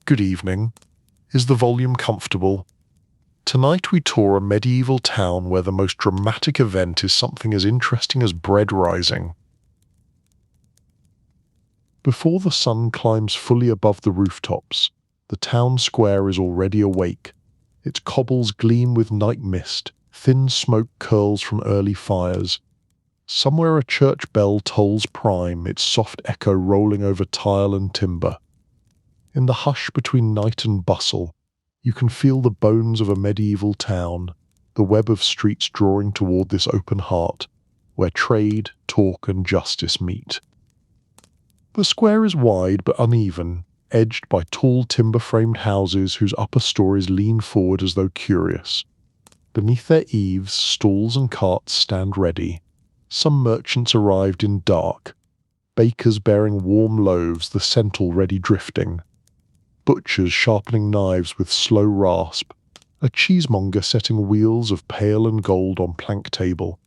Good evening. Is the volume comfortable? Tonight we tour a medieval town where the most dramatic event is something as interesting as bread rising. Before the sun climbs fully above the rooftops, the town square is already awake. Its cobbles gleam with night mist, thin smoke curls from early fires. Somewhere a church bell tolls prime, its soft echo rolling over tile and timber. In the hush between night and bustle, you can feel the bones of a medieval town, the web of streets drawing toward this open heart, where trade, talk, and justice meet. The square is wide but uneven, edged by tall timber-framed houses whose upper stories lean forward as though curious. Beneath their eaves, stalls and carts stand ready. Some merchants arrived in dark, bakers bearing warm loaves, the scent already drifting. Butchers sharpening knives with slow rasp, a cheesemonger setting wheels of pale and gold on plank table.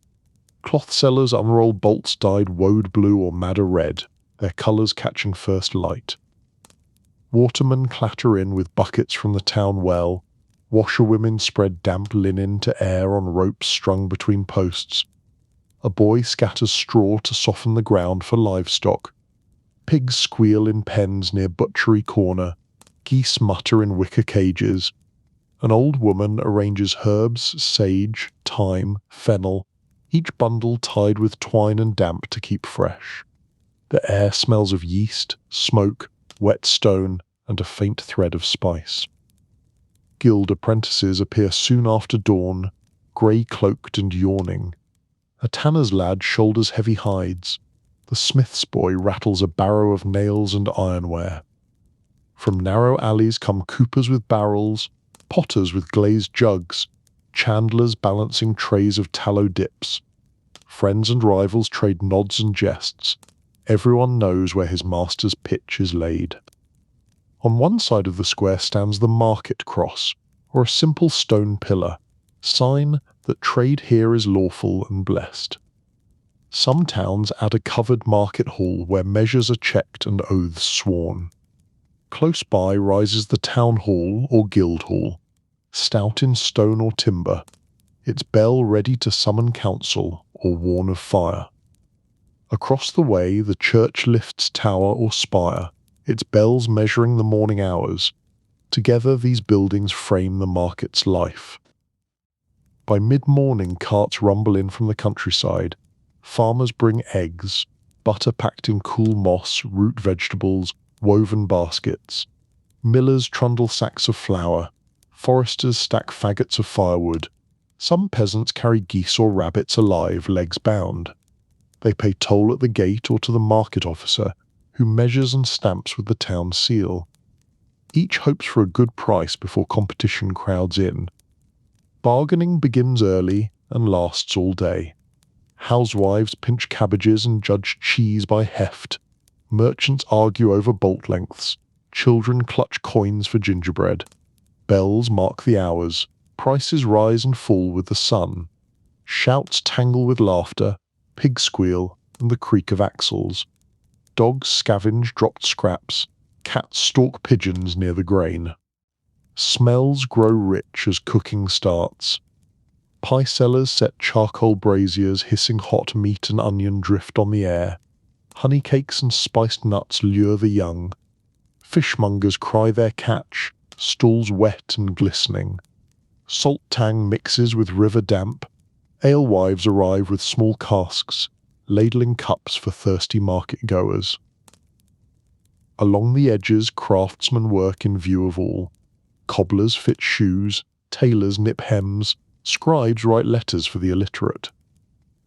Cloth sellers unroll bolts dyed woad blue or madder red, their colours catching first light. Watermen clatter in with buckets from the town well. Washerwomen spread damp linen to air on ropes strung between posts. A boy scatters straw to soften the ground for livestock. Pigs squeal in pens near Butchery Corner. Geese mutter in wicker cages. An old woman arranges herbs, sage, thyme, fennel, each bundle tied with twine and damp to keep fresh. The air smells of yeast, smoke, wet stone, and a faint thread of spice. Guild apprentices appear soon after dawn, grey-cloaked and yawning. A tanner's lad shoulders heavy hides. The smith's boy rattles a barrow of nails and ironware. From narrow alleys come coopers with barrels, potters with glazed jugs, chandlers balancing trays of tallow dips. Friends and rivals trade nods and jests. Everyone knows where his master's pitch is laid. On one side of the square stands the market cross, or a simple stone pillar, sign that trade here is lawful and blessed. Some towns add a covered market hall where measures are checked and oaths sworn. Close by rises the town hall or Guildhall, stout in stone or timber, its bell ready to summon council or warn of fire. Across the way the church lifts tower or spire, its bells measuring the morning hours. Together these buildings frame the market's life. By mid-morning carts rumble in from the countryside. Farmers bring eggs, butter packed in cool moss, root vegetables, woven baskets. Millers trundle sacks of flour. Foresters stack faggots of firewood. Some peasants carry geese or rabbits alive, legs bound. They pay toll at the gate or to the market officer, who measures and stamps with the town seal. Each hopes for a good price before competition crowds in. Bargaining begins early and lasts all day. Housewives pinch cabbages and judge cheese by heft. Merchants argue over bolt lengths. Children clutch coins for gingerbread. Bells mark the hours. Prices rise and fall with the sun. Shouts tangle with laughter, pigs squeal, and the creak of axles. Dogs scavenge dropped scraps. Cats stalk pigeons near the grain. Smells grow rich as cooking starts. Pie sellers set charcoal braziers, hissing hot meat and onion drift on the air. Honey cakes and spiced nuts lure the young. Fishmongers cry their catch, stalls wet and glistening. Salt tang mixes with river damp. Alewives arrive with small casks, ladling cups for thirsty market-goers. Along the edges craftsmen work in view of all. Cobblers fit shoes, tailors knit hems, scribes write letters for the illiterate.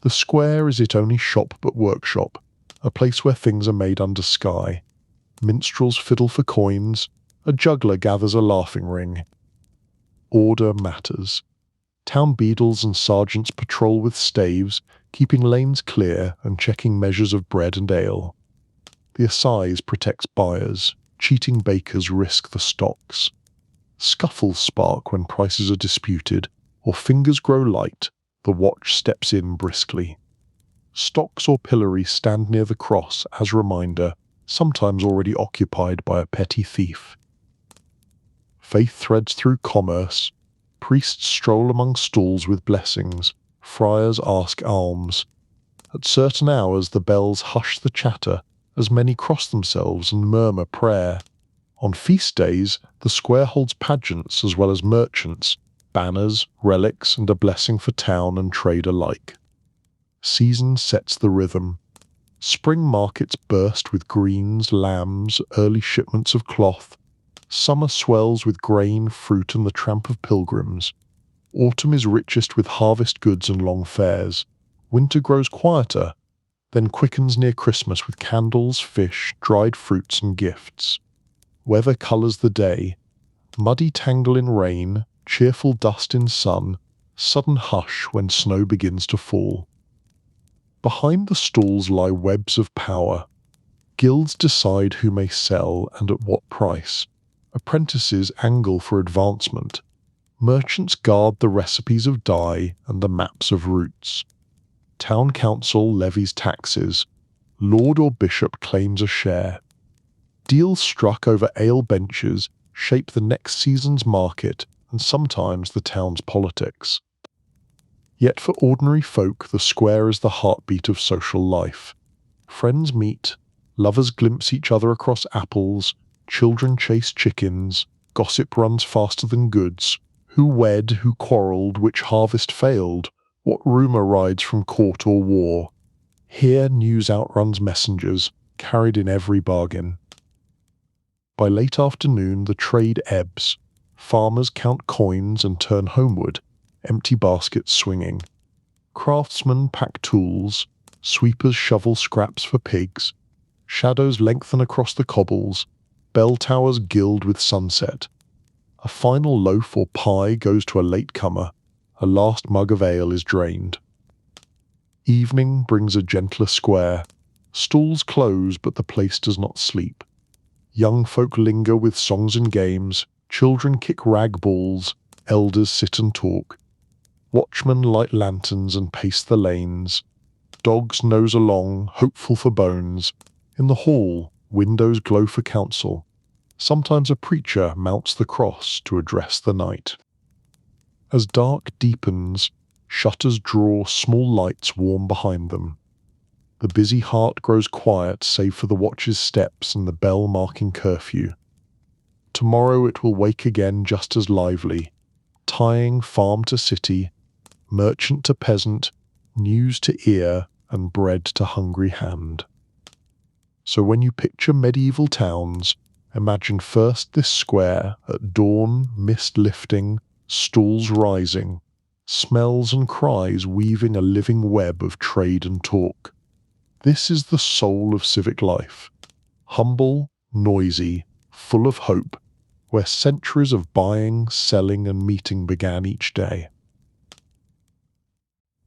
The square is its only shop but workshop, a place where things are made under sky. Minstrels fiddle for coins, a juggler gathers a laughing ring. Order matters. Town beadles and sergeants patrol with staves, keeping lanes clear and checking measures of bread and ale. The assize protects buyers, cheating bakers risk the stocks. Scuffles spark when prices are disputed, or fingers grow light, the watch steps in briskly. Stocks or pillory stand near the cross as reminder, sometimes already occupied by a petty thief. faith threads through commerce, priests stroll among stalls with blessings, friars ask alms. At certain hours the bells hush the chatter as many cross themselves and murmur prayer. On feast days, the square holds pageants as well as merchants, banners, relics, and a blessing for town and trade alike. Season sets the rhythm. Spring markets burst with greens, lambs, early shipments of cloth. Summer swells with grain, fruit, and the tramp of pilgrims. Autumn is richest with harvest goods and long fairs. Winter grows quieter, then quickens near Christmas with candles, fish, dried fruits, and gifts. Weather colours the day. Muddy tangle in rain, cheerful dust in sun, sudden hush when snow begins to fall. Behind the stalls lie webs of power. Guilds decide who may sell and at what price. Apprentices angle for advancement. Merchants guard the recipes of dye and the maps of routes. Town council levies taxes. Lord or bishop claims a share. Deals struck over ale benches shape the next season's market and sometimes the town's politics. Yet for ordinary folk, the square is the heartbeat of social life. Friends meet, lovers glimpse each other across apples, children chase chickens, gossip runs faster than goods. Who wed, who quarrelled, which harvest failed, what rumour rides from court or war. Here news outruns messengers, carried in every bargain. By late afternoon the trade ebbs. Farmers count coins and turn homeward, empty baskets swinging. Craftsmen pack tools, sweepers shovel scraps for pigs. Shadows lengthen across the cobbles, bell towers gild with sunset. A final loaf or pie goes to a latecomer, a last mug of ale is drained. Evening brings a gentler square. Stalls close, but the place does not sleep. Young folk linger with songs and games, children kick rag balls, elders sit and talk. Watchmen light lanterns and pace the lanes. Dogs nose along, hopeful for bones. In the hall, windows glow for counsel. Sometimes a preacher mounts the cross to address the night. As dark deepens, shutters draw small lights warm behind them. The busy heart grows quiet save for the watch's steps and the bell marking curfew. Tomorrow it will wake again just as lively, tying farm to city, merchant to peasant, news to ear, and bread to hungry hand. So when you picture medieval towns, imagine first this square at dawn, mist lifting, stalls rising, smells and cries weaving a living web of trade and talk. This is the soul of civic life, humble, noisy, full of hope, where centuries of buying, selling, and meeting began each day.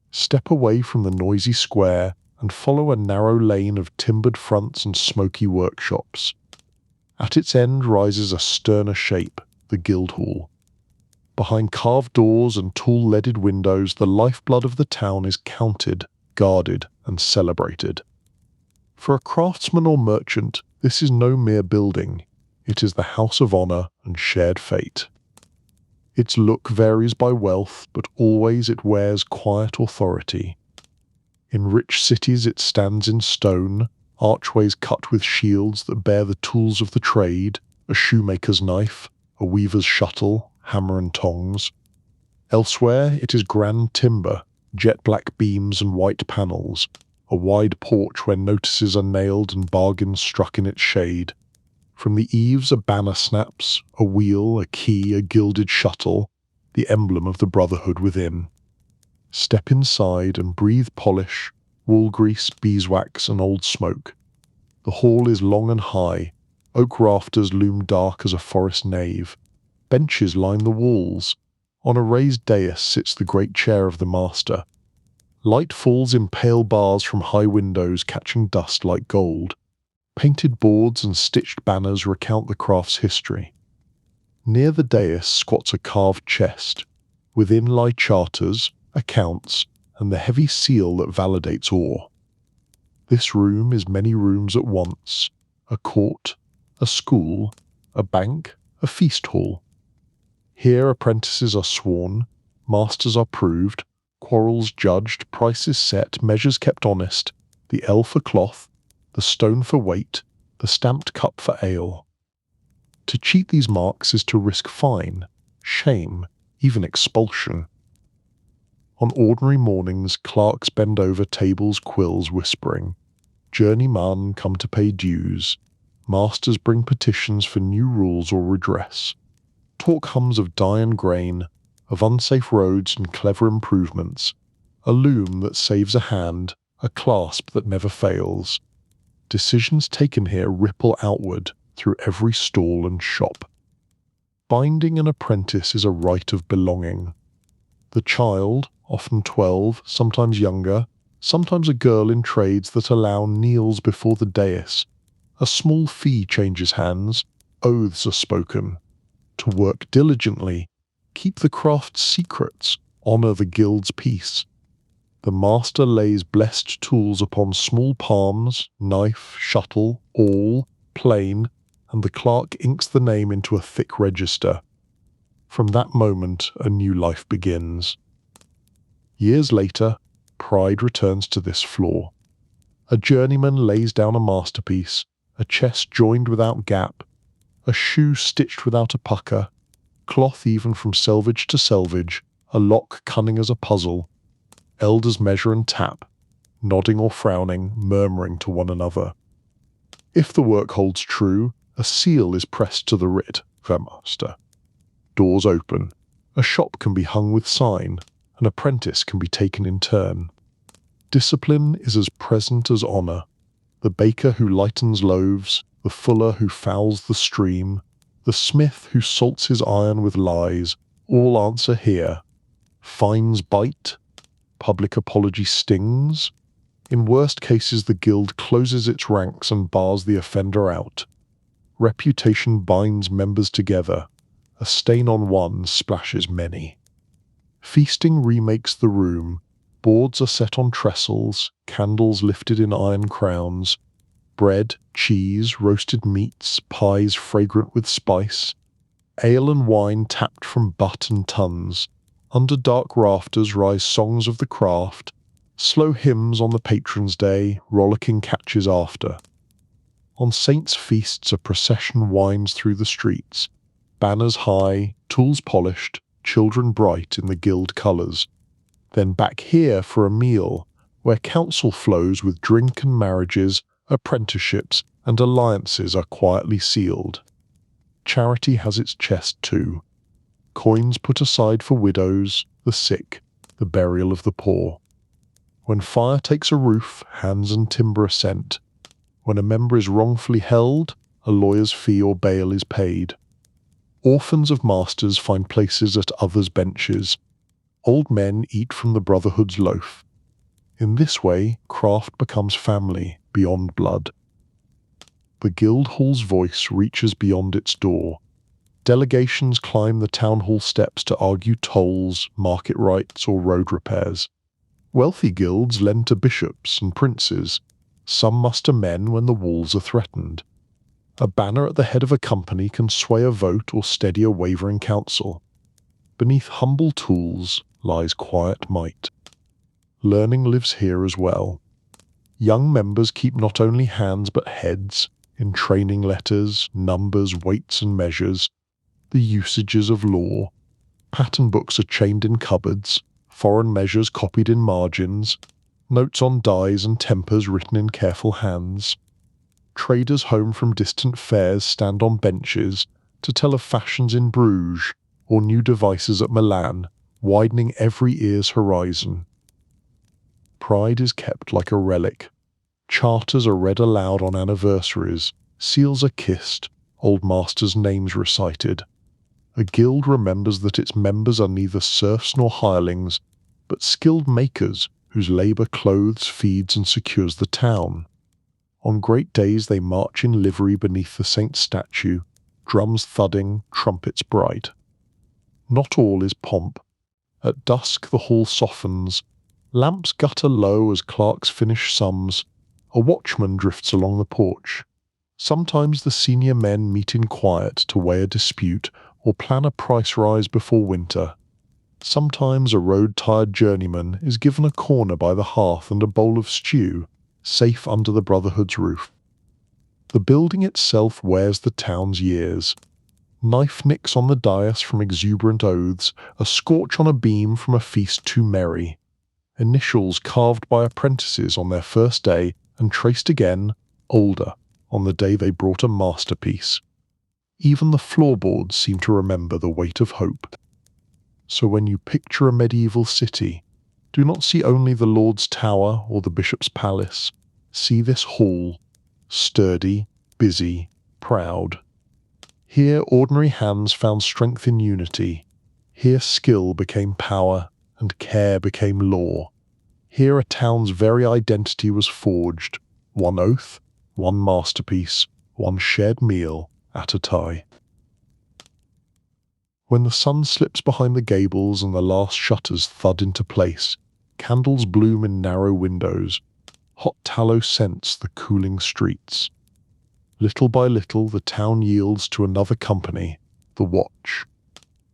Step away from the noisy square and follow a narrow lane of timbered fronts and smoky workshops. At its end rises a sterner shape, the Guildhall. Behind carved doors and tall-leaded windows, the lifeblood of the town is counted, guarded, and celebrated. For a craftsman or merchant, this is no mere building. It is the house of honour and shared fate. Its look varies by wealth, but always it wears quiet authority. In rich cities it stands in stone, archways cut with shields that bear the tools of the trade, a shoemaker's knife, a weaver's shuttle, hammer and tongs. Elsewhere it is grand timber, jet-black beams and white panels, a wide porch where notices are nailed and bargains struck in its shade. From the eaves a banner snaps, a wheel, a key, a gilded shuttle, the emblem of the brotherhood within. Step inside and breathe polish, wool grease, beeswax, and old smoke. The hall is long and high. Oak rafters loom dark as a forest nave. Benches line the walls. On a raised dais sits the great chair of the master. Light falls in pale bars from high windows, catching dust like gold. Painted boards and stitched banners recount the craft's history. Near the dais squats a carved chest. Within lie charters, accounts, and the heavy seal that validates ore. This room is many rooms at once, a court, a school, a bank, a feast hall. Here apprentices are sworn, masters are proved, quarrels judged, prices set, measures kept honest, the ell for cloth, the stone for weight, the stamped cup for ale. To cheat these marks is to risk fine, shame, even expulsion. On ordinary mornings, clerks bend over tables' quills whispering, journeymen come to pay dues, masters bring petitions for new rules or redress. Talk hums of dye and grain, of unsafe roads and clever improvements, a loom that saves a hand, a clasp that never fails. Decisions taken here ripple outward through every stall and shop. Binding an apprentice is a rite of belonging. The child, often 12, sometimes younger, sometimes a girl in trades that allow kneels before the dais. A small fee changes hands, oaths are spoken. To work diligently, keep the craft's secrets, honour the guild's peace. The master lays blessed tools upon small palms, knife, shuttle, awl, plane, and the clerk inks the name into a thick register. From that moment, a new life begins. Years later, pride returns to this floor. A journeyman lays down a masterpiece, a chest joined without gap, a shoe stitched without a pucker, cloth even from selvage to selvage, a lock cunning as a puzzle. Elders measure and tap, nodding or frowning, murmuring to one another. If the work holds true, a seal is pressed to the writ, Vermaster. Doors open. A shop can be hung with sign. An apprentice can be taken in turn. Discipline is as present as honour. The baker who lightens loaves, the fuller who fouls the stream, the smith who salts his iron with lies, all answer here. Fines bite. Public apology stings. In worst cases, the guild closes its ranks and bars the offender out. Reputation binds members together. A stain on one splashes many. Feasting remakes the room. Boards are set on trestles, candles lifted in iron crowns. Bread, cheese, roasted meats, pies fragrant with spice. Ale and wine tapped from butt and tuns. Under dark rafters rise songs of the craft, slow hymns on the patron's day, rollicking catches after. On saints' feasts a procession winds through the streets, banners high, tools polished, children bright in the guild colours. Then back here for a meal, where counsel flows with drink and marriages, apprenticeships and alliances are quietly sealed. Charity has its chest too. Coins put aside for widows, the sick, the burial of the poor. When fire takes a roof, hands and timber are sent. When a member is wrongfully held, a lawyer's fee or bail is paid. Orphans of masters find places at others' benches. Old men eat from the brotherhood's loaf. In this way, craft becomes family, beyond blood. The Guildhall's voice reaches beyond its door. Delegations climb the town hall steps to argue tolls, market rights, or road repairs. Wealthy guilds lend to bishops and princes. Some muster men when the walls are threatened. A banner at the head of a company can sway a vote or steady a wavering council. Beneath humble tools lies quiet might. Learning lives here as well. Young members keep not only hands but heads, in training letters, numbers, weights and measures, the usages of law. Pattern books are chained in cupboards, foreign measures copied in margins, notes on dyes and tempers written in careful hands. Traders home from distant fairs stand on benches to tell of fashions in Bruges or new devices at Milan, widening every ear's horizon. Pride is kept like a relic. Charters are read aloud on anniversaries, seals are kissed, old masters' names recited. A guild remembers that its members are neither serfs nor hirelings, but skilled makers whose labour clothes, feeds and secures the town. On great days they march in livery beneath the saint's statue, drums thudding, trumpets bright. Not all is pomp. At dusk the hall softens, lamps gutter low as clerks finish sums, a watchman drifts along the porch. Sometimes the senior men meet in quiet to weigh a dispute or plan a price rise before winter. Sometimes a road-tired journeyman is given a corner by the hearth and a bowl of stew, safe under the Brotherhood's roof. The building itself wears the town's years. Knife nicks on the dais from exuberant oaths, a scorch on a beam from a feast too merry. Initials carved by apprentices on their first day and traced again, older, on the day they brought a masterpiece. Even the floorboards seem to remember the weight of hope. So when you picture a medieval city, do not see only the Lord's Tower or the Bishop's Palace. See this hall, sturdy, busy, proud. Here ordinary hands found strength in unity. Here skill became power, and care became law. Here a town's very identity was forged, one oath, one masterpiece, one shared meal at a time. When the sun slips behind the gables and the last shutters thud into place, candles bloom in narrow windows. Hot tallow scents the cooling streets. Little by little the town yields to another company, the watch.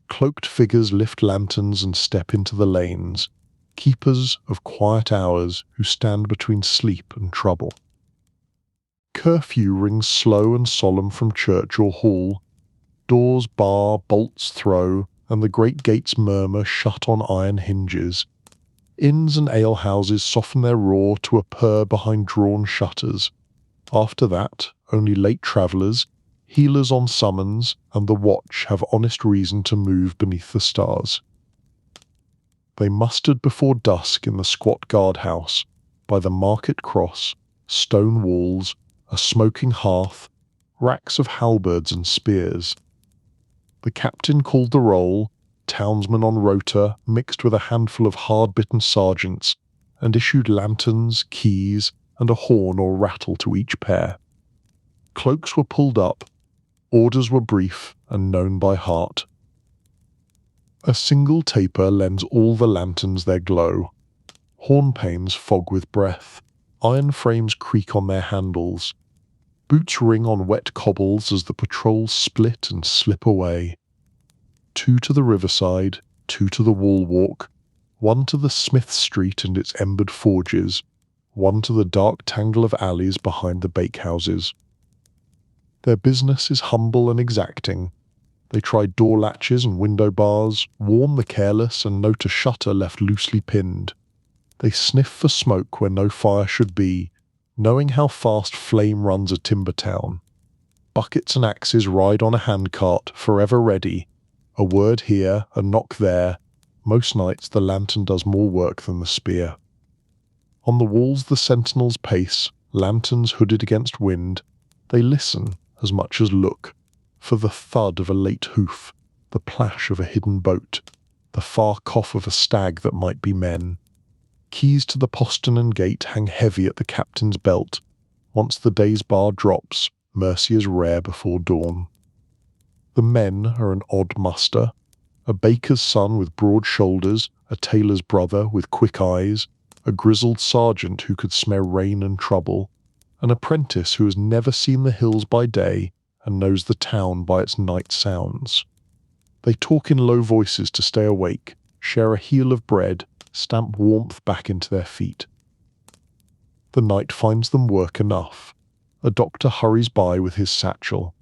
Cloaked figures lift lanterns and step into the lanes, keepers of quiet hours who stand between sleep and trouble. Curfew rings slow and solemn from church or hall. Doors bar, bolts throw, and the great gates murmur shut on iron hinges. Inns and alehouses soften their roar to a purr behind drawn shutters. After that, only late travellers, healers on summons, and the watch have honest reason to move beneath the stars. They mustered before dusk in the squat guardhouse, by the market cross, stone walls, a smoking hearth, racks of halberds and spears. The captain called the roll, townsmen on rota mixed with a handful of hard-bitten sergeants, and issued lanterns, keys, and a horn or rattle to each pair. Cloaks were pulled up, orders were brief and known by heart. A single taper lends all the lanterns their glow. Hornpanes fog with breath, iron frames creak on their handles. Boots ring on wet cobbles as the patrols split and slip away. 2 to the riverside, 2 to the wall walk, 1 to the Smith Street and its embered forges, 1 to the dark tangle of alleys behind the bakehouses. Their business is humble and exacting. They try door latches and window bars, warn the careless and note a shutter left loosely pinned. They sniff for smoke where no fire should be, knowing how fast flame runs a timber town. Buckets and axes ride on a handcart, forever ready. A word here, a knock there. Most nights the lantern does more work than the spear. On the walls the sentinels pace, lanterns hooded against wind. They listen, as much as look, for the thud of a late hoof, the plash of a hidden boat, the far cough of a stag that might be men. Keys to the postern and gate hang heavy at the captain's belt. Once the day's bar drops, mercy is rare before dawn. The men are an odd muster. A baker's son with broad shoulders, a tailor's brother with quick eyes, a grizzled sergeant who could smell rain and trouble, an apprentice who has never seen the hills by day and knows the town by its night sounds. They talk in low voices to stay awake, share a heel of bread, stamp warmth back into their feet. The night finds them work enough. A doctor hurries by with his satchel.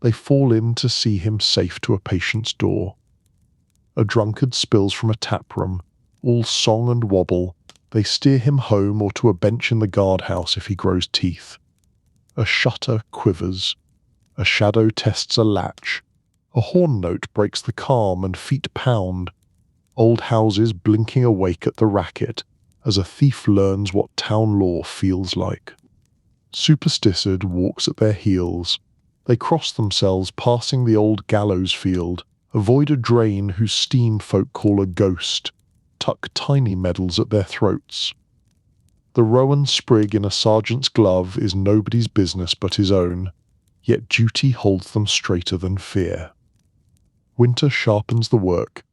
They fall in to see him safe to a patient's door. A drunkard spills from a tap room, all song and wobble. They steer him home or to a bench in the guardhouse if he grows teeth. A shutter quivers. A shadow tests a latch. A horn note breaks the calm and feet pound. Old houses blinking awake at the racket, as a thief learns what town law feels like. Supersticid walks at their heels. They cross themselves passing the old gallows field, avoid a drain whose steam folk call a ghost, tuck tiny medals at their throats. The rowan sprig in a sergeant's glove is nobody's business but his own, yet duty holds them straighter than fear. Winter sharpens the work.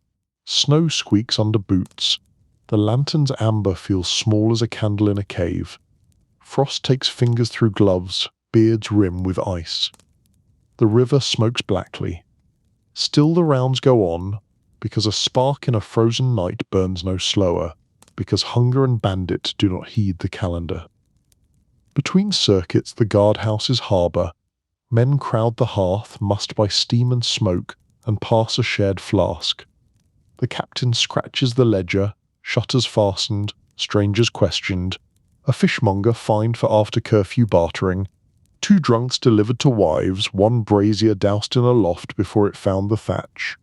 Snow squeaks under boots. The lantern's amber feels small as a candle in a cave. Frost takes fingers through gloves, beards rim with ice. The river smokes blackly. Still the rounds go on, because a spark in a frozen night burns no slower, because hunger and bandit do not heed the calendar. Between circuits the guardhouse's harbour, men crowd the hearth, must by steam and smoke, and pass a shared flask. The captain scratches the ledger, shutters fastened, strangers questioned, a fishmonger fined for after-curfew bartering, 2 drunks delivered to wives, 1 brazier doused in a loft before it found the thatch.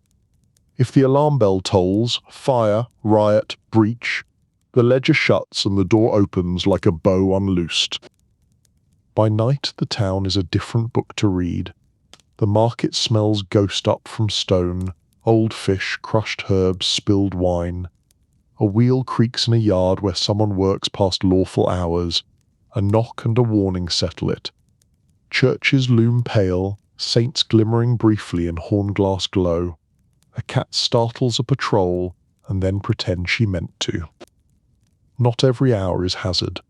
If the alarm bell tolls, fire, riot, breach, the ledger shuts and the door opens like a bow unloosed. By night the town is a different book to read. The market smells ghost up from stone, old fish, crushed herbs, spilled wine. A wheel creaks in a yard where someone works past lawful hours. A knock and a warning settle it. Churches loom pale, saints glimmering briefly in horn-glass glow. A cat startles a patrol and then pretends she meant to. Not every hour is hazard.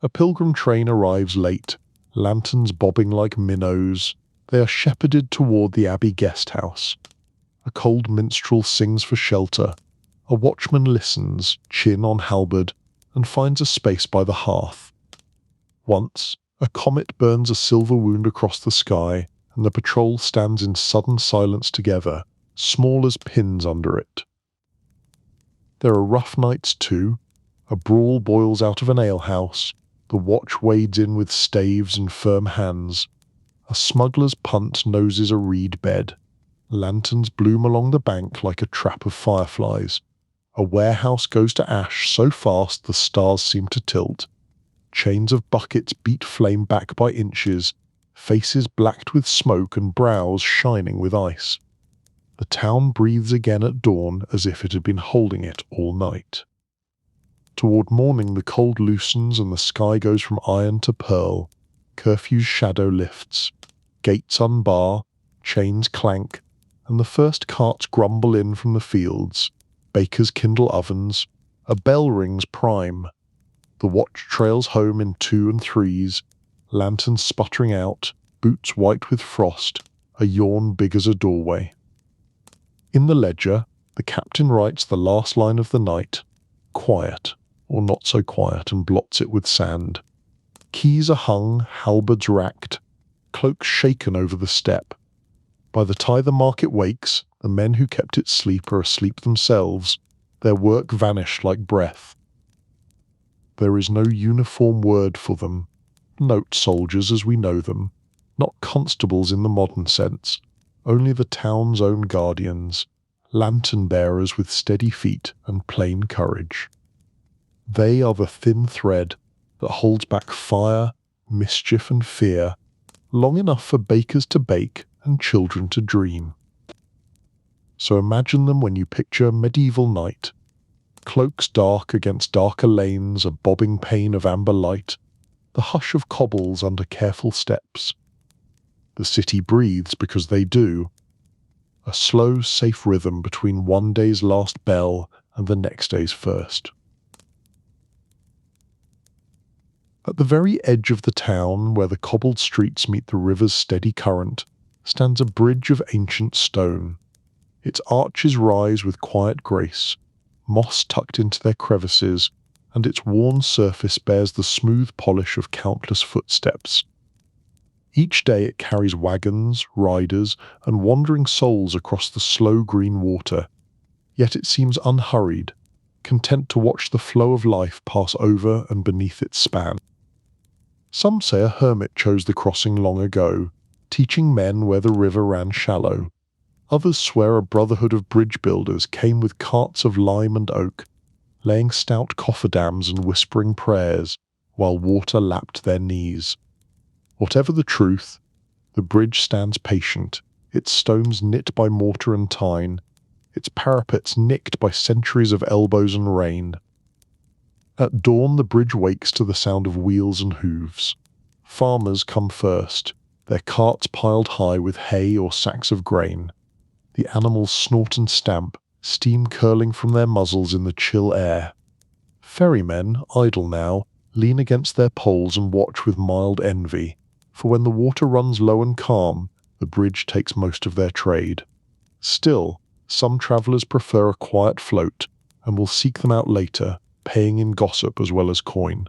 A pilgrim train arrives late, lanterns bobbing like minnows. They are shepherded toward the abbey guest house. A cold minstrel sings for shelter. A watchman listens, chin on halberd, and finds a space by the hearth. Once, a comet burns a silver wound across the sky, and the patrol stands in sudden silence together, small as pins under it. There are rough nights too. A brawl boils out of an alehouse. The watch wades in with staves and firm hands. A smuggler's punt noses a reed bed. Lanterns bloom along the bank like a trap of fireflies. A warehouse goes to ash so fast the stars seem to tilt. Chains of buckets beat flame back by inches, faces blacked with smoke and brows shining with ice. The town breathes again at dawn as if it had been holding it all night. Toward morning the cold loosens and the sky goes from iron to pearl. Curfew's shadow lifts. Gates unbar, chains clank, and the first carts grumble in from the fields. Bakers kindle ovens. A bell rings prime. The watch trails home in 2 and 3s, lanterns sputtering out, boots white with frost, a yawn big as a doorway. In the ledger, the captain writes the last line of the night, quiet, or not so quiet, and blots it with sand. Keys are hung, halberds racked, cloaks shaken over the step. By the time the market wakes, the men who kept it sleep are asleep themselves, their work vanished like breath. There is no uniform word for them, note soldiers as we know them, not constables in the modern sense, only the town's own guardians, lantern-bearers with steady feet and plain courage. They are the thin thread that holds back fire, mischief and fear, long enough for bakers to bake and children to dream. So imagine them when you picture medieval night, cloaks dark against darker lanes, a bobbing pane of amber light, the hush of cobbles under careful steps. The city breathes because they do. A slow, safe rhythm between one day's last bell and the next day's first. At the very edge of the town, where the cobbled streets meet the river's steady current, stands a bridge of ancient stone. Its arches rise with quiet grace, moss tucked into their crevices, and its worn surface bears the smooth polish of countless footsteps. Each day it carries wagons, riders, and wandering souls across the slow green water, yet it seems unhurried, content to watch the flow of life pass over and beneath its span. Some say a hermit chose the crossing long ago, teaching men where the river ran shallow. Others swear a brotherhood of bridge builders came with carts of lime and oak, laying stout cofferdams and whispering prayers, while water lapped their knees. Whatever the truth, the bridge stands patient, its stones knit by mortar and tine, its parapets nicked by centuries of elbows and rain. At dawn the bridge wakes to the sound of wheels and hooves. Farmers come first, their carts piled high with hay or sacks of grain. The animals snort and stamp, steam curling from their muzzles in the chill air. Ferrymen, idle now, lean against their poles and watch with mild envy, for when the water runs low and calm, the bridge takes most of their trade. Still, some travellers prefer a quiet float and will seek them out later, paying in gossip as well as coin.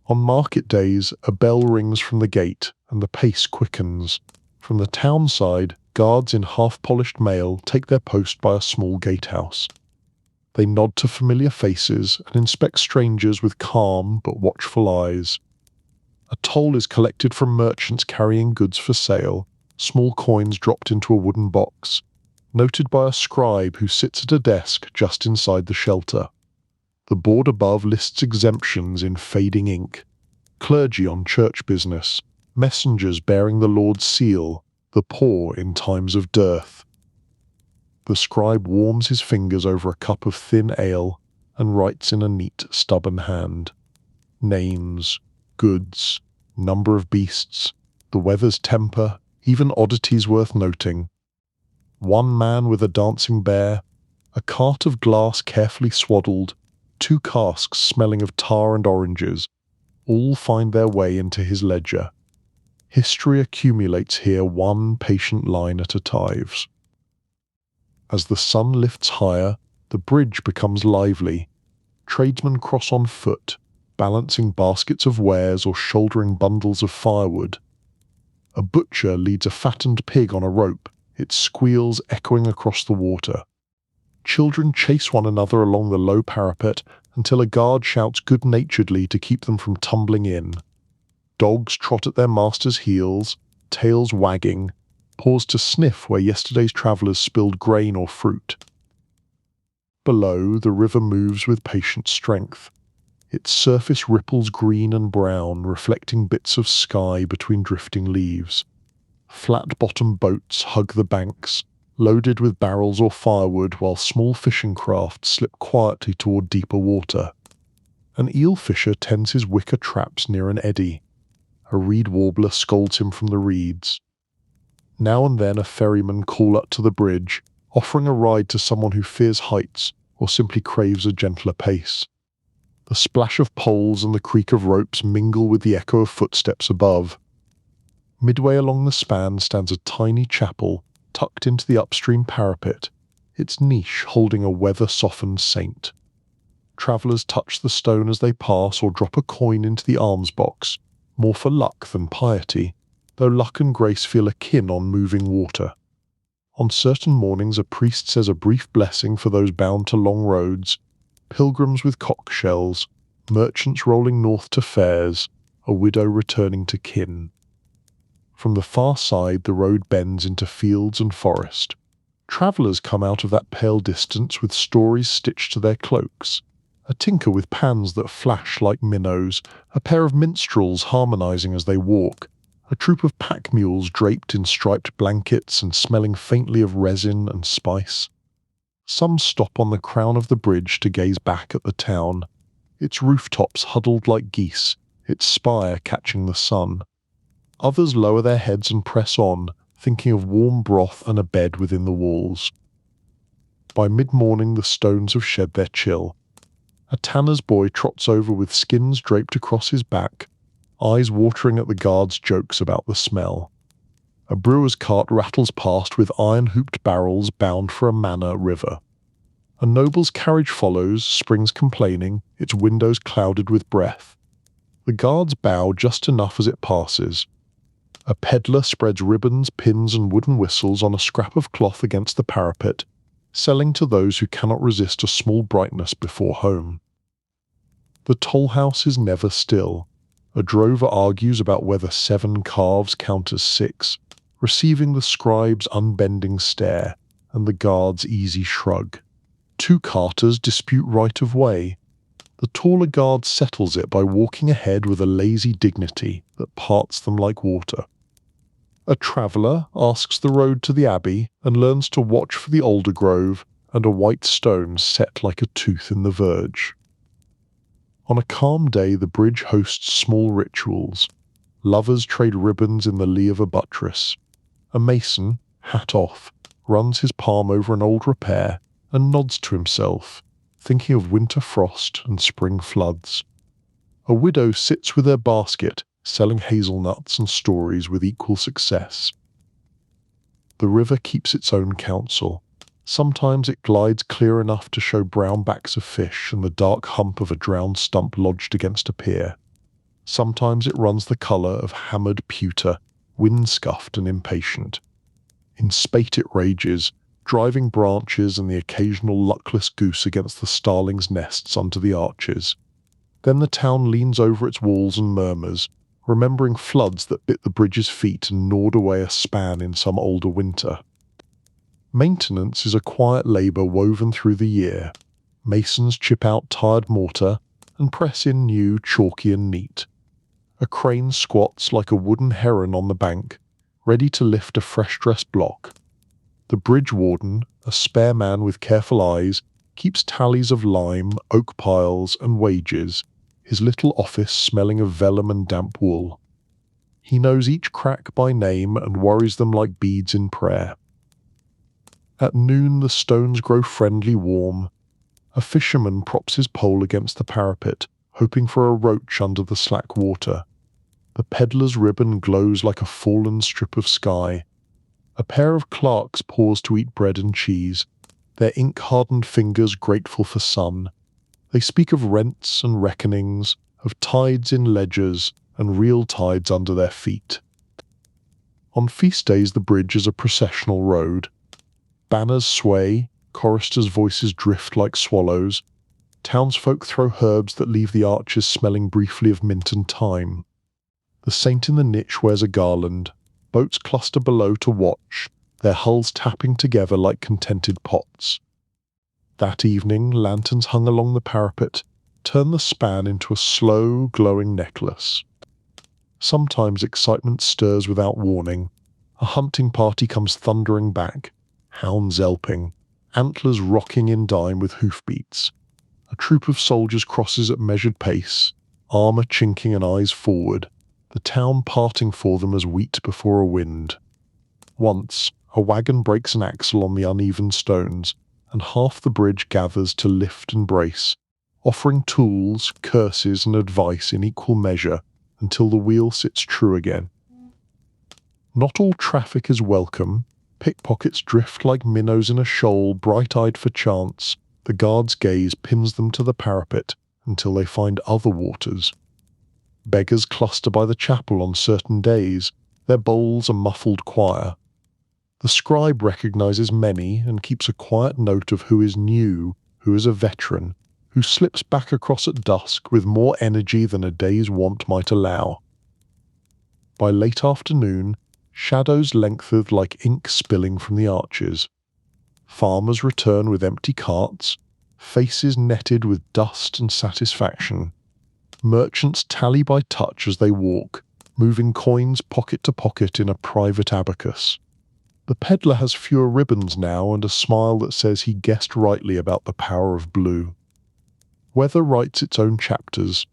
On market days, a bell rings from the gate and the pace quickens. From the town side, guards in half-polished mail take their post by a small gatehouse. They nod to familiar faces and inspect strangers with calm but watchful eyes. A toll is collected from merchants carrying goods for sale, small coins dropped into a wooden box, noted by a scribe who sits at a desk just inside the shelter. The board above lists exemptions in fading ink: clergy on church business, messengers bearing the Lord's seal, the poor in times of dearth. The scribe warms his fingers over a cup of thin ale and writes in a neat, stubborn hand. Names, goods, number of beasts, the weather's temper, even oddities worth noting. One man with a dancing bear, a cart of glass carefully swaddled, 2 casks smelling of tar and oranges, all find their way into his ledger. History accumulates here, one patient line at a time. As the sun lifts higher, the bridge becomes lively. Tradesmen cross on foot, balancing baskets of wares or shouldering bundles of firewood. A butcher leads a fattened pig on a rope, its squeals echoing across the water. Children chase one another along the low parapet until a guard shouts good-naturedly to keep them from tumbling in. Dogs trot at their master's heels, tails wagging, pause to sniff where yesterday's travellers spilled grain or fruit. Below, the river moves with patient strength. Its surface ripples green and brown, reflecting bits of sky between drifting leaves. Flat-bottomed boats hug the banks, loaded with barrels or firewood, while small fishing craft slip quietly toward deeper water. An eel fisher tends his wicker traps near an eddy. A reed warbler scolds him from the reeds. Now and then a ferryman calls up to the bridge, offering a ride to someone who fears heights or simply craves a gentler pace. The splash of poles and the creak of ropes mingle with the echo of footsteps above. Midway along the span stands a tiny chapel tucked into the upstream parapet, its niche holding a weather-softened saint. Travellers touch the stone as they pass or drop a coin into the alms box, more for luck than piety, though luck and grace feel akin on moving water. On certain mornings a priest says a brief blessing for those bound to long roads, pilgrims with conch shells, merchants rolling north to fairs, a widow returning to kin. From the far side the road bends into fields and forest. Travellers come out of that pale distance with stories stitched to their cloaks. A tinker with pans that flash like minnows, a pair of minstrels harmonizing as they walk, a troop of pack mules draped in striped blankets and smelling faintly of resin and spice. Some stop on the crown of the bridge to gaze back at the town, its rooftops huddled like geese, its spire catching the sun. Others lower their heads and press on, thinking of warm broth and a bed within the walls. By mid-morning the stones have shed their chill. A tanner's boy trots over with skins draped across his back, eyes watering at the guard's jokes about the smell. A brewer's cart rattles past with iron-hooped barrels bound for a manor river. A noble's carriage follows, springs complaining, its windows clouded with breath. The guards bow just enough as it passes. A peddler spreads ribbons, pins and wooden whistles on a scrap of cloth against the parapet, selling to those who cannot resist a small brightness before home. The toll house is never still. A drover argues about whether 7 calves count as 6, receiving the scribe's unbending stare and the guard's easy shrug. 2 carters dispute right of way. The taller guard settles it by walking ahead with a lazy dignity that parts them like water. A traveller asks the road to the abbey and learns to watch for the alder grove and a white stone set like a tooth in the verge. On a calm day the bridge hosts small rituals. Lovers trade ribbons in the lee of a buttress. A mason, hat off, runs his palm over an old repair and nods to himself, thinking of winter frost and spring floods. A widow sits with her basket, selling hazelnuts and stories with equal success. The river keeps its own counsel. Sometimes it glides clear enough to show brown backs of fish and the dark hump of a drowned stump lodged against a pier. Sometimes it runs the colour of hammered pewter, wind-scuffed and impatient. In spate it rages, driving branches and the occasional luckless goose against the starlings' nests under the arches. Then the town leans over its walls and murmurs, remembering floods that bit the bridge's feet and gnawed away a span in some older winter. Maintenance is a quiet labour woven through the year. Masons chip out tired mortar and press in new, chalky and neat. A crane squats like a wooden heron on the bank, ready to lift a fresh-dressed block. The bridge warden, a spare man with careful eyes, keeps tallies of lime, oak piles and wages, his little office smelling of vellum and damp wool. He knows each crack by name and worries them like beads in prayer. At noon the stones grow friendly warm. A fisherman props his pole against the parapet, hoping for a roach under the slack water. The peddler's ribbon glows like a fallen strip of sky. A pair of clerks pause to eat bread and cheese, their ink-hardened fingers grateful for sun. They speak of rents and reckonings, of tides in ledgers and real tides under their feet. On feast days the bridge is a processional road. Banners sway, choristers' voices drift like swallows. Townsfolk throw herbs that leave the arches smelling briefly of mint and thyme. The saint in the niche wears a garland. Boats cluster below to watch, their hulls tapping together like contented pots. That evening, lanterns hung along the parapet turn the span into a slow, glowing necklace. Sometimes excitement stirs without warning. A hunting party comes thundering back, hounds elping, antlers rocking in dime with hoofbeats. A troop of soldiers crosses at measured pace, armour chinking and eyes forward, the town parting for them as wheat before a wind. Once, a wagon breaks an axle on the uneven stones, and half the bridge gathers to lift and brace, offering tools, curses and advice in equal measure until the wheel sits true again. Not all traffic is welcome. Pickpockets drift like minnows in a shoal, bright-eyed for chance. The guard's gaze pins them to the parapet until they find other waters. Beggars cluster by the chapel on certain days, their bowls a muffled choir. The scribe recognizes many and keeps a quiet note of who is new, who is a veteran, who slips back across at dusk with more energy than a day's want might allow. By late afternoon, shadows lengthen like ink spilling from the arches. Farmers return with empty carts, faces netted with dust and satisfaction. Merchants tally by touch as they walk, moving coins pocket to pocket in a private abacus. The peddler has fewer ribbons now and a smile that says he guessed rightly about the power of blue. Weather writes its own chapters.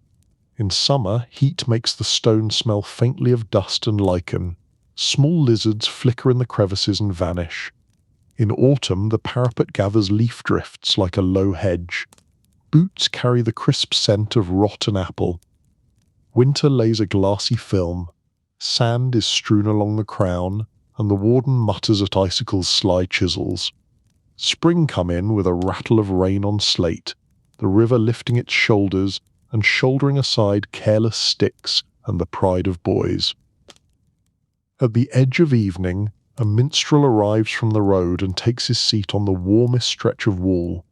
In summer, heat makes the stone smell faintly of dust and lichen. Small lizards flicker in the crevices and vanish. In autumn, the parapet gathers leaf drifts like a low hedge. Boots carry the crisp scent of rotten apple. Winter lays a glassy film. Sand is strewn along the crown, and the warden mutters at icicles' sly chisels. Spring come in with a rattle of rain on slate, the river lifting its shoulders and shouldering aside careless sticks and the pride of boys. At the edge of evening, a minstrel arrives from the road and takes his seat on the warmest stretch of wall.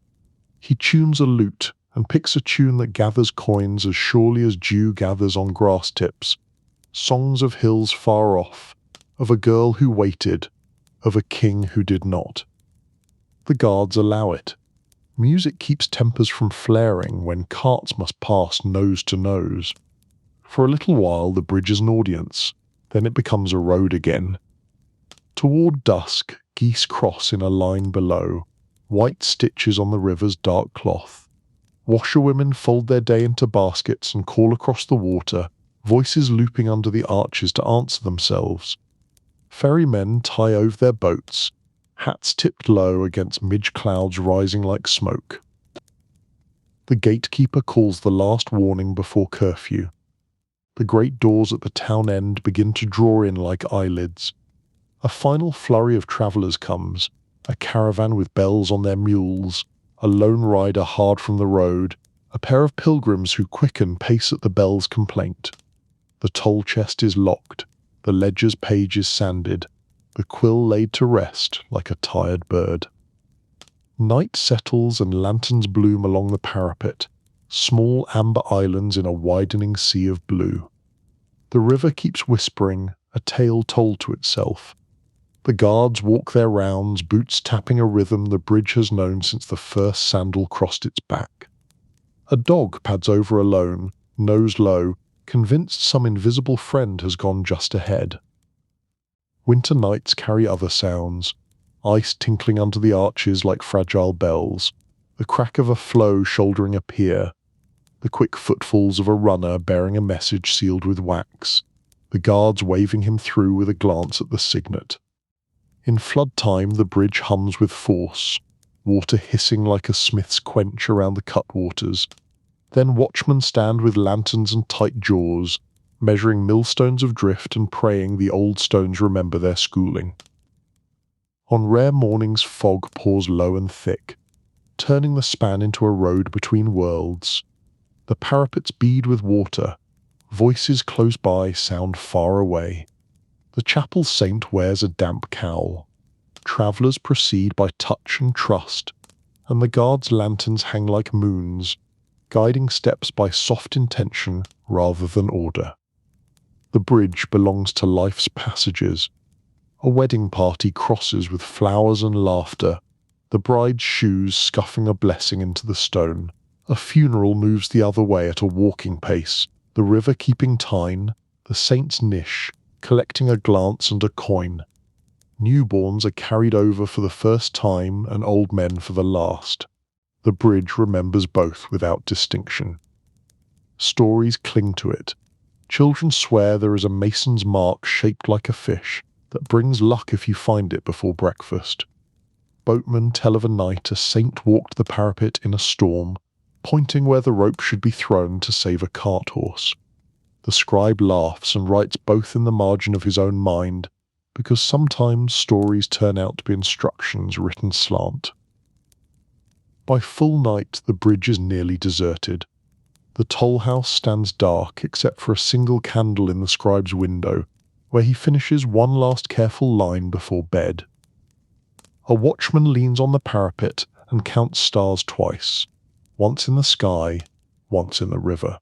He tunes a lute and picks a tune that gathers coins as surely as dew gathers on grass tips. Songs of hills far off, of a girl who waited, of a king who did not. The guards allow it. Music keeps tempers from flaring when carts must pass nose to nose. For a little while the bridge is an audience, then it becomes a road again. Toward dusk, geese cross in a line below, white stitches on the river's dark cloth. Washerwomen fold their day into baskets and call across the water, voices looping under the arches to answer themselves. Ferrymen tie over their boats, hats tipped low against midge-clouds rising like smoke. The gatekeeper calls the last warning before curfew. The great doors at the town end begin to draw in like eyelids. A final flurry of travellers comes, a caravan with bells on their mules, a lone rider hard from the road, a pair of pilgrims who quicken pace at the bell's complaint. The toll chest is locked, the ledger's page is sanded, the quill laid to rest like a tired bird. Night settles and lanterns bloom along the parapet, small amber islands in a widening sea of blue. The river keeps whispering, a tale told to itself. The guards walk their rounds, boots tapping a rhythm the bridge has known since the first sandal crossed its back. A dog pads over alone, nose low, convinced some invisible friend has gone just ahead. Winter nights carry other sounds, ice tinkling under the arches like fragile bells, the crack of a floe shouldering a pier, the quick footfalls of a runner bearing a message sealed with wax, the guards waving him through with a glance at the signet. In flood time the bridge hums with force, water hissing like a smith's quench around the cutwaters. Then watchmen stand with lanterns and tight jaws, measuring millstones of drift and praying the old stones remember their schooling. On rare mornings fog pours low and thick, turning the span into a road between worlds. The parapets bead with water, voices close by sound far away. The chapel saint wears a damp cowl. Travellers proceed by touch and trust, and the guards' lanterns hang like moons, guiding steps by soft intention rather than order. The bridge belongs to life's passages. A wedding party crosses with flowers and laughter, the bride's shoes scuffing a blessing into the stone. A funeral moves the other way at a walking pace, the river keeping time, the saint's niche, collecting a glance and a coin. Newborns are carried over for the first time and old men for the last. The bridge remembers both without distinction. Stories cling to it. Children swear there is a mason's mark shaped like a fish that brings luck if you find it before breakfast. Boatmen tell of a night a saint walked the parapet in a storm, pointing where the rope should be thrown to save a cart horse. The scribe laughs and writes both in the margin of his own mind, because sometimes stories turn out to be instructions written slant. By full night the bridge is nearly deserted. The toll house stands dark except for a single candle in the scribe's window, where he finishes one last careful line before bed. A watchman leans on the parapet and counts stars twice, once in the sky, once in the river.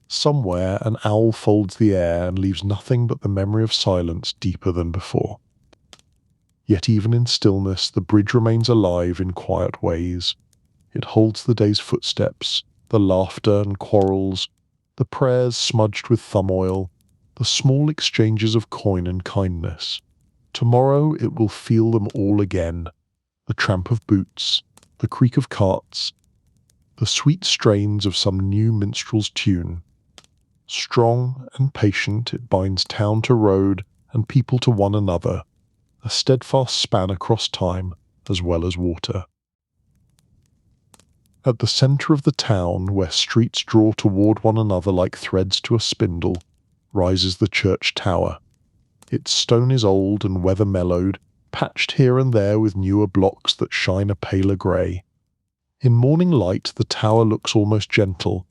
Somewhere an owl folds the air and leaves nothing but the memory of silence deeper than before. Yet even in stillness the bridge remains alive in quiet ways. It holds the day's footsteps, the laughter and quarrels, the prayers smudged with thumb oil, the small exchanges of coin and kindness. Tomorrow it will feel them all again, the tramp of boots, the creak of carts, the sweet strains of some new minstrel's tune. Strong and patient it binds town to road and people to one another, a steadfast span across time as well as water. At the centre of the town, where streets draw toward one another like threads to a spindle, rises the church tower. Its stone is old and weather-mellowed, patched here and there with newer blocks that shine a paler grey. In morning light the tower looks almost gentle,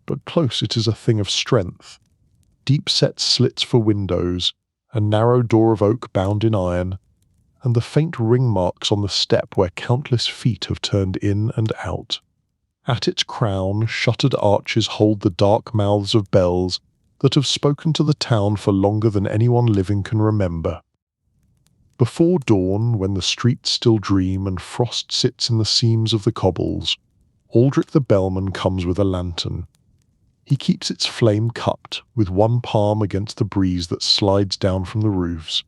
but close it is a thing of strength. Deep-set slits for windows, a narrow door of oak bound in iron, and the faint ring marks on the step where countless feet have turned in and out. At its crown, shuttered arches hold the dark mouths of bells that have spoken to the town for longer than anyone living can remember. Before dawn, when the streets still dream and frost sits in the seams of the cobbles, Aldrich the bellman comes with a lantern. He keeps its flame cupped, with one palm against the breeze that slides down from the roofs.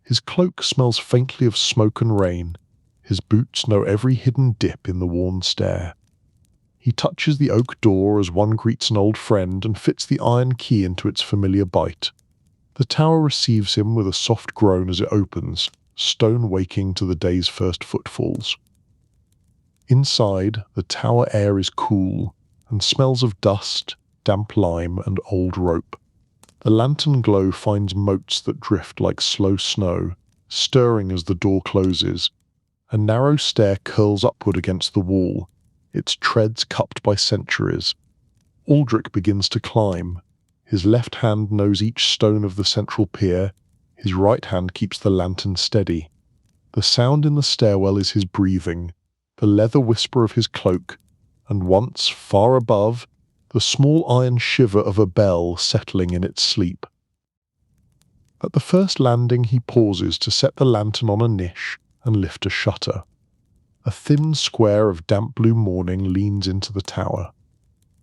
His cloak smells faintly of smoke and rain. His boots know every hidden dip in the worn stair. He touches the oak door as one greets an old friend and fits the iron key into its familiar bite. The tower receives him with a soft groan as it opens, stone waking to the day's first footfalls. Inside, the tower air is cool and smells of dust, damp lime, and old rope. The lantern glow finds motes that drift like slow snow, stirring as the door closes. A narrow stair curls upward against the wall, its treads cupped by centuries. Aldrich begins to climb. His left hand knows each stone of the central pier, his right hand keeps the lantern steady. The sound in the stairwell is his breathing, the leather whisper of his cloak, and once, far above, the small iron shiver of a bell settling in its sleep. At the first landing he pauses to set the lantern on a niche and lift a shutter. A thin square of damp blue morning leans into the tower.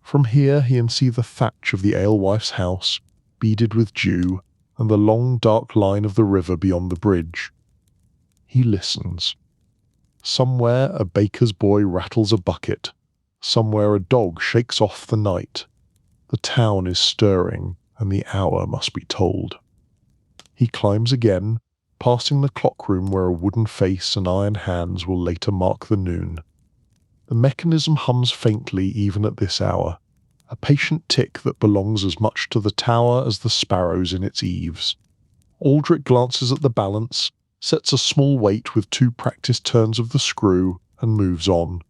From here he can see the thatch of the alewife's house, beaded with dew, and the long dark line of the river beyond the bridge. He listens. Somewhere a baker's boy rattles a bucket. Somewhere a dog shakes off the night. The town is stirring, and the hour must be told. He climbs again, passing the clock room where a wooden face and iron hands will later mark the noon. The mechanism hums faintly even at this hour, a patient tick that belongs as much to the tower as the sparrows in its eaves. Aldrich glances at the balance, sets a small weight with 2 practiced turns of the screw, and moves on.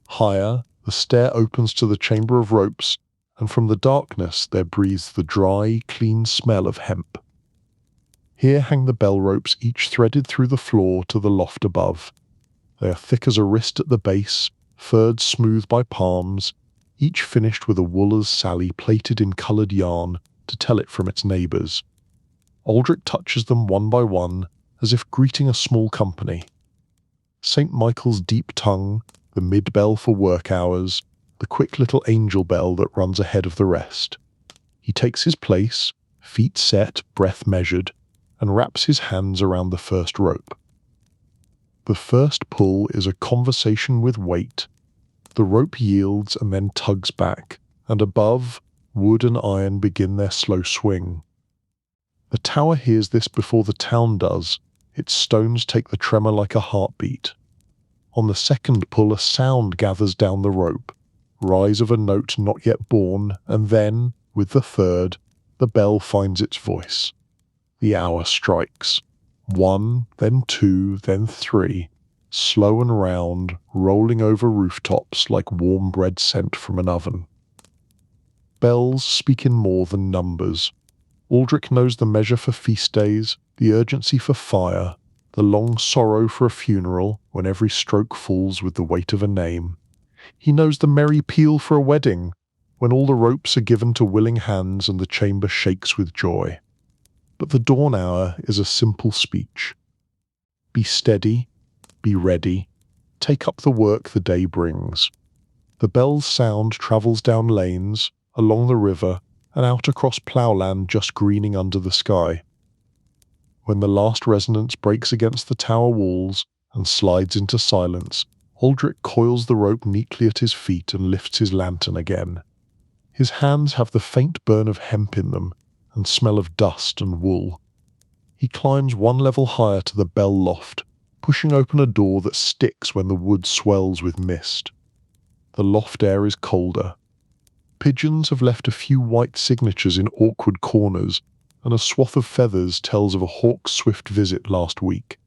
Higher, the stair opens to the chamber of ropes, and from the darkness there breathes the dry, clean smell of hemp. Here hang the bell ropes, each threaded through the floor to the loft above. They are thick as a wrist at the base, furred smooth by palms, each finished with a wooler's sally plaited in coloured yarn to tell it from its neighbours. Aldrich touches them one by one, as if greeting a small company. St. Michael's deep tongue, the mid-bell for work hours, the quick little angel bell that runs ahead of the rest. He takes his place, feet set, breath measured, and wraps his hands around the first rope. The first pull is a conversation with weight. The rope yields and then tugs back, and above, wood and iron begin their slow swing. The tower hears this before the town does. Its stones take the tremor like a heartbeat. On the second pull a sound gathers down the rope, rise of a note not yet born, and then, with the third, the bell finds its voice. The hour strikes. 1, then 2, then 3, slow and round, rolling over rooftops like warm bread sent from an oven. Bells speak in more than numbers. Aldrich knows the measure for feast days, the urgency for fire, the long sorrow for a funeral when every stroke falls with the weight of a name. He knows the merry peal for a wedding, when all the ropes are given to willing hands and the chamber shakes with joy. But the dawn hour is a simple speech. Be steady, be ready, take up the work the day brings. The bell's sound travels down lanes, along the river, and out across ploughland just greening under the sky. When the last resonance breaks against the tower walls and slides into silence, Aldrich coils the rope neatly at his feet and lifts his lantern again. His hands have the faint burn of hemp in them and smell of dust and wool. He climbs 1 level higher to the bell loft, pushing open a door that sticks when the wood swells with mist. The loft air is colder. Pigeons have left a few white signatures in awkward corners, and a swath of feathers tells of a hawk's swift visit last week.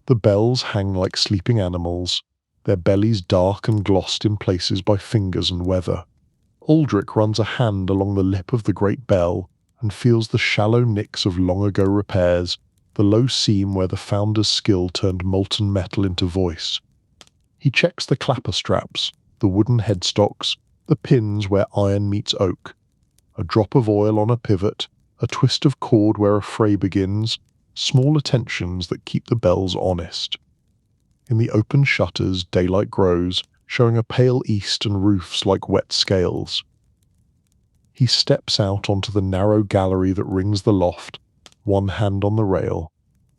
The bells hang like sleeping animals, their bellies dark and glossed in places by fingers and weather. Aldrich runs a hand along the lip of the great bell and feels the shallow nicks of long-ago repairs, the low seam where the founder's skill turned molten metal into voice. He checks the clapper straps, the wooden headstocks, the pins where iron meets oak. A drop of oil on a pivot, a twist of cord where a fray begins, small attentions that keep the bells honest. In the open shutters, daylight grows, showing a pale east and roofs like wet scales. He steps out onto the narrow gallery that rings the loft, one hand on the rail.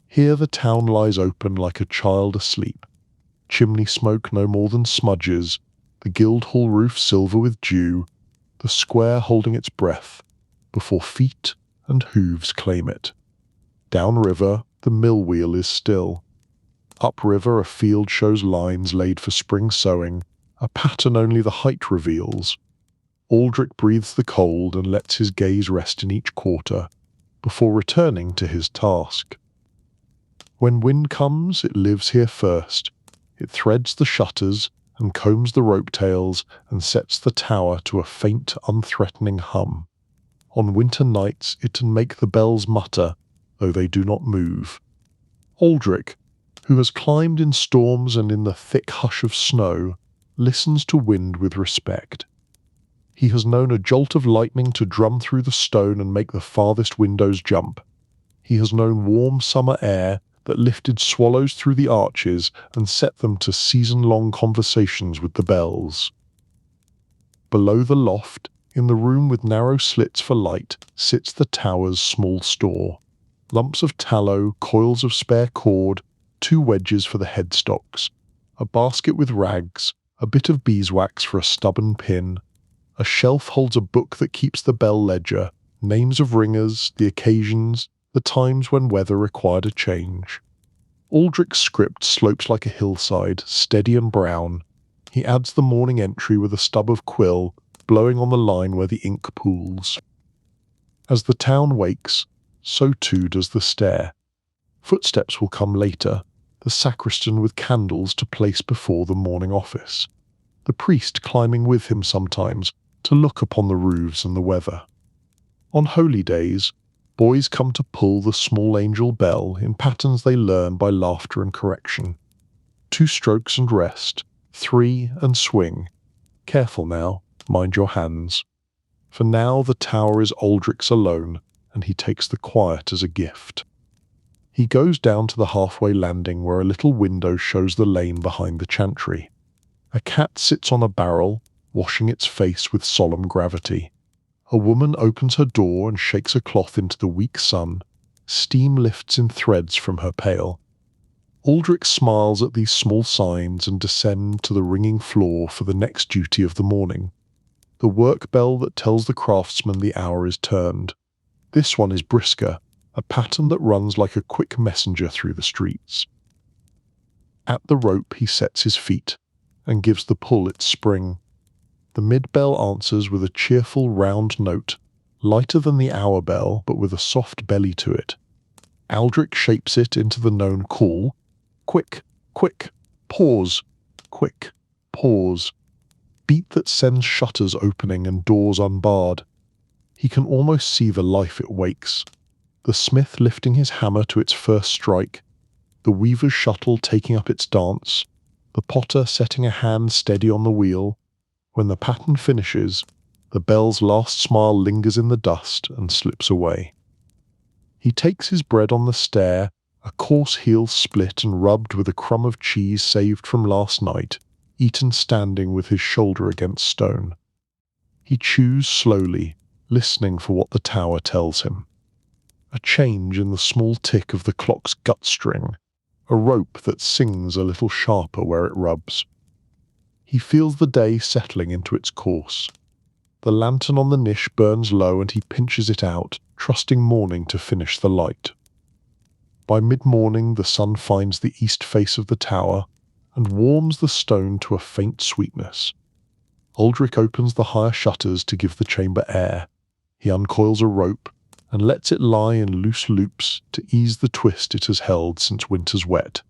Here the town lies open like a child asleep. Chimney smoke no more than smudges, the Guildhall roof silver with dew, the square holding its breath, before feet and hooves claim it. Downriver, the mill wheel is still. Upriver, a field shows lines laid for spring sowing, a pattern only the height reveals. Aldrich breathes the cold and lets his gaze rest in each quarter, before returning to his task. When wind comes, it lives here first. It threads the shutters and combs the rope tails and sets the tower to a faint, unthreatening hum. On winter nights it can make the bells mutter, though they do not move. Aldrich, who has climbed in storms and in the thick hush of snow, listens to wind with respect. He has known a jolt of lightning to drum through the stone and make the farthest windows jump. He has known warm summer air that lifted swallows through the arches and set them to season-long conversations with the bells. Below the loft, in the room with narrow slits for light, sits the tower's small store. Lumps of tallow, coils of spare cord, 2 wedges for the headstocks, a basket with rags, a bit of beeswax for a stubborn pin. A shelf holds a book that keeps the bell ledger, names of ringers, the occasions, the times when weather required a change. Aldrich's script slopes like a hillside, steady and brown. He adds the morning entry with a stub of quill, blowing on the line where the ink pools. As the town wakes, so too does the stair. Footsteps will come later, the sacristan with candles to place before the morning office, the priest climbing with him sometimes to look upon the roofs and the weather. On holy days, boys come to pull the small angel bell in patterns they learn by laughter and correction. 2 strokes and rest, 3 and swing. Careful now, mind your hands. For now the tower is Aldrich's alone, and he takes the quiet as a gift. He goes down to the halfway landing where a little window shows the lane behind the chantry. A cat sits on a barrel, washing its face with solemn gravity. A woman opens her door and shakes a cloth into the weak sun. Steam lifts in threads from her pail. Aldrich smiles at these small signs and descends to the ringing floor for the next duty of the morning. The work bell that tells the craftsman the hour is turned. This one is brisker, a pattern that runs like a quick messenger through the streets. At the rope he sets his feet, and gives the pull its spring. The mid-bell answers with a cheerful round note, lighter than the hour bell but with a soft belly to it. Aldrich shapes it into the known call, quick, quick, pause, quick, pause, beat that sends shutters opening and doors unbarred. He can almost see the life it wakes, the smith lifting his hammer to its first strike, the weaver's shuttle taking up its dance, the potter setting a hand steady on the wheel. When the pattern finishes, the bell's last smile lingers in the dust and slips away. He takes his bread on the stair, a coarse heel split and rubbed with a crumb of cheese saved from last night, eaten standing with his shoulder against stone. He chews slowly, listening for what the tower tells him. A change in the small tick of the clock's gut string, a rope that sings a little sharper where it rubs. He feels the day settling into its course. The lantern on the niche burns low and he pinches it out, trusting morning to finish the light. By mid-morning the sun finds the east face of the tower and warms the stone to a faint sweetness. Aldrich opens the higher shutters to give the chamber air. He uncoils a rope and lets it lie in loose loops to ease the twist it has held since winter's wet.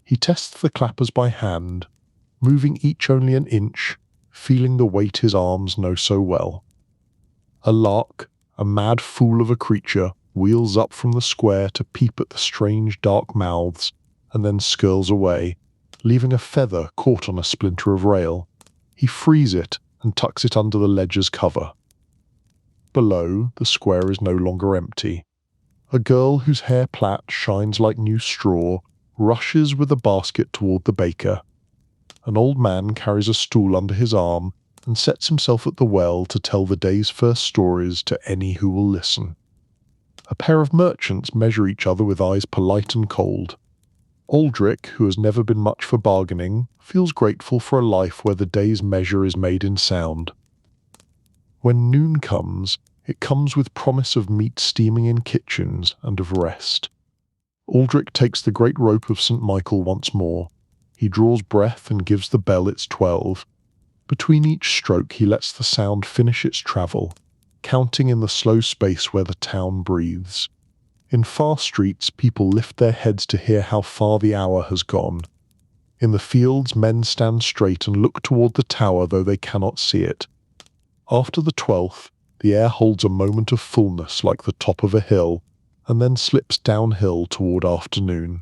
He tests the clappers by hand, moving each only an inch, feeling the weight his arms know so well. A lark, a mad fool of a creature, wheels up from the square to peep at the strange dark mouths, and then skirls away, leaving a feather caught on a splinter of rail. He frees it and tucks it under the ledger's cover. Below, the square is no longer empty. A girl whose hair plait shines like new straw rushes with a basket toward the baker. An old man carries a stool under his arm and sets himself at the well to tell the day's first stories to any who will listen. A pair of merchants measure each other with eyes polite and cold. Aldrich, who has never been much for bargaining, feels grateful for a life where the day's measure is made in sound. When noon comes, it comes with promise of meat steaming in kitchens and of rest. Aldrich takes the great rope of St. Michael once more. He draws breath and gives the bell its 12. Between each stroke he lets the sound finish its travel, counting in the slow space where the town breathes. In far streets, people lift their heads to hear how far the hour has gone. In the fields, men stand straight and look toward the tower though they cannot see it. After the 12th, the air holds a moment of fullness like the top of a hill, and then slips downhill toward afternoon.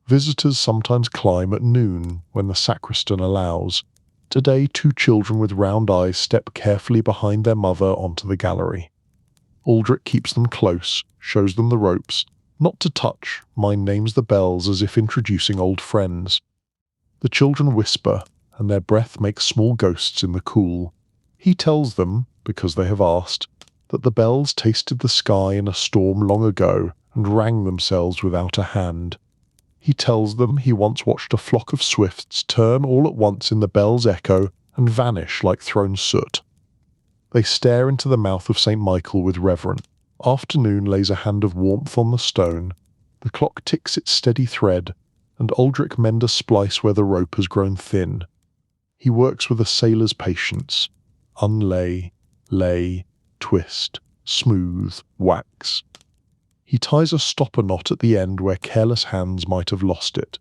Visitors sometimes climb at noon when the sacristan allows. Today, 2 children with round eyes step carefully behind their mother onto the gallery. Aldrich keeps them close, shows them the ropes, not to touch, mind names the bells as if introducing old friends. The children whisper, and their breath makes small ghosts in the cool. He tells them, because they have asked, that the bells tasted the sky in a storm long ago and rang themselves without a hand. He tells them he once watched a flock of swifts turn all at once in the bell's echo and vanish like thrown soot. They stare into the mouth of St. Michael with reverence. Afternoon lays a hand of warmth on the stone. The clock ticks its steady thread, and Aldrich mends a splice where the rope has grown thin. He works with a sailor's patience. Unlay, lay, twist, smooth, wax. He ties a stopper knot at the end where careless hands might have lost it.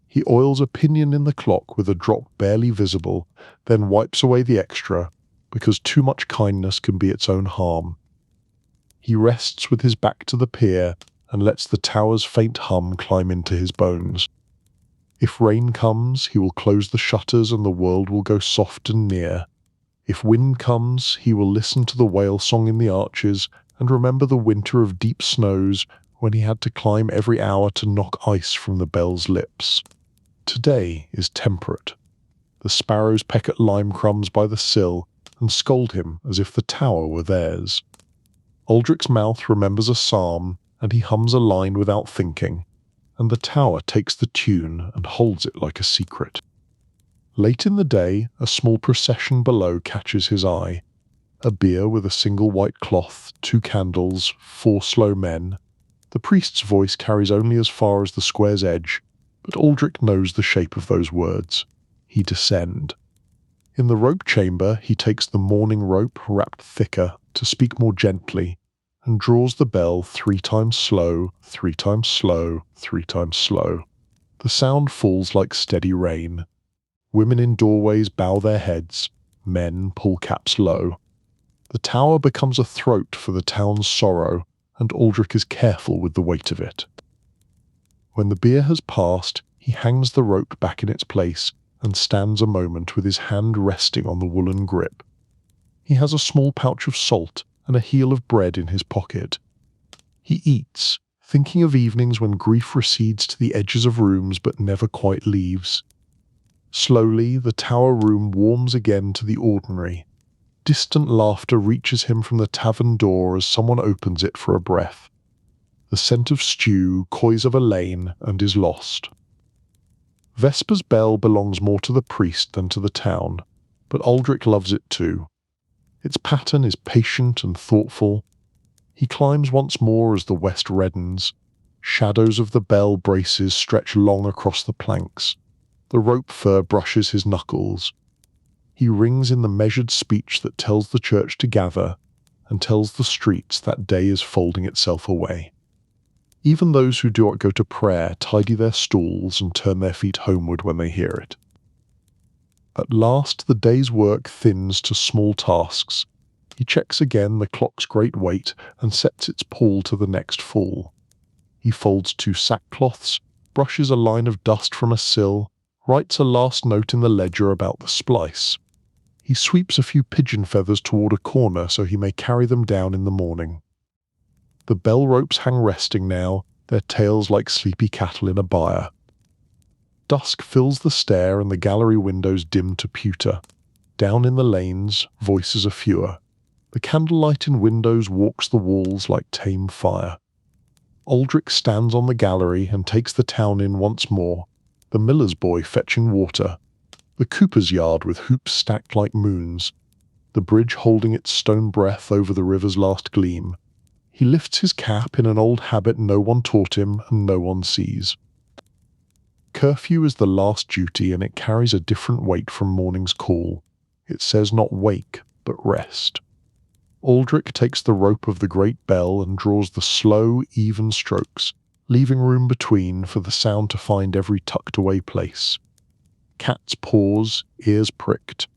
He oils a pinion in the clock with a drop barely visible, then wipes away the extra, because too much kindness can be its own harm. He rests with his back to the pier and lets the tower's faint hum climb into his bones. If rain comes, he will close the shutters and the world will go soft and near. If wind comes, he will listen to the whale song in the arches and remember the winter of deep snows when he had to climb every hour to knock ice from the bell's lips. Today is temperate. The sparrows peck at lime crumbs by the sill and scold him as if the tower were theirs. Aldrich's mouth remembers a psalm, and he hums a line without thinking, and the tower takes the tune and holds it like a secret. Late in the day, a small procession below catches his eye. A bier with a single white cloth, 2 candles, 4 slow men. The priest's voice carries only as far as the square's edge, but Aldrich knows the shape of those words. He descend. In the rope chamber, he takes the mourning rope wrapped thicker to speak more gently, and draws the bell 3 times slow, 3 times slow, 3 times slow. The sound falls like steady rain. Women in doorways bow their heads, men pull caps low. The tower becomes a throat for the town's sorrow, and Aldrich is careful with the weight of it. When the bier has passed, he hangs the rope back in its place and stands a moment with his hand resting on the woolen grip. He has a small pouch of salt and a heel of bread in his pocket. He eats, thinking of evenings when grief recedes to the edges of rooms but never quite leaves. Slowly, the tower room warms again to the ordinary. Distant laughter reaches him from the tavern door as someone opens it for a breath. The scent of stew coys of a lane and is lost. Vesper's bell belongs more to the priest than to the town, but Aldrich loves it too. Its pattern is patient and thoughtful. He climbs once more as the west reddens. Shadows of the bell braces stretch long across the planks. The rope fur brushes his knuckles. He rings in the measured speech that tells the church to gather, and tells the streets that day is folding itself away. Even those who do not go to prayer tidy their stalls and turn their feet homeward when they hear it. At last the day's work thins to small tasks. He checks again the clock's great weight and sets its pull to the next fall. He folds 2 sackcloths, brushes a line of dust from a sill, writes a last note in the ledger about the splice. He sweeps a few pigeon feathers toward a corner so he may carry them down in the morning. The bell ropes hang resting now, their tails like sleepy cattle in a byre. Dusk fills the stair and the gallery windows dim to pewter. Down in the lanes, voices are fewer. The candlelight in windows walks the walls like tame fire. Aldrich stands on the gallery and takes the town in once more, the miller's boy fetching water, the cooper's yard with hoops stacked like moons, the bridge holding its stone breath over the river's last gleam. He lifts his cap in an old habit no one taught him and no one sees. Curfew is the last duty, and it carries a different weight from morning's call. It says not wake, but rest. Aldrich takes the rope of the great bell and draws the slow, even strokes, leaving room between for the sound to find every tucked-away place. Cats pause, ears pricked.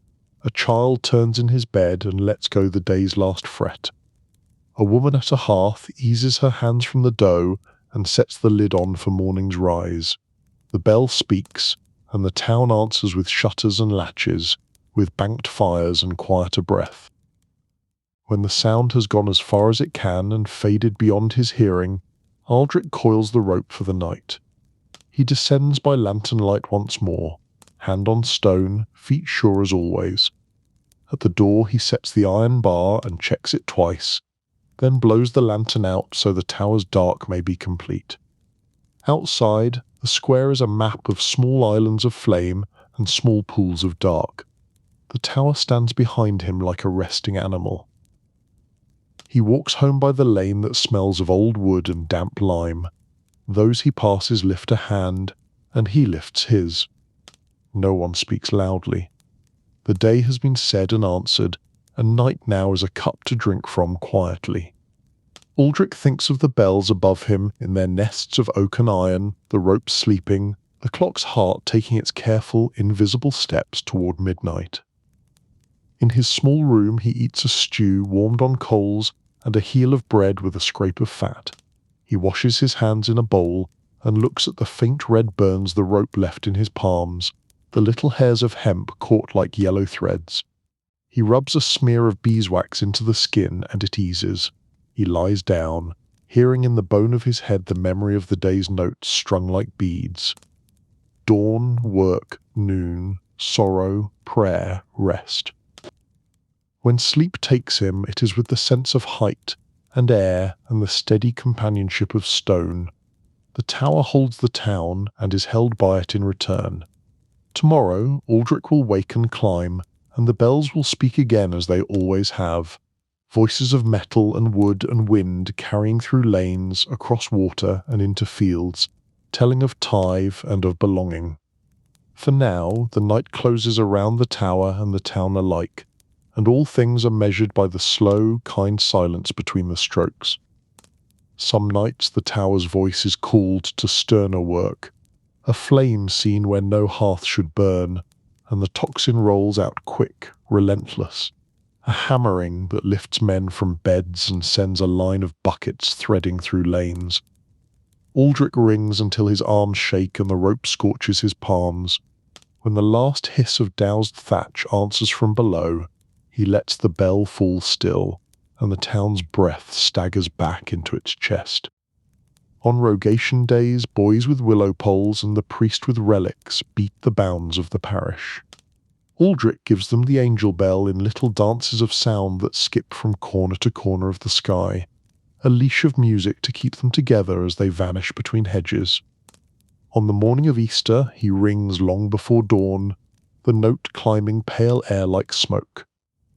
A child turns in his bed and lets go the day's last fret. A woman at a hearth eases her hands from the dough and sets the lid on for morning's rise. The bell speaks, and the town answers with shutters and latches, with banked fires and quieter breath. When the sound has gone as far as it can and faded beyond his hearing, Aldrich coils the rope for the night. He descends by lantern light once more, hand on stone, feet sure as always. At the door he sets the iron bar and checks it twice, then blows the lantern out so the tower's dark may be complete. Outside, the square is a map of small islands of flame and small pools of dark. The tower stands behind him like a resting animal. He walks home by the lane that smells of old wood and damp lime. Those he passes lift a hand, and he lifts his. No one speaks loudly. The day has been said and answered, and night now is a cup to drink from quietly. Aldrich thinks of the bells above him in their nests of oak and iron, the ropes sleeping, the clock's heart taking its careful, invisible steps toward midnight. In his small room he eats a stew warmed on coals and a heel of bread with a scrape of fat. He washes his hands in a bowl and looks at the faint red burns the rope left in his palms, the little hairs of hemp caught like yellow threads. He rubs a smear of beeswax into the skin and it eases. He lies down, hearing in the bone of his head the memory of the day's notes strung like beads. Dawn, work, noon, sorrow, prayer, rest. When sleep takes him, it is with the sense of height and air and the steady companionship of stone. The tower holds the town and is held by it in return. Tomorrow, Aldrich will wake and climb, and the bells will speak again as they always have. Voices of metal and wood and wind carrying through lanes, across water and into fields, telling of tithe and of belonging. For now, the night closes around the tower and the town alike, and all things are measured by the slow, kind silence between the strokes. Some nights the tower's voice is called to sterner work, a flame seen where no hearth should burn, and the tocsin rolls out quick, relentless, a hammering that lifts men from beds and sends a line of buckets threading through lanes. Aldrich rings until his arms shake and the rope scorches his palms. When the last hiss of doused thatch answers from below, he lets the bell fall still, and the town's breath staggers back into its chest. On rogation days, boys with willow poles and the priest with relics beat the bounds of the parish. Aldrich gives them the angel bell in little dances of sound that skip from corner to corner of the sky, a leash of music to keep them together as they vanish between hedges. On the morning of Easter, he rings long before dawn, the note climbing pale air like smoke.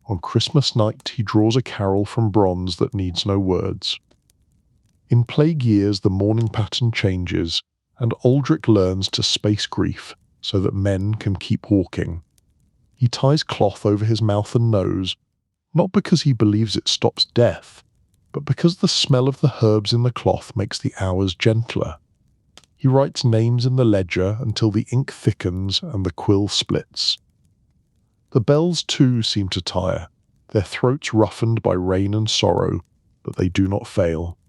On Christmas night, he draws a carol from bronze that needs no words. In plague years, the morning pattern changes, and Aldrich learns to space grief so that men can keep walking. He ties cloth over his mouth and nose, not because he believes it stops death, but because the smell of the herbs in the cloth makes the hours gentler. He writes names in the ledger until the ink thickens and the quill splits. The bells too seem to tire, their throats roughened by rain and sorrow, but they do not fail.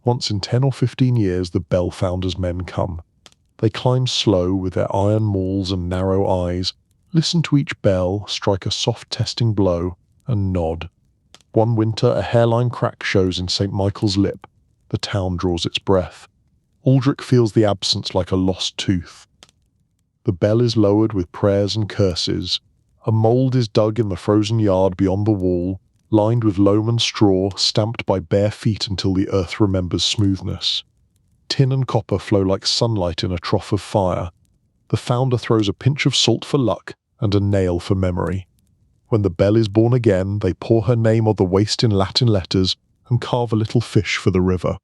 Once in 10 or 15 years the bell founders' men come. They climb slow with their iron mauls and narrow eyes, listen to each bell, strike a soft testing blow, and nod. One winter a hairline crack shows in St. Michael's lip. The town draws its breath. Aldrich feels the absence like a lost tooth. The bell is lowered with prayers and curses. A mould is dug in the frozen yard beyond the wall, lined with loam and straw, stamped by bare feet until the earth remembers smoothness. Tin and copper flow like sunlight in a trough of fire. The founder throws a pinch of salt for luck and a nail for memory. When the bell is born again, they pour her name on the waist in Latin letters and carve a little fish for the river.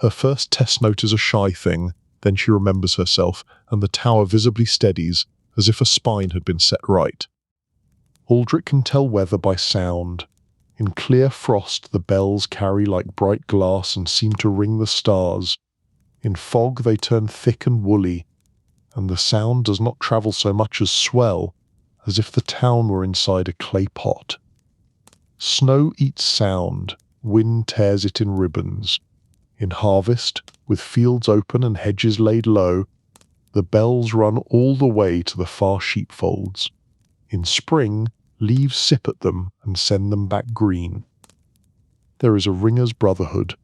Her first test note is a shy thing, Then she remembers herself, and the tower visibly steadies, as if a spine had been set right. Aldrich can tell weather by sound. In clear frost, the bells carry like bright glass and seem to ring the stars. In fog, they turn thick and woolly, and the sound does not travel so much as swell, as if the town were inside a clay pot. Snow eats sound, wind tears it in ribbons. In harvest, with fields open and hedges laid low, the bells run all the way to the far sheepfolds. In spring, leaves sip at them and send them back green. There is a ringer's brotherhood,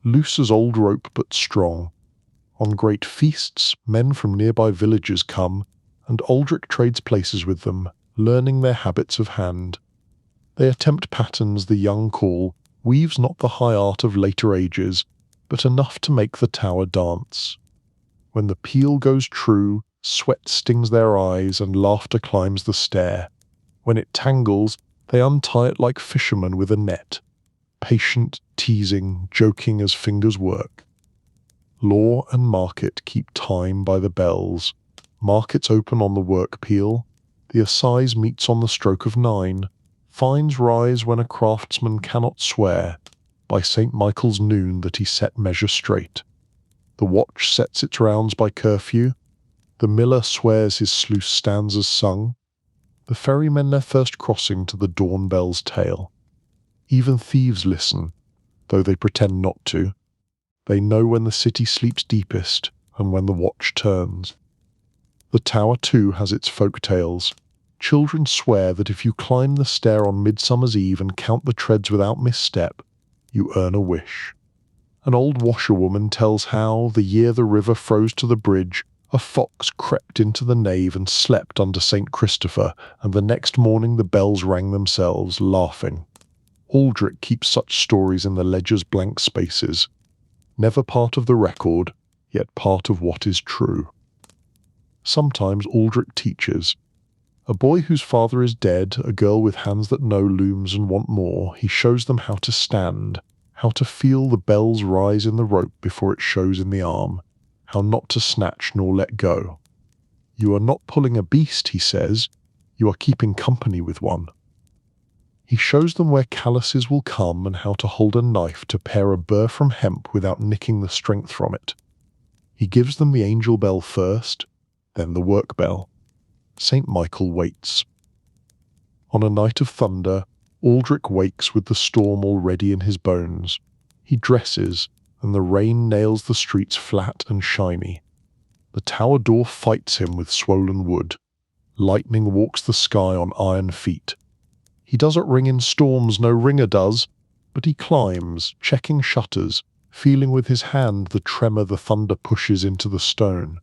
loose as old rope but strong. On great feasts, men from nearby villages come, and Aldrich trades places with them, learning their habits of hand. They attempt patterns the young call, weaves not the high art of later ages, but enough to make the tower dance. When the peal goes true, sweat stings their eyes and laughter climbs the stair. When it tangles, they untie it like fishermen with a net, patient, teasing, joking as fingers work. Law and market keep time by the bells. Markets open on the work peal. The assize meets on the stroke of 9. Fines rise when a craftsman cannot swear, by St. Michael's noon that he set measure straight. The watch sets its rounds by curfew. The miller swears his sluice stanzas sung. The ferrymen their first crossing to the dawn bell's tale. Even thieves listen, though they pretend not to. They know when the city sleeps deepest and when the watch turns. The tower too has its folk tales. Children swear that if you climb the stair on Midsummer's Eve and count the treads without misstep, you earn a wish. An old washerwoman tells how, the year the river froze to the bridge, a fox crept into the nave and slept under St. Christopher, and the next morning the bells rang themselves, laughing. Aldrich keeps such stories in the ledger's blank spaces, never part of the record, yet part of what is true. Sometimes Aldrich teaches. A boy whose father is dead, a girl with hands that know looms and want more, he shows them how to stand, how to feel the bells rise in the rope before it shows in the arm, how not to snatch nor let go. You are not pulling a beast, he says, you are keeping company with one. He shows them where calluses will come and how to hold a knife to pare a burr from hemp without nicking the strength from it. He gives them the angel bell first, then the work bell. St. Michael waits. On a night of thunder, Aldrich wakes with the storm already in his bones. He dresses, and the rain nails the streets flat and shiny. The tower door fights him with swollen wood. Lightning walks the sky on iron feet. He doesn't ring in storms, no ringer does, but he climbs, checking shutters, feeling with his hand the tremor the thunder pushes into the stone.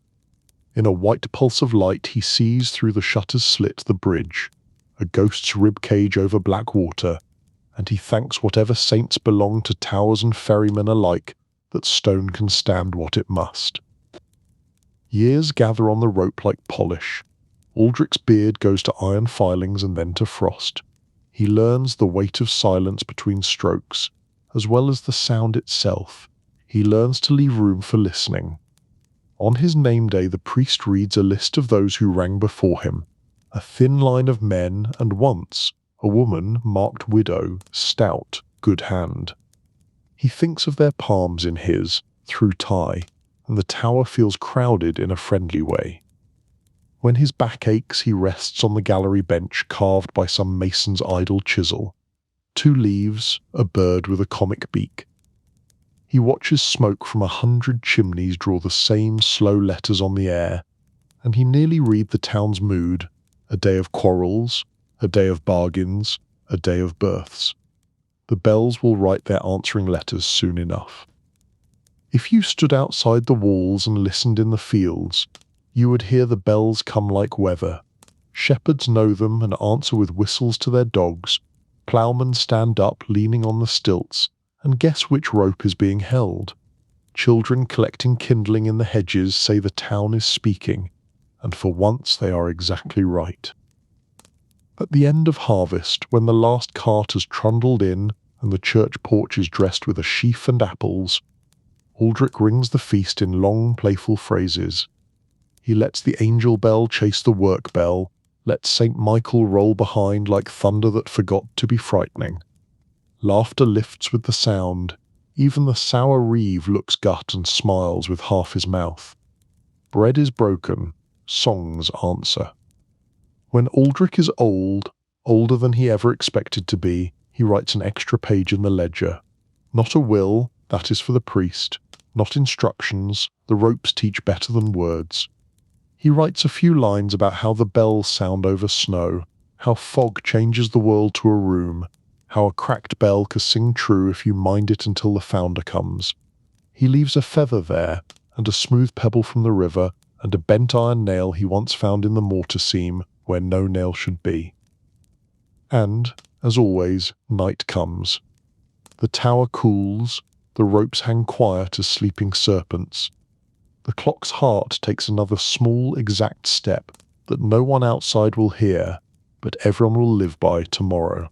In a white pulse of light he sees through the shutter's slit the bridge, a ghost's rib cage over black water, and he thanks whatever saints belong to towers and ferrymen alike that stone can stand what it must. Years gather on the rope like polish. Aldrich's beard goes to iron filings and then to frost. He learns the weight of silence between strokes, as well as the sound itself. He learns to leave room for listening. On his name day the priest reads a list of those who rang before him, a thin line of men, and once a woman marked widow, stout, good hand. He thinks of their palms in his, through tie, and the tower feels crowded in a friendly way. When his back aches, he rests on the gallery bench carved by some mason's idle chisel. 2 leaves, a bird with a comic beak. He watches smoke from 100 chimneys draw the same slow letters on the air, and he nearly read the town's mood, a day of quarrels, a day of bargains, a day of births. The bells will write their answering letters soon enough. If you stood outside the walls and listened in the fields, you would hear the bells come like weather. Shepherds know them and answer with whistles to their dogs. Ploughmen stand up leaning on the stilts and guess which rope is being held. Children collecting kindling in the hedges say the town is speaking, and for once they are exactly right. At the end of harvest, when the last cart has trundled in and the church porch is dressed with a sheaf and apples, Aldrich rings the feast in long, playful phrases. He lets the angel bell chase the work bell, lets St. Michael roll behind like thunder that forgot to be frightening. Laughter lifts with the sound. Even the sour reeve looks gut and smiles with half his mouth. Bread is broken. Songs answer. When Aldrich is old, older than he ever expected to be, he writes an extra page in the ledger. Not a will, that is for the priest. Not instructions, the ropes teach better than words. He writes a few lines about how the bells sound over snow, how fog changes the world to a room, how a cracked bell can sing true if you mind it until the founder comes. He leaves a feather there, and a smooth pebble from the river, and a bent iron nail he once found in the mortar seam where no nail should be. And, as always, night comes. The tower cools, the ropes hang quiet as sleeping serpents. The clock's heart takes another small, exact step that no one outside will hear, but everyone will live by tomorrow.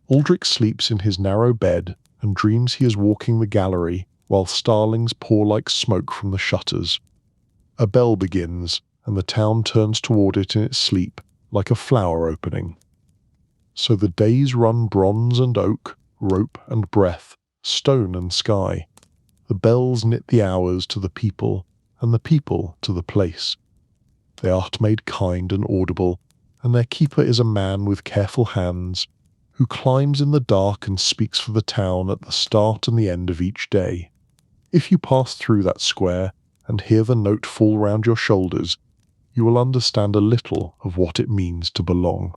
Aldrich sleeps in his narrow bed and dreams he is walking the gallery while starlings pour like smoke from the shutters. A bell begins, and the town turns toward it in its sleep, like a flower opening. So the days run bronze and oak, rope and breath, stone and sky. The bells knit the hours to the people, and the people to the place. They are made kind and audible, and their keeper is a man with careful hands, who climbs in the dark and speaks for the town at the start and the end of each day. If you pass through that square and hear the note fall round your shoulders, you will understand a little of what it means to belong.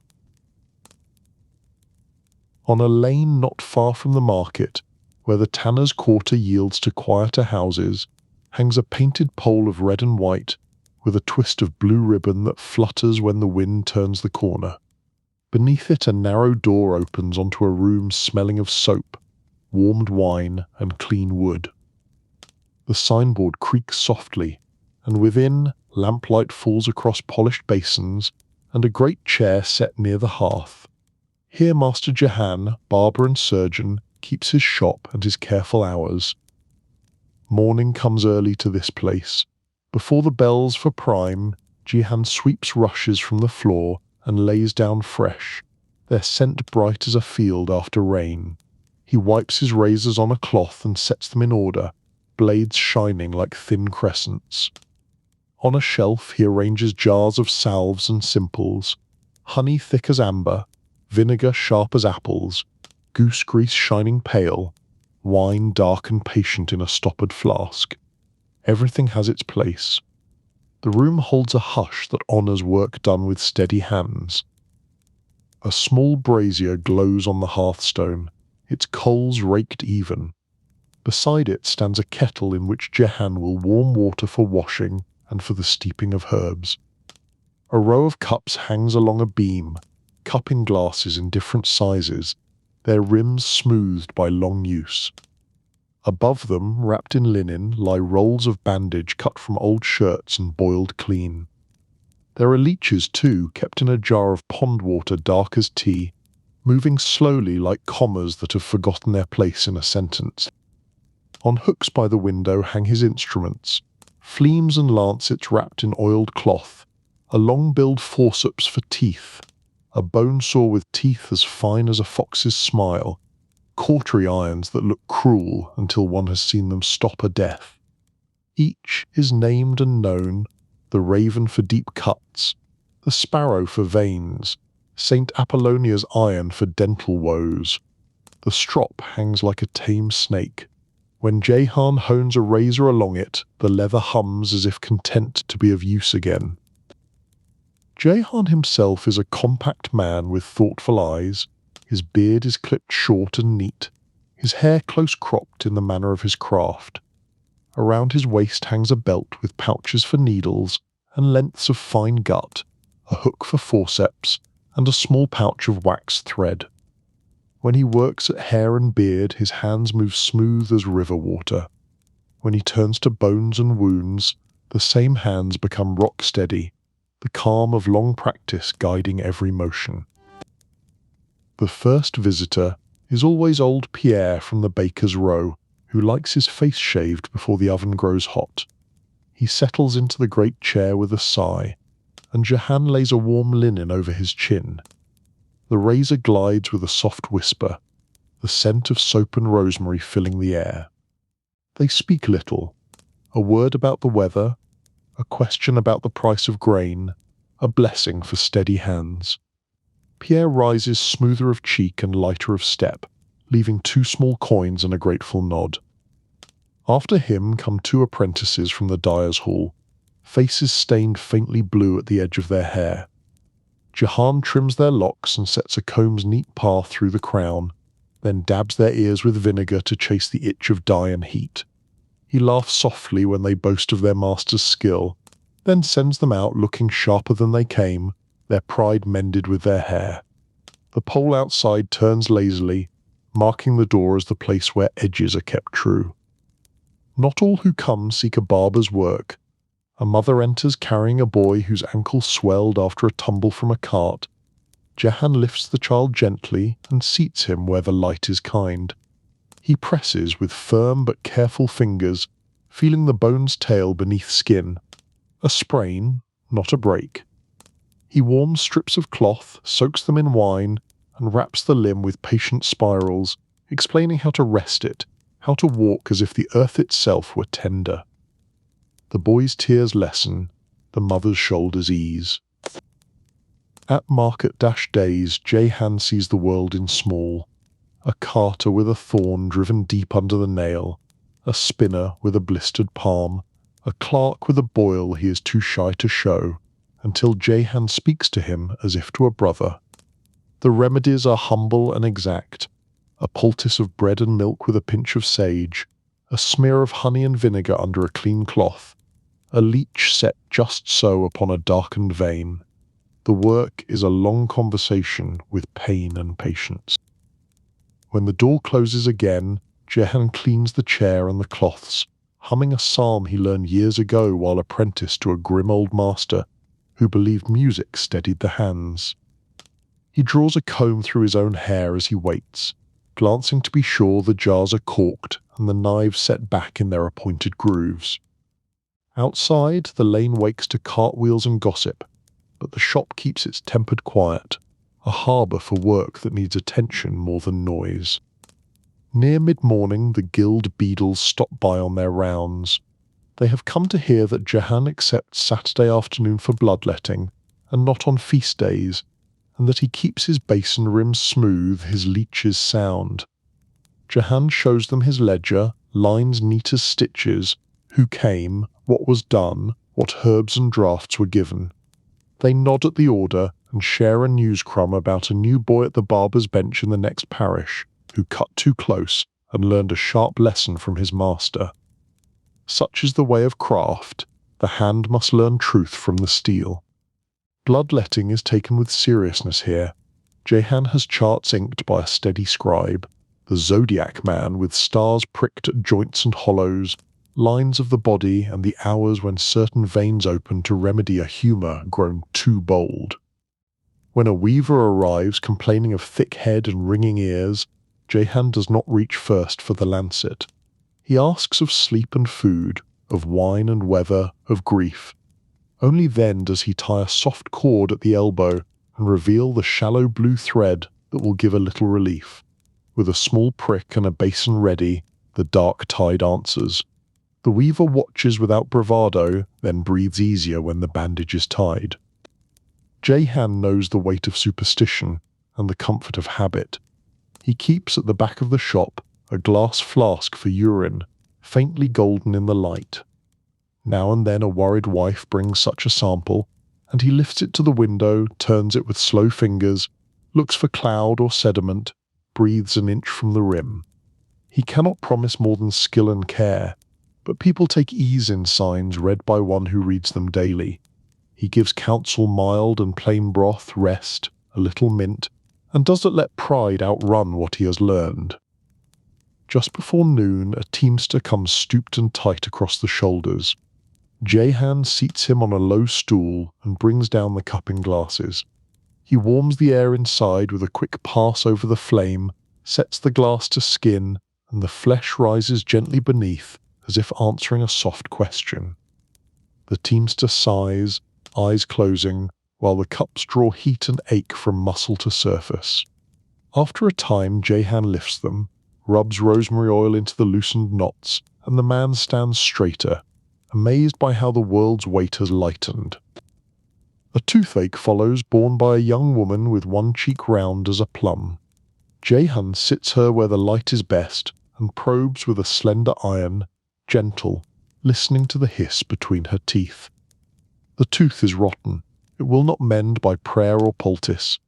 On a lane not far from the market, where the tanner's quarter yields to quieter houses, hangs a painted pole of red and white, with a twist of blue ribbon that flutters when the wind turns the corner. Beneath it a narrow door opens onto a room smelling of soap, warmed wine, and clean wood. The signboard creaks softly, and within, lamplight falls across polished basins, and a great chair set near the hearth. Here Master Jehan, barber and surgeon, keeps his shop and his careful hours. Morning comes early to this place. Before the bells for prime, Jehan sweeps rushes from the floor and lays down fresh, their scent bright as a field after rain. He wipes his razors on a cloth and sets them in order, blades shining like thin crescents. On a shelf he arranges jars of salves and simples, honey thick as amber, vinegar sharp as apples, goose grease shining pale, wine dark and patient in a stoppered flask. Everything has its place. The room holds a hush that honours work done with steady hands. A small brazier glows on the hearthstone, its coals raked even. Beside it stands a kettle in which Jehan will warm water for washing and for the steeping of herbs. A row of cups hangs along a beam, cupping glasses in different sizes, their rims smoothed by long use. Above them, wrapped in linen, lie rolls of bandage cut from old shirts and boiled clean. There are leeches, too, kept in a jar of pond water dark as tea, moving slowly like commas that have forgotten their place in a sentence. On hooks by the window hang his instruments, fleams and lancets wrapped in oiled cloth, a long-billed forceps for teeth, a bone saw with teeth as fine as a fox's smile, cautery irons that look cruel until one has seen them stop a death. Each is named and known, the raven for deep cuts, the sparrow for veins, Saint Apollonia's iron for dental woes. The strop hangs like a tame snake. When Jehan hones a razor along it, the leather hums as if content to be of use again. Jehan himself is a compact man with thoughtful eyes. His beard is clipped short and neat, his hair close cropped in the manner of his craft. Around his waist hangs a belt with pouches for needles and lengths of fine gut, a hook for forceps, and a small pouch of waxed thread. When he works at hair and beard, his hands move smooth as river water. When he turns to bones and wounds, the same hands become rock steady, the calm of long practice guiding every motion. The first visitor is always old Pierre from the Baker's Row, who likes his face shaved before the oven grows hot. He settles into the great chair with a sigh, and Jahan lays a warm linen over his chin. The razor glides with a soft whisper, the scent of soap and rosemary filling the air. They speak little, a word about the weather, a question about the price of grain, a blessing for steady hands. Pierre rises smoother of cheek and lighter of step, leaving 2 small coins and a grateful nod. After him come 2 apprentices from the dyer's hall, faces stained faintly blue at the edge of their hair. Jahan trims their locks and sets a comb's neat path through the crown, then dabs their ears with vinegar to chase the itch of dye and heat. He laughs softly when they boast of their master's skill, then sends them out looking sharper than they came, their pride mended with their hair. The pole outside turns lazily, marking the door as the place where edges are kept true. Not all who come seek a barber's work. A mother enters carrying a boy whose ankle swelled after a tumble from a cart. Jahan lifts the child gently and seats him where the light is kind. He presses with firm but careful fingers, feeling the bone's tail beneath skin. A sprain, not a break. He warms strips of cloth, soaks them in wine, and wraps the limb with patient spirals, explaining how to rest it, how to walk as if the earth itself were tender. The boy's tears lessen, the mother's shoulders ease. At market-days, Jahan sees the world in small. A carter with a thorn driven deep under the nail, a spinner with a blistered palm, a clerk with a boil he is too shy to show, until Jahan speaks to him as if to a brother. The remedies are humble and exact, a poultice of bread and milk with a pinch of sage, a smear of honey and vinegar under a clean cloth, a leech set just so upon a darkened vein. The work is a long conversation with pain and patience. When the door closes again, Jahan cleans the chair and the cloths, humming a psalm he learned years ago while apprenticed to a grim old master who believed music steadied the hands. He draws a comb through his own hair as he waits, glancing to be sure the jars are corked and the knives set back in their appointed grooves. Outside, the lane wakes to cartwheels and gossip, but the shop keeps its tempered quiet, a harbour for work that needs attention more than noise. Near mid-morning, the guild beadles stop by on their rounds. They have come to hear that Jahan accepts Saturday afternoon for bloodletting, and not on feast days, and that he keeps his basin rims smooth, his leeches sound. Jahan shows them his ledger, lines neat as stitches, who came, what was done, what herbs and draughts were given. They nod at the order and share a news crumb about a new boy at the barber's bench in the next parish, who cut too close and learned a sharp lesson from his master. Such is the way of craft, the hand must learn truth from the steel. Bloodletting is taken with seriousness here. Jahan has charts inked by a steady scribe, the zodiac man with stars pricked at joints and hollows, lines of the body and the hours when certain veins open to remedy a humour grown too bold. When a weaver arrives complaining of thick head and ringing ears, Jahan does not reach first for the lancet. He asks of sleep and food, of wine and weather, of grief. Only then does he tie a soft cord at the elbow and reveal the shallow blue thread that will give a little relief. With a small prick and a basin ready, the dark tide answers. The weaver watches without bravado, then breathes easier when the bandage is tied. Jahan knows the weight of superstition and the comfort of habit. He keeps at the back of the shop a glass flask for urine, faintly golden in the light. Now and then a worried wife brings such a sample, and he lifts it to the window, turns it with slow fingers, looks for cloud or sediment, breathes an inch from the rim. He cannot promise more than skill and care, but people take ease in signs read by one who reads them daily. He gives counsel mild and plain broth, rest, a little mint, and does not let pride outrun what he has learned. Just before noon, a teamster comes stooped and tight across the shoulders. Jahan seats him on a low stool and brings down the cupping glasses. He warms the air inside with a quick pass over the flame, sets the glass to skin, and the flesh rises gently beneath as if answering a soft question. The teamster sighs, eyes closing, while the cups draw heat and ache from muscle to surface. After a time, Jehan lifts them, rubs rosemary oil into the loosened knots, and the man stands straighter, amazed by how the world's weight has lightened. A toothache follows, borne by a young woman with one cheek round as a plum. Jehan sits her where the light is best and probes with a slender iron, gentle, listening to the hiss between her teeth. The tooth is rotten. It will not mend by prayer or poultice.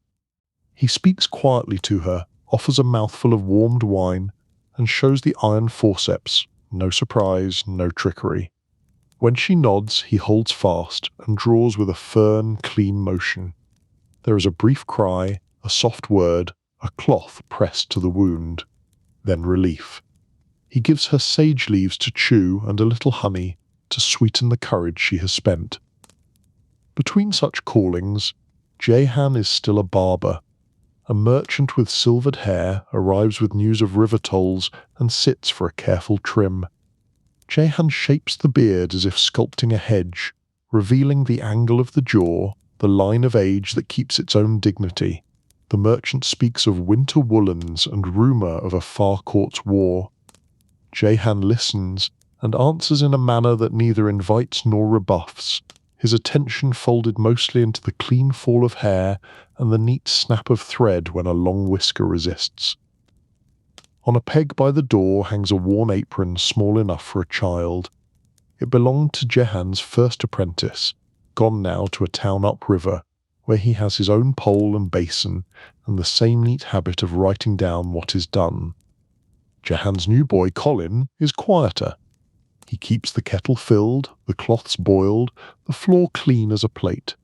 He speaks quietly to her, offers a mouthful of warmed wine, and shows the iron forceps. No surprise, no trickery. When she nods, he holds fast and draws with a firm, clean motion. There is a brief cry, a soft word, a cloth pressed to the wound. Then relief. He gives her sage leaves to chew and a little honey to sweeten the courage she has spent. Between such callings, Jehan is still a barber. A merchant with silvered hair arrives with news of river tolls and sits for a careful trim. Jehan shapes the beard as if sculpting a hedge, revealing the angle of the jaw, the line of age that keeps its own dignity. The merchant speaks of winter woolens and rumour of a far court's war. Jehan listens and answers in a manner that neither invites nor rebuffs, his attention folded mostly into the clean fall of hair and the neat snap of thread when a long whisker resists. On a peg by the door hangs a worn apron small enough for a child. It belonged to Jehan's first apprentice, gone now to a town upriver, where he has his own pole and basin and the same neat habit of writing down what is done. Jehan's new boy, Colin, is quieter. He keeps the kettle filled, the cloths boiled, the floor clean as a plate.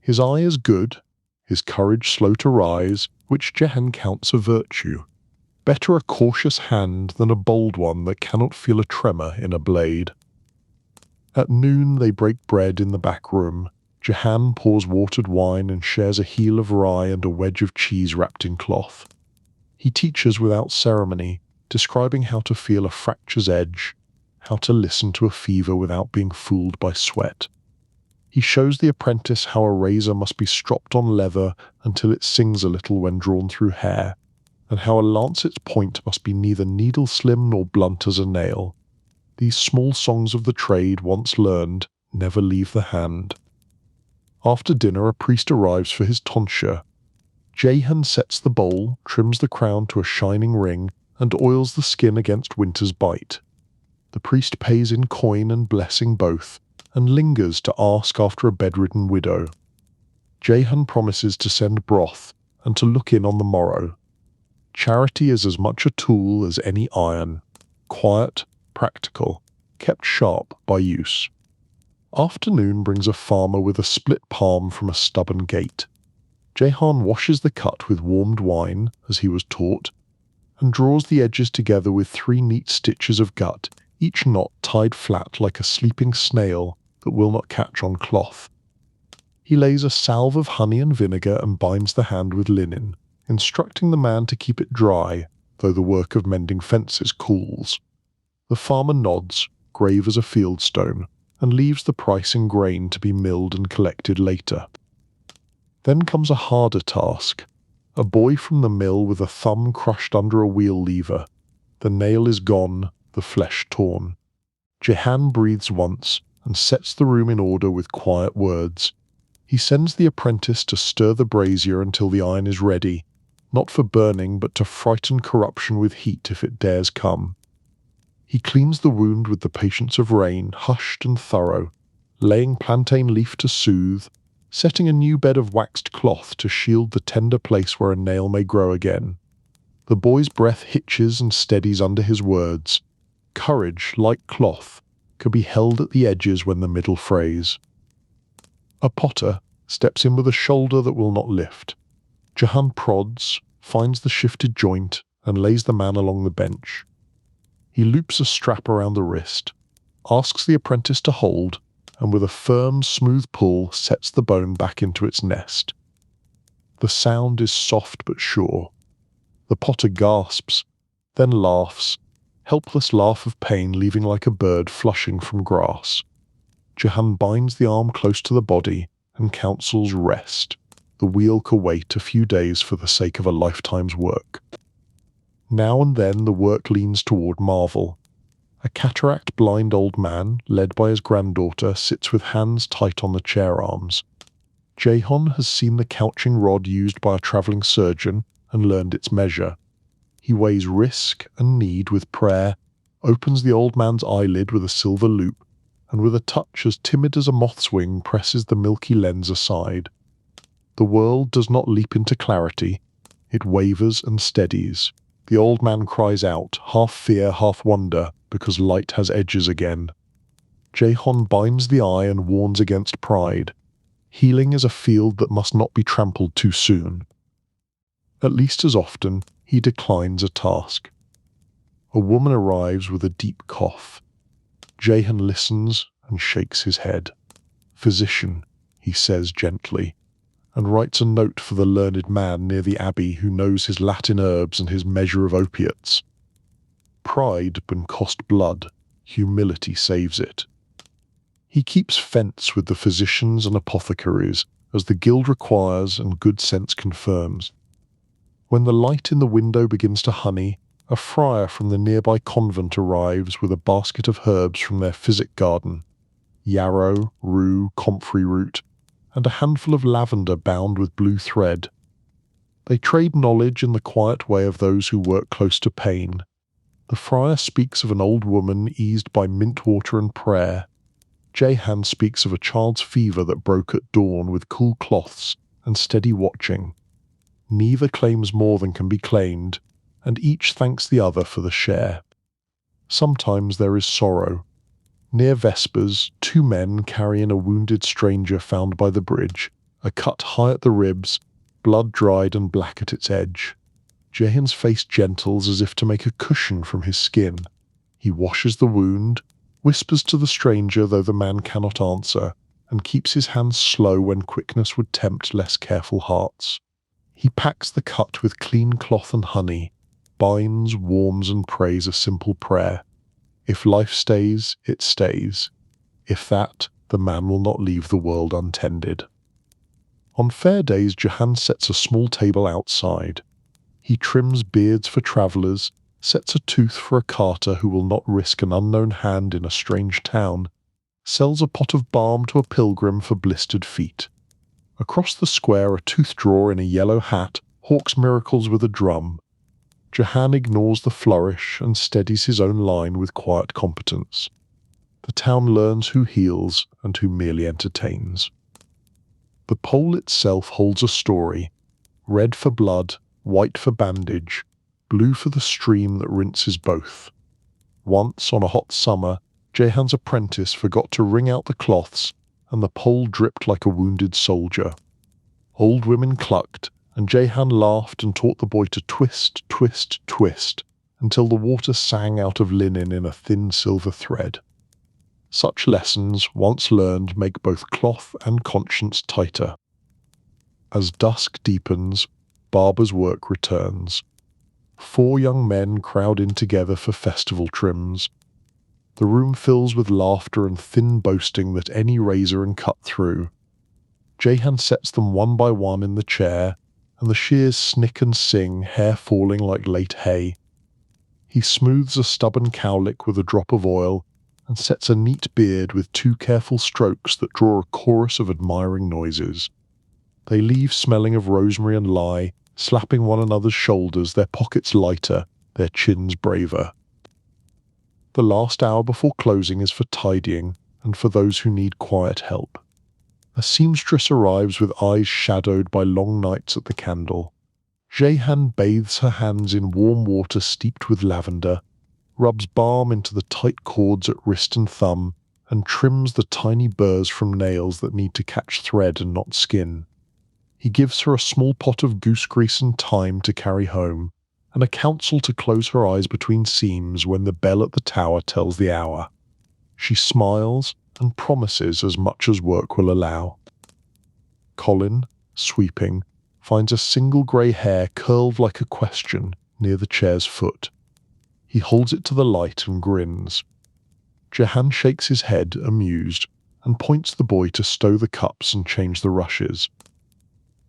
His eye is good, his courage slow to rise, which Jehan counts a virtue. Better a cautious hand than a bold one that cannot feel a tremor in a blade. At noon they break bread in the back room. Jehan pours watered wine and shares a heel of rye and a wedge of cheese wrapped in cloth. He teaches without ceremony, describing how to feel a fracture's edge, how to listen to a fever without being fooled by sweat. He shows the apprentice how a razor must be stropped on leather until it sings a little when drawn through hair, and how a lancet's point must be neither needle-slim nor blunt as a nail. These small songs of the trade, once learned, never leave the hand. After dinner a priest arrives for his tonsure. Jehan sets the bowl, trims the crown to a shining ring, and oils the skin against winter's bite. The priest pays in coin and blessing both, and lingers to ask after a bedridden widow. Jehan promises to send broth, and to look in on the morrow. Charity is as much a tool as any iron, quiet, practical, kept sharp by use. Afternoon brings a farmer with a split palm from a stubborn gate. Jehan washes the cut with warmed wine, as he was taught, and draws the edges together with 3 neat stitches of gut, each knot tied flat like a sleeping snail that will not catch on cloth. He lays a salve of honey and vinegar and binds the hand with linen, instructing the man to keep it dry, though the work of mending fences cools. The farmer nods, grave as a fieldstone, and leaves the price in grain to be milled and collected later. Then comes a harder task. A boy from the mill with a thumb crushed under a wheel lever. The nail is gone, the flesh torn. Jehan breathes once and sets the room in order with quiet words. He sends the apprentice to stir the brazier until the iron is ready, not for burning but to frighten corruption with heat if it dares come. He cleans the wound with the patience of rain, hushed and thorough, laying plantain leaf to soothe, setting a new bed of waxed cloth to shield the tender place where a nail may grow again. The boy's breath hitches and steadies under his words. Courage, like cloth, could be held at the edges when the middle frays. A potter steps in with a shoulder that will not lift. Jehan prods, finds the shifted joint, and lays the man along the bench. He loops a strap around the wrist, asks the apprentice to hold, and with a firm, smooth pull sets the bone back into its nest. The sound is soft but sure. The potter gasps, then laughs, helpless laugh of pain leaving like a bird flushing from grass. Jehan binds the arm close to the body and counsels rest. The wheel can wait a few days for the sake of a lifetime's work. Now and then the work leans toward marvel. A cataract-blind old man, led by his granddaughter, sits with hands tight on the chair arms. Jehan has seen the couching rod used by a travelling surgeon and learned its measure. He weighs risk and need with prayer, opens the old man's eyelid with a silver loop, and with a touch as timid as a moth's wing presses the milky lens aside. The world does not leap into clarity. It wavers and steadies. The old man cries out, half fear, half wonder, because light has edges again. Jehan binds the eye and warns against pride. Healing is a field that must not be trampled too soon. At least as often, he declines a task. A woman arrives with a deep cough. Jehan listens and shakes his head. "Physician," he says gently, and writes a note for the learned man near the abbey who knows his Latin herbs and his measure of opiates. Pride can cost blood, humility saves it. He keeps fence with the physicians and apothecaries, as the guild requires and good sense confirms. When the light in the window begins to honey, a friar from the nearby convent arrives with a basket of herbs from their physic garden: yarrow, rue, comfrey root, and a handful of lavender bound with blue thread. They trade knowledge in the quiet way of those who work close to pain. The friar speaks of an old woman eased by mint water and prayer. Jehan speaks of a child's fever that broke at dawn with cool cloths and steady watching. Neither claims more than can be claimed, and each thanks the other for the share. Sometimes there is sorrow. Near Vespers, 2 men carry in a wounded stranger found by the bridge, a cut high at the ribs, blood dried and black at its edge. Jehan's face gentles as if to make a cushion from his skin. He washes the wound, whispers to the stranger though the man cannot answer, and keeps his hands slow when quickness would tempt less careful hearts. He packs the cut with clean cloth and honey, binds, warms and prays a simple prayer. If life stays, it stays. If that, the man will not leave the world untended. On fair days Jehan sets a small table outside. He trims beards for travellers, sets a tooth for a carter who will not risk an unknown hand in a strange town, sells a pot of balm to a pilgrim for blistered feet. Across the square a tooth drawer in a yellow hat hawks miracles with a drum. Jehan ignores the flourish and steadies his own line with quiet competence. The town learns who heals and who merely entertains. The pole itself holds a story, red for blood, white for bandage, blue for the stream that rinses both. Once, on a hot summer, Jehan's apprentice forgot to wring out the cloths, and the pole dripped like a wounded soldier. Old women clucked, and Jehan laughed and taught the boy to twist, twist, twist, until the water sang out of linen in a thin silver thread. Such lessons, once learned, make both cloth and conscience tighter. As dusk deepens, Barber's work returns. 4 young men crowd in together for festival trims. The room fills with laughter and thin boasting that any razor can cut through. Jehan sets them one by one in the chair, and the shears snick and sing, hair falling like late hay. He smooths a stubborn cowlick with a drop of oil, and sets a neat beard with 2 careful strokes that draw a chorus of admiring noises. They leave smelling of rosemary and lye, slapping one another's shoulders, their pockets lighter, their chins braver. The last hour before closing is for tidying, and for those who need quiet help. A seamstress arrives with eyes shadowed by long nights at the candle. Jehan bathes her hands in warm water steeped with lavender, rubs balm into the tight cords at wrist and thumb, and trims the tiny burrs from nails that need to catch thread and not skin. He gives her a small pot of goose grease and thyme to carry home, and a counsel to close her eyes between seams when the bell at the tower tells the hour. She smiles and promises as much as work will allow. Colin, sweeping, finds a single grey hair curled like a question near the chair's foot. He holds it to the light and grins. Jehan shakes his head, amused, and points the boy to stow the cups and change the rushes.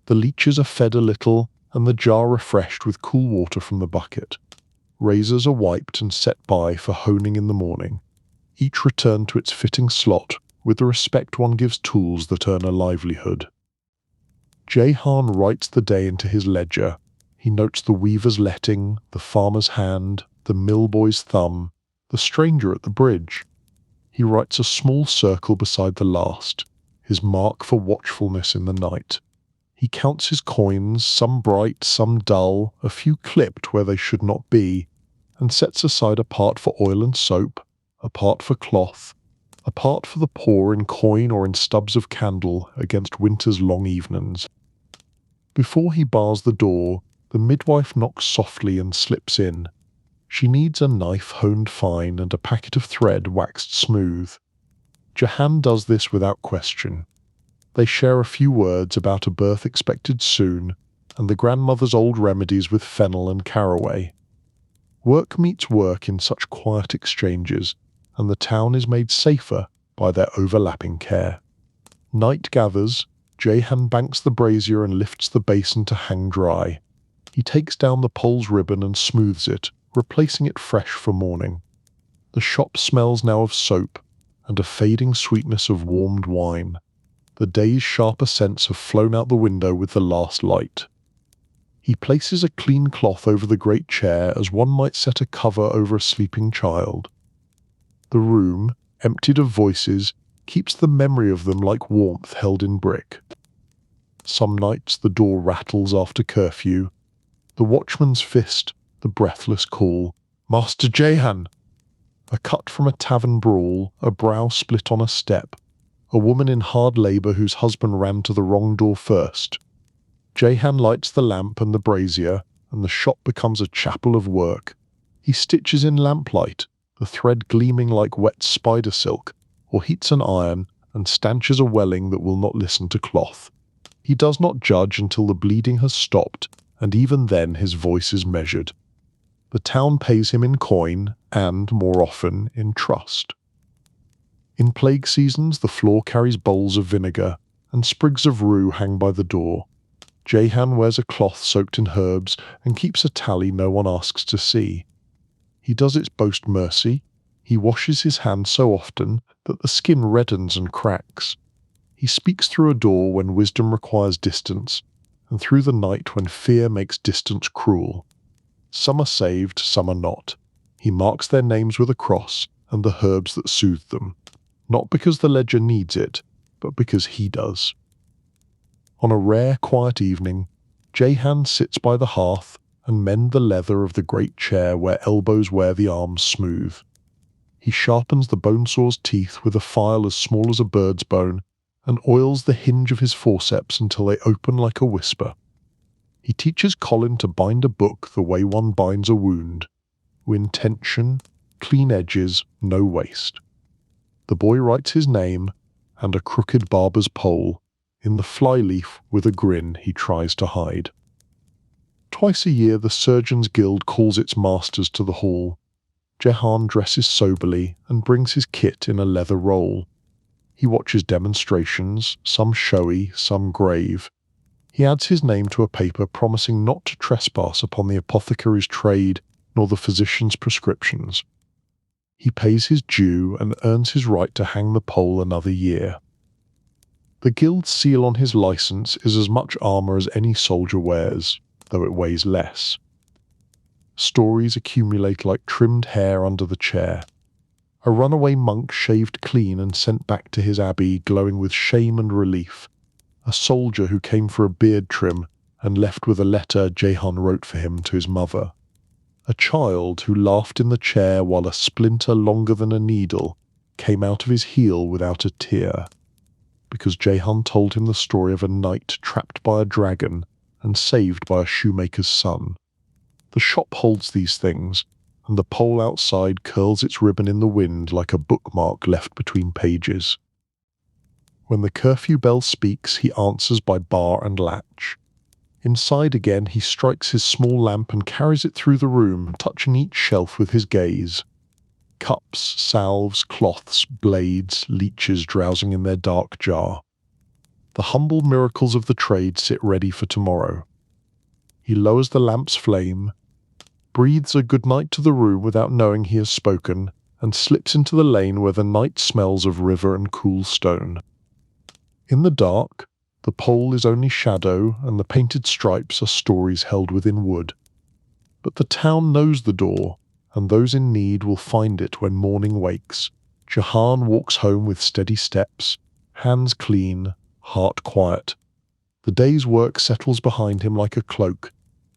The leeches are fed a little, and the jar refreshed with cool water from the bucket. Razors are wiped and set by for honing in the morning, each returned to its fitting slot with the respect one gives tools that earn a livelihood. Jehan writes the day into his ledger. He notes the weaver's letting, the farmer's hand, the millboy's thumb, the stranger at the bridge. He writes a small circle beside the last, his mark for watchfulness in the night. He counts his coins, some bright, some dull, a few clipped where they should not be, and sets aside a part for oil and soap, a part for cloth, a part for the poor in coin or in stubs of candle against winter's long evenings. Before he bars the door, the midwife knocks softly and slips in. She needs a knife honed fine and a packet of thread waxed smooth. Jehan does this without question. They share a few words about a birth expected soon, and the grandmother's old remedies with fennel and caraway. Work meets work in such quiet exchanges, and the town is made safer by their overlapping care. Night gathers. Jehan banks the brazier and lifts the basin to hang dry. He takes down the pole's ribbon and smooths it, replacing it fresh for morning. The shop smells now of soap, and a fading sweetness of warmed wine. The day's sharper scents have flown out the window with the last light. He places a clean cloth over the great chair as one might set a cover over a sleeping child. The room, emptied of voices, keeps the memory of them like warmth held in brick. Some nights the door rattles after curfew. The watchman's fist, the breathless call, "Master Jehan!" A cut from a tavern brawl, a brow split on a step, a woman in hard labour whose husband ran to the wrong door first. Jehan lights the lamp and the brazier, and the shop becomes a chapel of work. He stitches in lamplight, the thread gleaming like wet spider silk, or heats an iron and stanches a welling that will not listen to cloth. He does not judge until the bleeding has stopped, and even then his voice is measured. The town pays him in coin, and, more often, in trust. In plague seasons the floor carries bowls of vinegar, and sprigs of rue hang by the door. Jehan wears a cloth soaked in herbs and keeps a tally no one asks to see. He does its boast mercy. He washes his hands so often that the skin reddens and cracks. He speaks through a door when wisdom requires distance, and through the night when fear makes distance cruel. Some are saved, some are not. He marks their names with a cross and the herbs that soothe them, not because the ledger needs it, but because he does. On a rare, quiet evening, Jehan sits by the hearth and mends the leather of the great chair where elbows wear the arms smooth. He sharpens the bone saw's teeth with a file as small as a bird's bone, and oils the hinge of his forceps until they open like a whisper. He teaches Colin to bind a book the way one binds a wound, with tension, clean edges, no waste. The boy writes his name, and a crooked barber's pole, in the flyleaf with a grin he tries to hide. Twice a year the Surgeons' Guild calls its masters to the hall. Jehan dresses soberly and brings his kit in a leather roll. He watches demonstrations, some showy, some grave. He adds his name to a paper promising not to trespass upon the apothecary's trade nor the physician's prescriptions. He pays his due and earns his right to hang the pole another year. The guild's seal on his license is as much armour as any soldier wears, though it weighs less. Stories accumulate like trimmed hair under the chair. A runaway monk shaved clean and sent back to his abbey glowing with shame and relief. A soldier who came for a beard trim and left with a letter Jehan wrote for him to his mother. A child who laughed in the chair while a splinter longer than a needle came out of his heel without a tear, because Jehan told him the story of a knight trapped by a dragon and saved by a shoemaker's son. The shop holds these things, and the pole outside curls its ribbon in the wind like a bookmark left between pages. When the curfew bell speaks, he answers by bar and latch. Inside again, he strikes his small lamp and carries it through the room, touching each shelf with his gaze. Cups, salves, cloths, blades, leeches drowsing in their dark jar. The humble miracles of the trade sit ready for tomorrow. He lowers the lamp's flame, breathes a good night to the room without knowing he has spoken, and slips into the lane where the night smells of river and cool stone. In the dark, the pole is only shadow and the painted stripes are stories held within wood. But the town knows the door, and those in need will find it when morning wakes. Jahan walks home with steady steps, hands clean, heart quiet. The day's work settles behind him like a cloak,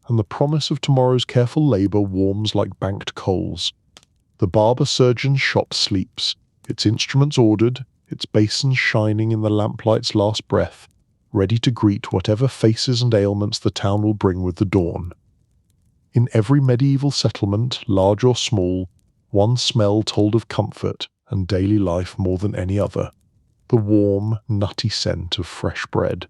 and the promise of tomorrow's careful labour warms like banked coals. The Barber-Surgeon's shop sleeps, its instruments ordered, its basins shining in the lamplight's last breath, ready to greet whatever faces and ailments the town will bring with the dawn. In every medieval settlement, large or small, one smell told of comfort and daily life more than any other: the warm, nutty scent of fresh bread.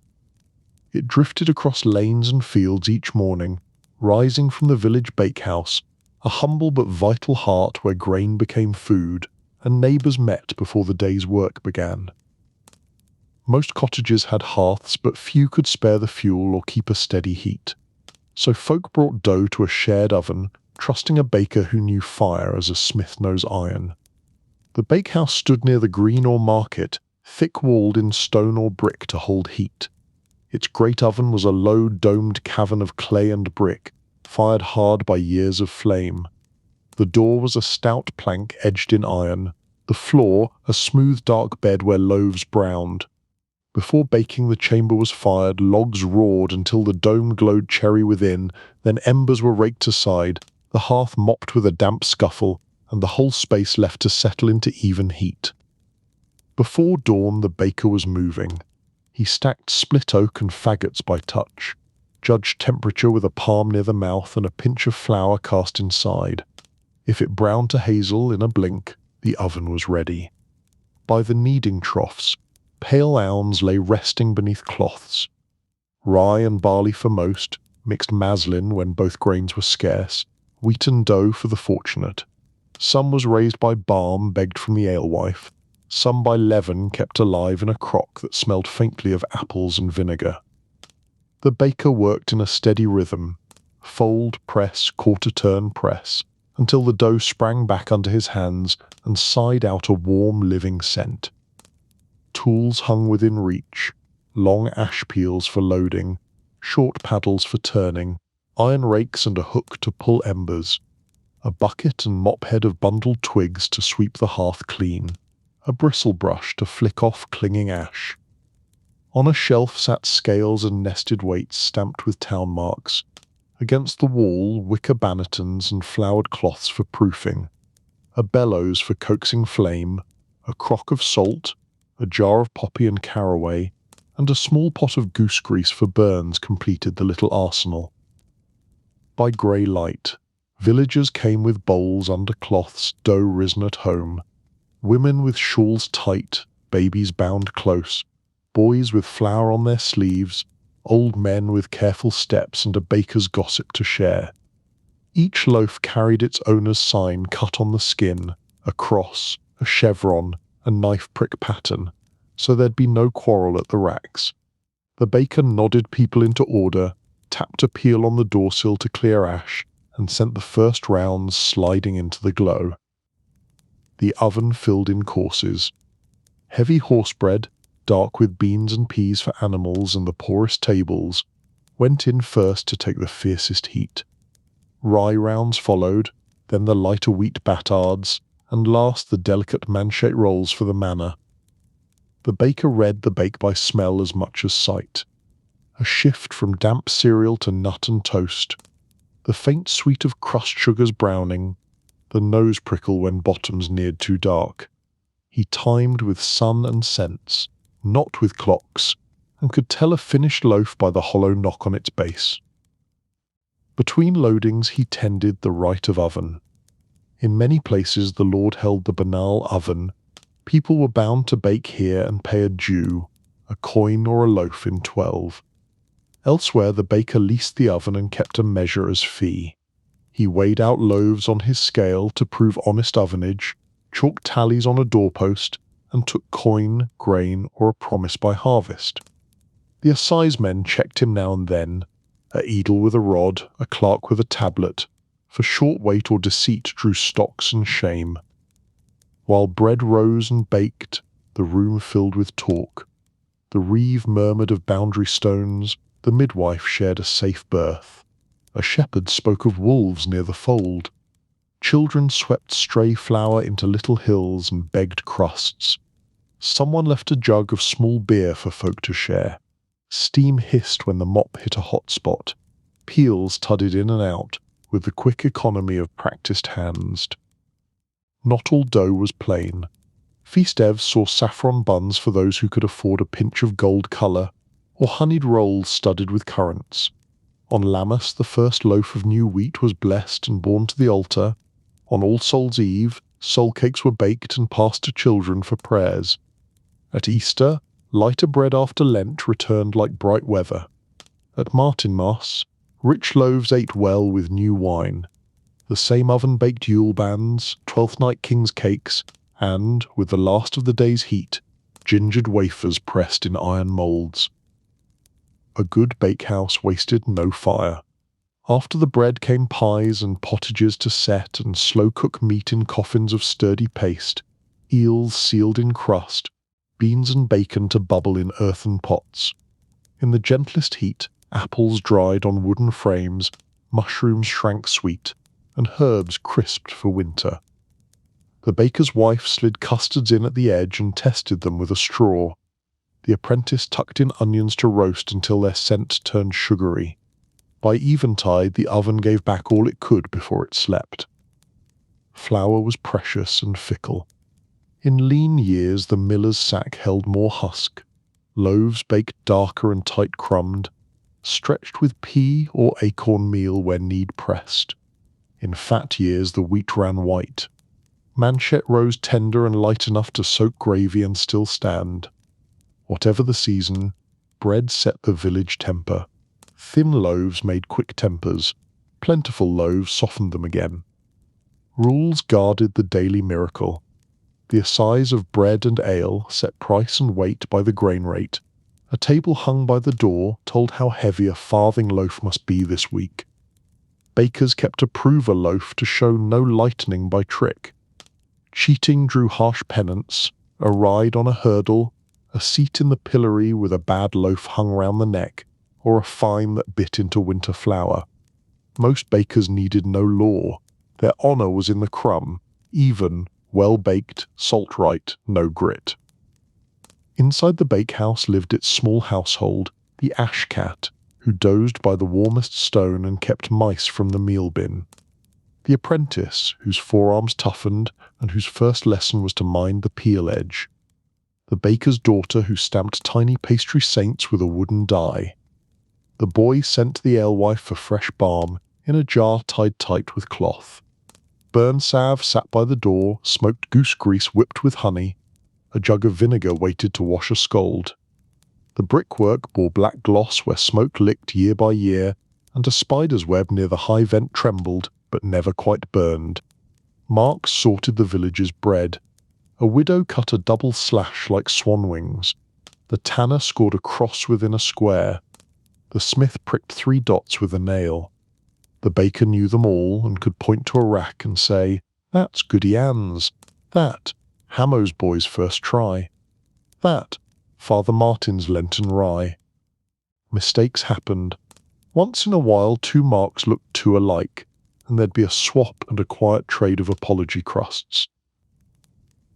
It drifted across lanes and fields each morning, rising from the village bakehouse, a humble but vital heart where grain became food and neighbours met before the day's work began. Most cottages had hearths, but few could spare the fuel or keep a steady heat. So folk brought dough to a shared oven, trusting a baker who knew fire as a smith knows iron. The bakehouse stood near the green or market, thick-walled in stone or brick to hold heat. Its great oven was a low, domed cavern of clay and brick, fired hard by years of flame. The door was a stout plank edged in iron, the floor a smooth dark bed where loaves browned. Before baking, the chamber was fired, logs roared until the dome glowed cherry within, then embers were raked aside, the hearth mopped with a damp scuffle, and the whole space left to settle into even heat. Before dawn, the baker was moving. He stacked split oak and faggots by touch, judged temperature with a palm near the mouth and a pinch of flour cast inside. If it browned to hazel in a blink, the oven was ready. By the kneading troughs, pale ounds lay resting beneath cloths. Rye and barley for most, mixed maslin when both grains were scarce, wheaten dough for the fortunate. Some was raised by balm begged from the alewife, some by leaven kept alive in a crock that smelled faintly of apples and vinegar. The baker worked in a steady rhythm, fold, press, quarter-turn, press, until the dough sprang back under his hands and sighed out a warm, living scent. Tools hung within reach, long ash peels for loading, short paddles for turning, iron rakes and a hook to pull embers, a bucket and mop head of bundled twigs to sweep the hearth clean, a bristle brush to flick off clinging ash. On a shelf sat scales and nested weights stamped with town marks. Against the wall, wicker bannetons and flowered cloths for proofing, a bellows for coaxing flame, a crock of salt, a jar of poppy and caraway, and a small pot of goose grease for burns completed the little arsenal. By grey light, villagers came with bowls under cloths, dough risen at home, women with shawls tight, babies bound close, boys with flour on their sleeves, old men with careful steps and a baker's gossip to share. Each loaf carried its owner's sign cut on the skin, a cross, a chevron, a knife prick pattern, so there'd be no quarrel at the racks. The baker nodded people into order, tapped a peel on the doorsill to clear ash, and sent the first rounds sliding into the glow. The oven filled in courses. Heavy horse bread, dark with beans and peas for animals and the poorest tables, went in first to take the fiercest heat. Rye rounds followed, then the lighter wheat battards, and last the delicate manchet rolls for the manor. The baker read the bake by smell as much as sight. A shift from damp cereal to nut and toast, the faint sweet of crushed sugars browning, the nose prickle when bottoms neared too dark. He timed with sun and sense, not with clocks, and could tell a finished loaf by the hollow knock on its base. Between loadings he tended the rite of oven. In many places the Lord held the banal oven. People were bound to bake here and pay a due, a coin or a loaf in 12. Elsewhere, the baker leased the oven and kept a measure as fee. He weighed out loaves on his scale to prove honest ovenage, chalked tallies on a doorpost, and took coin, grain, or a promise by harvest. The assize men checked him now and then, a eadle with a rod, a clerk with a tablet. For short weight or deceit drew stocks and shame. While bread rose and baked, the room filled with talk. The reeve murmured of boundary stones, the midwife shared a safe berth. A shepherd spoke of wolves near the fold. Children swept stray flour into little hills and begged crusts. Someone left a jug of small beer for folk to share. Steam hissed when the mop hit a hot spot. Peels tudded in and out, with the quick economy of practised hands. Not all dough was plain. Feast Eves saw saffron buns for those who could afford a pinch of gold colour, or honeyed rolls studded with currants. On Lammas the first loaf of new wheat was blessed and borne to the altar. On All Souls' Eve, soul cakes were baked and passed to children for prayers. At Easter, lighter bread after Lent returned like bright weather. At Martinmas, rich loaves ate well with new wine. The same oven-baked Yule bands, Twelfth Night King's cakes, and, with the last of the day's heat, gingered wafers pressed in iron moulds. A good bakehouse wasted no fire. After the bread came pies and pottages to set and slow-cook meat in coffins of sturdy paste, eels sealed in crust, beans and bacon to bubble in earthen pots. In the gentlest heat, apples dried on wooden frames, mushrooms shrank sweet, and herbs crisped for winter. The baker's wife slid custards in at the edge and tested them with a straw. The apprentice tucked in onions to roast until their scent turned sugary. By eventide, the oven gave back all it could before it slept. Flour was precious and fickle. In lean years, the miller's sack held more husk. Loaves baked darker and tight-crumbed, stretched with pea or acorn meal where need pressed. In fat years, the wheat ran white. Manchet rose tender and light enough to soak gravy and still stand. Whatever the season, bread set the village temper. Thin loaves made quick tempers. Plentiful loaves softened them again. Rules guarded the daily miracle. The assize of bread and ale set price and weight by the grain rate. A table hung by the door told how heavy a farthing loaf must be this week. Bakers kept a prover loaf to show no lightening by trick. Cheating drew harsh penance, a ride on a hurdle, a seat in the pillory with a bad loaf hung round the neck, or a fine that bit into winter flour. Most bakers needed no law. Their honour was in the crumb, even, well-baked, salt-right, no grit. Inside the bakehouse lived its small household, the ash cat, who dozed by the warmest stone and kept mice from the meal bin. The apprentice, whose forearms toughened and whose first lesson was to mind the peel edge. The baker's daughter, who stamped tiny pastry saints with a wooden die. The boy sent to the alewife for fresh balm, in a jar tied tight with cloth. Burnsav sat by the door, smoked goose grease whipped with honey. A jug of vinegar waited to wash a scald. The brickwork bore black gloss where smoke licked year by year, and a spider's web near the high vent trembled, but never quite burned. Marks sorted the village's bread. A widow cut a double slash like swan wings. The tanner scored a cross within a square. The smith pricked 3 dots with a nail. The baker knew them all and could point to a rack and say, "That's Goody Ann's. That, Hamo's boy's first try. That, Father Martin's Lenten rye." Mistakes happened. Once in a while 2 marks looked too alike, and there'd be a swap and a quiet trade of apology crusts.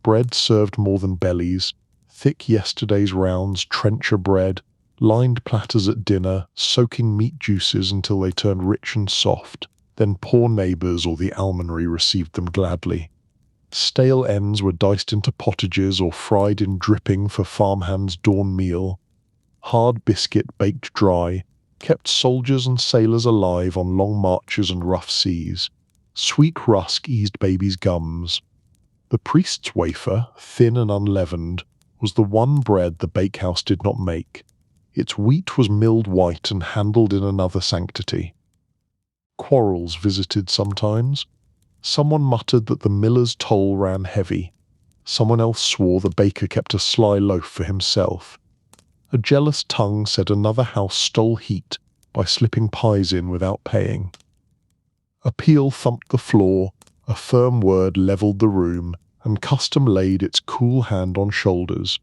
Bread served more than bellies. Thick yesterday's rounds, trencher bread, lined platters at dinner, soaking meat juices until they turned rich and soft. Then poor neighbours or the almonry received them gladly. Stale ends were diced into pottages or fried in dripping for farmhands' dawn meal. Hard biscuit baked dry kept soldiers and sailors alive on long marches and rough seas. Sweet rusk eased babies' gums. The priest's wafer, thin and unleavened, was the one bread the bakehouse did not make. Its wheat was milled white and handled in another sanctity. Quarrels visited sometimes. Someone muttered that the miller's toll ran heavy. Someone else swore the baker kept a sly loaf for himself. A jealous tongue said another house stole heat by slipping pies in without paying. A peal thumped the floor, a firm word levelled the room, and custom laid its cool hand on shoulders.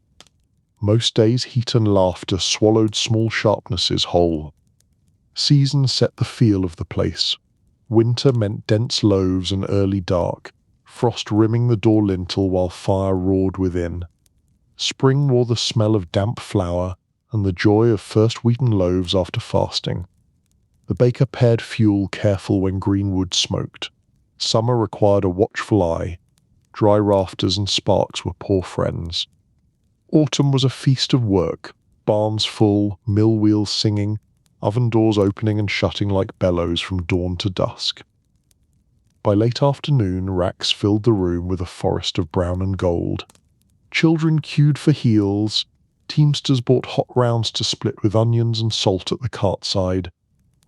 Most days heat and laughter swallowed small sharpnesses whole. Season set the feel of the place. Winter meant dense loaves and early dark, frost rimming the door lintel while fire roared within. Spring wore the smell of damp flour and the joy of first wheaten loaves after fasting. The baker pared fuel careful when green wood smoked. Summer required a watchful eye. Dry rafters and sparks were poor friends. Autumn was a feast of work, barns full, mill wheels singing, oven doors opening and shutting like bellows from dawn to dusk. By late afternoon, racks filled the room with a forest of brown and gold. Children queued for heels. Teamsters bought hot rounds to split with onions and salt at the cart side.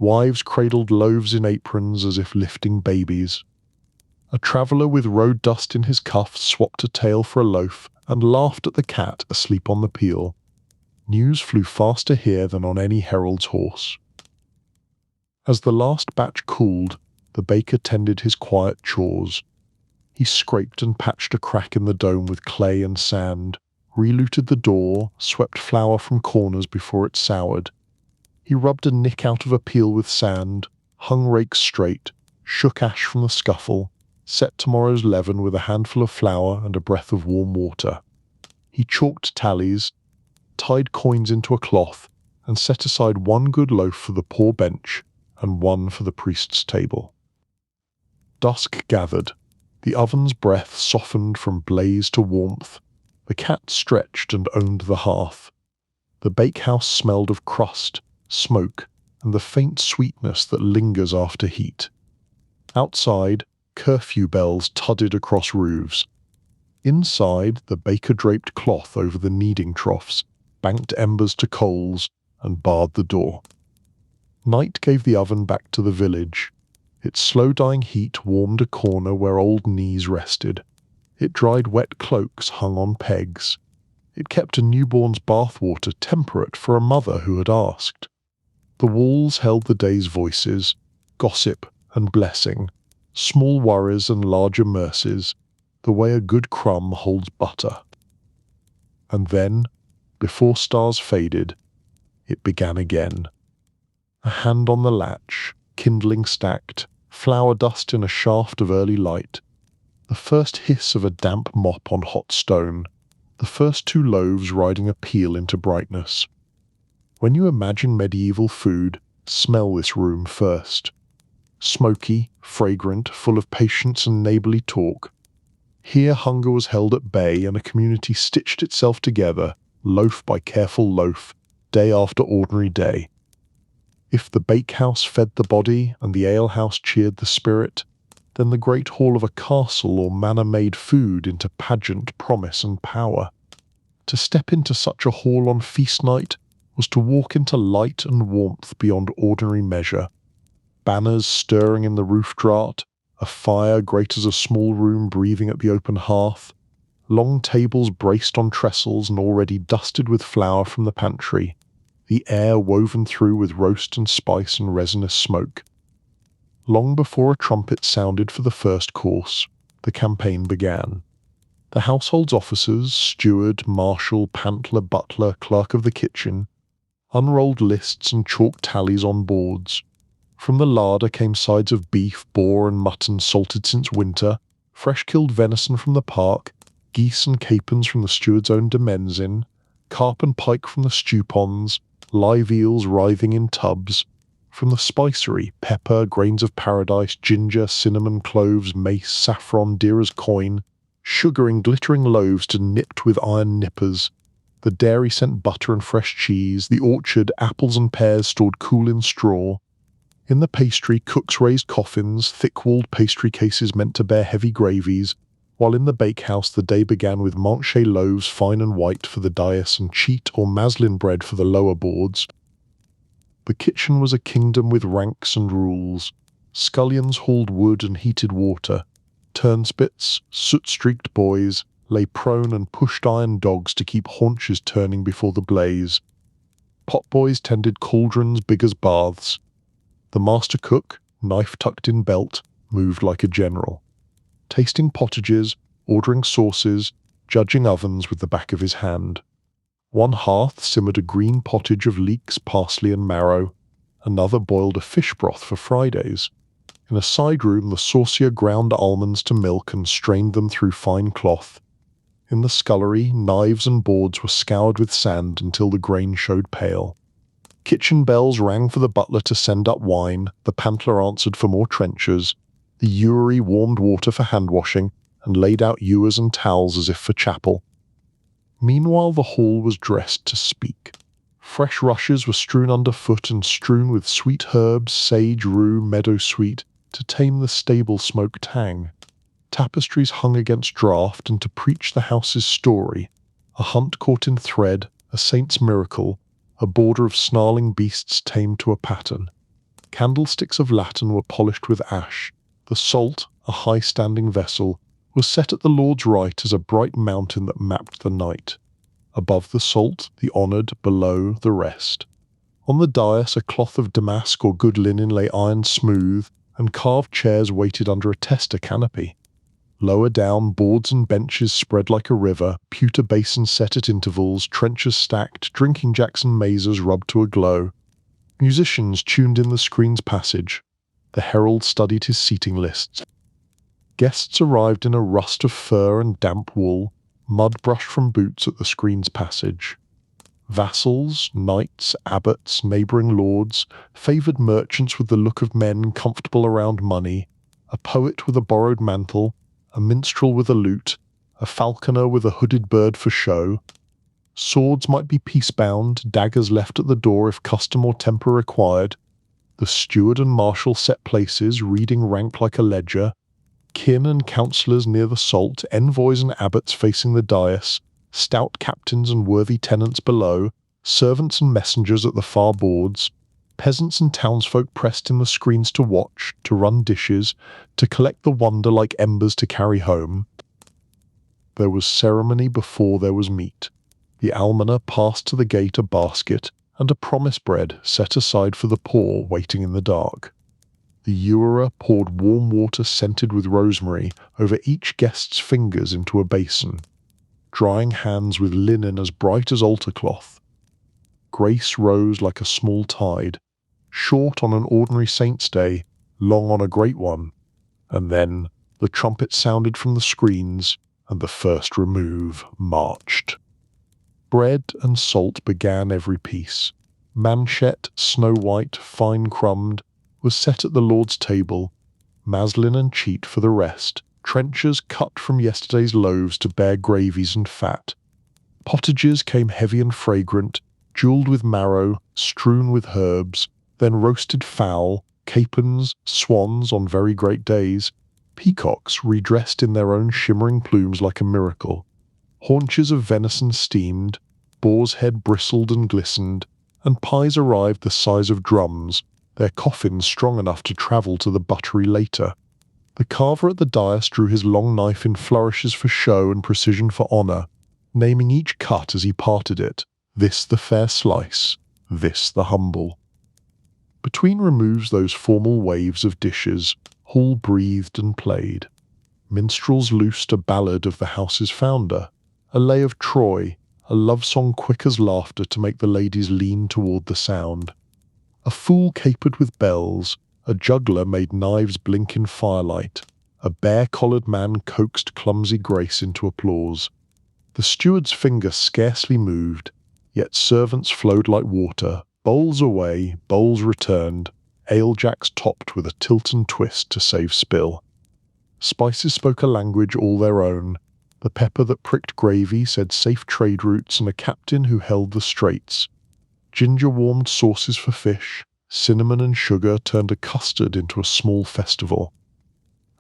Wives cradled loaves in aprons as if lifting babies. A traveller with road dust in his cuffs swapped a tail for a loaf and laughed at the cat asleep on the peel. News flew faster here than on any herald's horse. As the last batch cooled, the baker tended his quiet chores. He scraped and patched a crack in the dome with clay and sand, reluted the door, swept flour from corners before it soured. He rubbed a nick out of a peel with sand, hung rakes straight, shook ash from the scuffle, set tomorrow's leaven with a handful of flour and a breath of warm water. He chalked tallies, tied coins into a cloth, and set aside one good loaf for the poor bench and one for the priest's table. Dusk gathered. The oven's breath softened from blaze to warmth. The cat stretched and owned the hearth. The bakehouse smelled of crust, smoke, and the faint sweetness that lingers after heat. Outside, curfew bells thudded across roofs. Inside, the baker draped cloth over the kneading troughs, banked embers to coals, and barred the door. Night gave the oven back to the village. Its slow-dying heat warmed a corner where old knees rested. It dried wet cloaks hung on pegs. It kept a newborn's bathwater temperate for a mother who had asked. The walls held the day's voices, gossip and blessing, small worries and larger mercies, the way a good crumb holds butter. And then, before stars faded, it began again. A hand on the latch, kindling stacked, flour dust in a shaft of early light, the first hiss of a damp mop on hot stone, the first two loaves riding a peel into brightness. When you imagine medieval food, smell this room first. Smoky, fragrant, full of patience and neighbourly talk. Here hunger was held at bay and a community stitched itself together, loaf by careful loaf, day after ordinary day. If the bakehouse fed the body and the alehouse cheered the spirit, then the great hall of a castle or manor made food into pageant, promise and power. To step into such a hall on feast night was to walk into light and warmth beyond ordinary measure. Banners stirring in the roof draught, a fire great as a small room breathing at the open hearth, long tables braced on trestles and already dusted with flour from the pantry, the air woven through with roast and spice and resinous smoke. Long before a trumpet sounded for the first course, the campaign began. The household's officers, steward, marshal, pantler, butler, clerk of the kitchen, unrolled lists and chalked tallies on boards. From the larder came sides of beef, boar and mutton salted since winter, fresh-killed venison from the park, geese and capons from the steward's own demesne, carp and pike from the stew ponds, live eels writhing in tubs. From the spicery, pepper, grains of paradise, ginger, cinnamon, cloves, mace, saffron, dear as coin, sugar in glittering loaves to nipped with iron nippers. The dairy sent butter and fresh cheese, the orchard, apples and pears stored cool in straw. In the pastry, cooks raised coffins, thick-walled pastry cases meant to bear heavy gravies, While in the bakehouse, the day began with manche loaves fine and white for the dais and cheat or maslin bread for the lower boards. The kitchen was a kingdom with ranks and rules. Scullions hauled wood and heated water. Turnspits, soot-streaked boys, lay prone and pushed iron dogs to keep haunches turning before the blaze. Potboys tended cauldrons big as baths. The master cook, knife tucked in belt, moved like a general, tasting pottages, ordering sauces, judging ovens with the back of his hand. One hearth simmered a green pottage of leeks, parsley and marrow. Another boiled a fish broth for Fridays. In a side room, the saucier ground almonds to milk and strained them through fine cloth. In the scullery, knives and boards were scoured with sand until the grain showed pale. Kitchen bells rang for the butler to send up wine, the pantler answered for more trenchers, the ewery warmed water for hand-washing, and laid out ewers and towels as if for chapel. Meanwhile the hall was dressed to speak. Fresh rushes were strewn underfoot and strewn with sweet herbs, sage, rue, meadow-sweet, to tame the stable smoke tang. Tapestries hung against draught and to preach the house's story, a hunt caught in thread, a saint's miracle, a border of snarling beasts tamed to a pattern. Candlesticks of latten were polished with ash. The salt, a high-standing vessel, was set at the Lord's right as a bright mountain that mapped the night. Above the salt, the honoured, below, the rest. On the dais a cloth of damask or good linen lay ironed smooth, and carved chairs waited under a tester canopy. Lower down, boards and benches spread like a river, pewter basins set at intervals, trenchers stacked, drinking jacks and mazers rubbed to a glow. Musicians tuned in the screen's passage. The herald studied his seating lists. Guests arrived in a rust of fur and damp wool, mud brushed from boots at the screen's passage. Vassals, knights, abbots, neighbouring lords, favoured merchants with the look of men comfortable around money, a poet with a borrowed mantle, a minstrel with a lute, a falconer with a hooded bird for show. Swords might be peace-bound, daggers left at the door if custom or temper required. The steward and marshal set places, reading rank like a ledger. Kin and councillors near the salt, envoys and abbots facing the dais, stout captains and worthy tenants below, servants and messengers at the far boards, peasants and townsfolk pressed in the screens to watch, to run dishes, to collect the wonder like embers to carry home. There was ceremony before there was meat. The almoner passed to the gate a basket, and a promise bread set aside for the poor waiting in the dark. The ewerer poured warm water scented with rosemary over each guest's fingers into a basin, drying hands with linen as bright as altar cloth. Grace rose like a small tide, short on an ordinary saint's day, long on a great one, and then the trumpet sounded from the screens, and the first remove marched. Bread and salt began every piece. Manchet, snow-white, fine-crumbed, was set at the Lord's table, maslin and cheat for the rest, trenchers cut from yesterday's loaves to bear gravies and fat. Pottages came heavy and fragrant, jewelled with marrow, strewn with herbs, then roasted fowl, capons, swans on very great days, peacocks redressed in their own shimmering plumes like a miracle, haunches of venison steamed, boar's head bristled and glistened, and pies arrived the size of drums, their coffins strong enough to travel to the buttery later. The carver at the dais drew his long knife in flourishes for show and precision for honour, naming each cut as he parted it, this the fair slice, this the humble. Between removes those formal waves of dishes, Hall breathed and played. Minstrels loosed a ballad of the house's founder, a lay of Troy, a love song quick as laughter to make the ladies lean toward the sound. A fool capered with bells, a juggler made knives blink in firelight, a bare-collared man coaxed clumsy grace into applause. The steward's finger scarcely moved, yet servants flowed like water, bowls away, bowls returned, ale-jacks topped with a tilt and twist to save spill. Spices spoke a language all their own. The pepper that pricked gravy said safe trade routes and a captain who held the straits. Ginger warmed sauces for fish, cinnamon and sugar turned a custard into a small festival.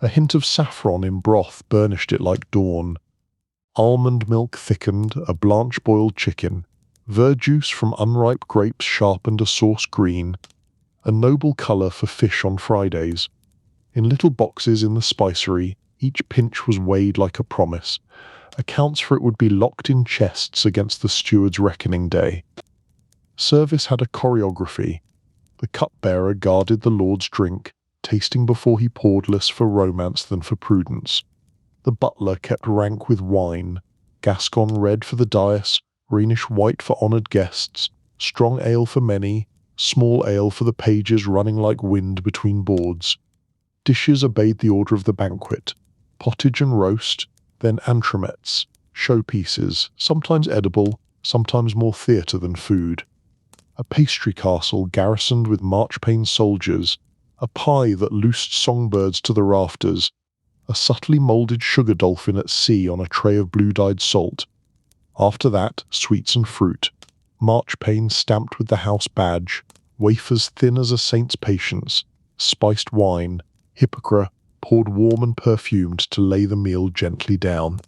A hint of saffron in broth burnished it like dawn. Almond milk thickened a blanch-boiled chicken. Verjuice from unripe grapes sharpened a sauce green. A noble colour for fish on Fridays. In little boxes in the spicery, each pinch was weighed like a promise. Accounts for it would be locked in chests against the steward's reckoning day. Service had a choreography. The cupbearer guarded the Lord's drink, tasting before he poured less for romance than for prudence. The butler kept rank with wine, Gascon red for the dais, Rhenish white for honoured guests, strong ale for many, small ale for the pages running like wind between boards. Dishes obeyed the order of the banquet, pottage and roast, then entremets, showpieces, sometimes edible, sometimes more theatre than food. A pastry castle garrisoned with marchpane soldiers, a pie that loosed songbirds to the rafters, a subtly moulded sugar dolphin at sea on a tray of blue-dyed salt. After that, sweets and fruit, marchpane stamped with the house badge, wafers thin as a saint's patience, spiced wine, hippocra poured warm and perfumed to lay the meal gently down.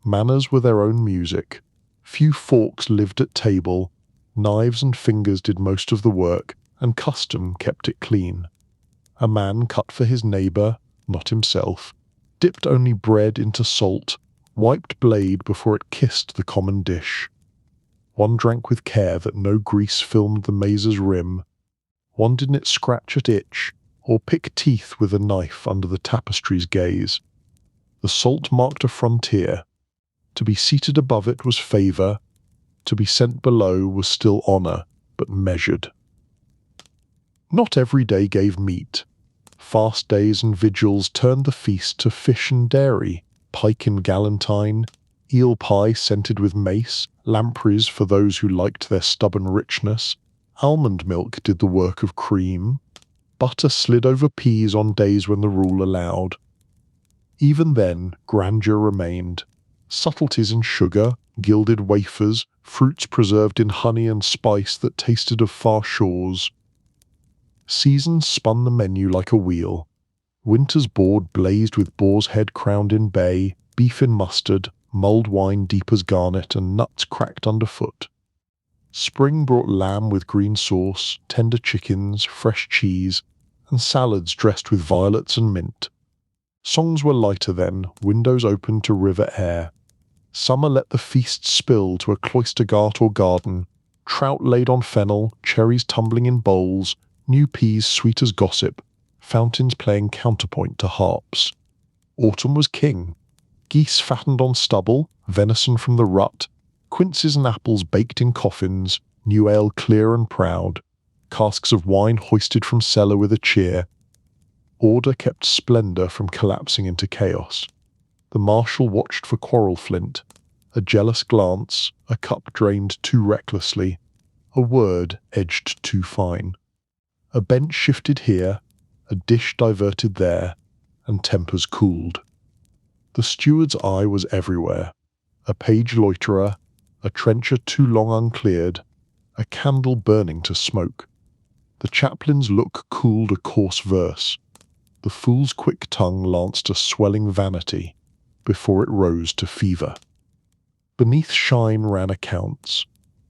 Manners were their own music. Few forks lived at table, knives and fingers did most of the work, and custom kept it clean. A man cut for his neighbour, not himself, dipped only bread into salt, wiped blade before it kissed the common dish. One drank with care that no grease filmed the maze's rim. One didn't scratch at itch, or pick teeth with a knife under the tapestry's gaze. The salt marked a frontier. To be seated above it was favour, to be sent below was still honour, but measured. Not every day gave meat. Fast days and vigils turned the feast to fish and dairy, pike and galantine, eel pie scented with mace, lampreys for those who liked their stubborn richness. Almond milk did the work of cream. Butter slid over peas on days when the rule allowed. Even then, grandeur remained. Subtleties in sugar, gilded wafers, fruits preserved in honey and spice that tasted of far shores. Seasons spun the menu like a wheel. Winter's board blazed with boar's head crowned in bay, beef in mustard, mulled wine deep as garnet, and nuts cracked underfoot. Spring brought lamb with green sauce, tender chickens, fresh cheese, and salads dressed with violets and mint. Songs were lighter then, windows opened to river air. Summer let the feast spill to a cloister gart or garden, trout laid on fennel, cherries tumbling in bowls, new peas sweet as gossip, fountains playing counterpoint to harps. Autumn was king. Geese fattened on stubble, venison from the rut, quinces and apples baked in coffins, new ale clear and proud, casks of wine hoisted from cellar with a cheer. Order kept splendour from collapsing into chaos. The marshal watched for quarrel flint. A jealous glance, a cup drained too recklessly, a word edged too fine. A bench shifted here, a dish diverted there, and tempers cooled. The steward's eye was everywhere. A page loiterer, a trencher too long uncleared, a candle burning to smoke. The chaplain's look cooled a coarse verse. The fool's quick tongue lanced a swelling vanity, before it rose to fever. Beneath shine ran accounts.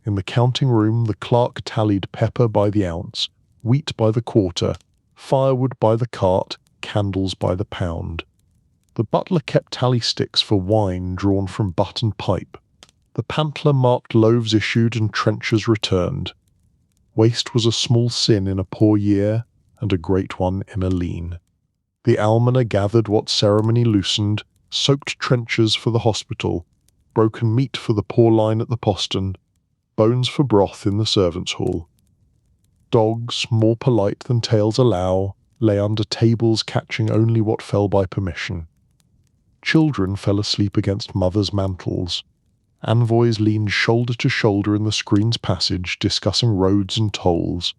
In the counting room the clerk tallied pepper by the ounce, wheat by the quarter, firewood by the cart, candles by the pound. The butler kept tally sticks for wine drawn from butt and pipe. The pantler marked loaves issued and trenchers returned. Waste was a small sin in a poor year, and a great one in a lean. The almoner gathered what ceremony loosened, soaked trenchers for the hospital, broken meat for the poor line at the postern, bones for broth in the servants' hall. Dogs, more polite than tales allow, lay under tables catching only what fell by permission. Children fell asleep against mothers' mantles. Envoys leaned shoulder to shoulder in the screen's passage, discussing roads and tolls.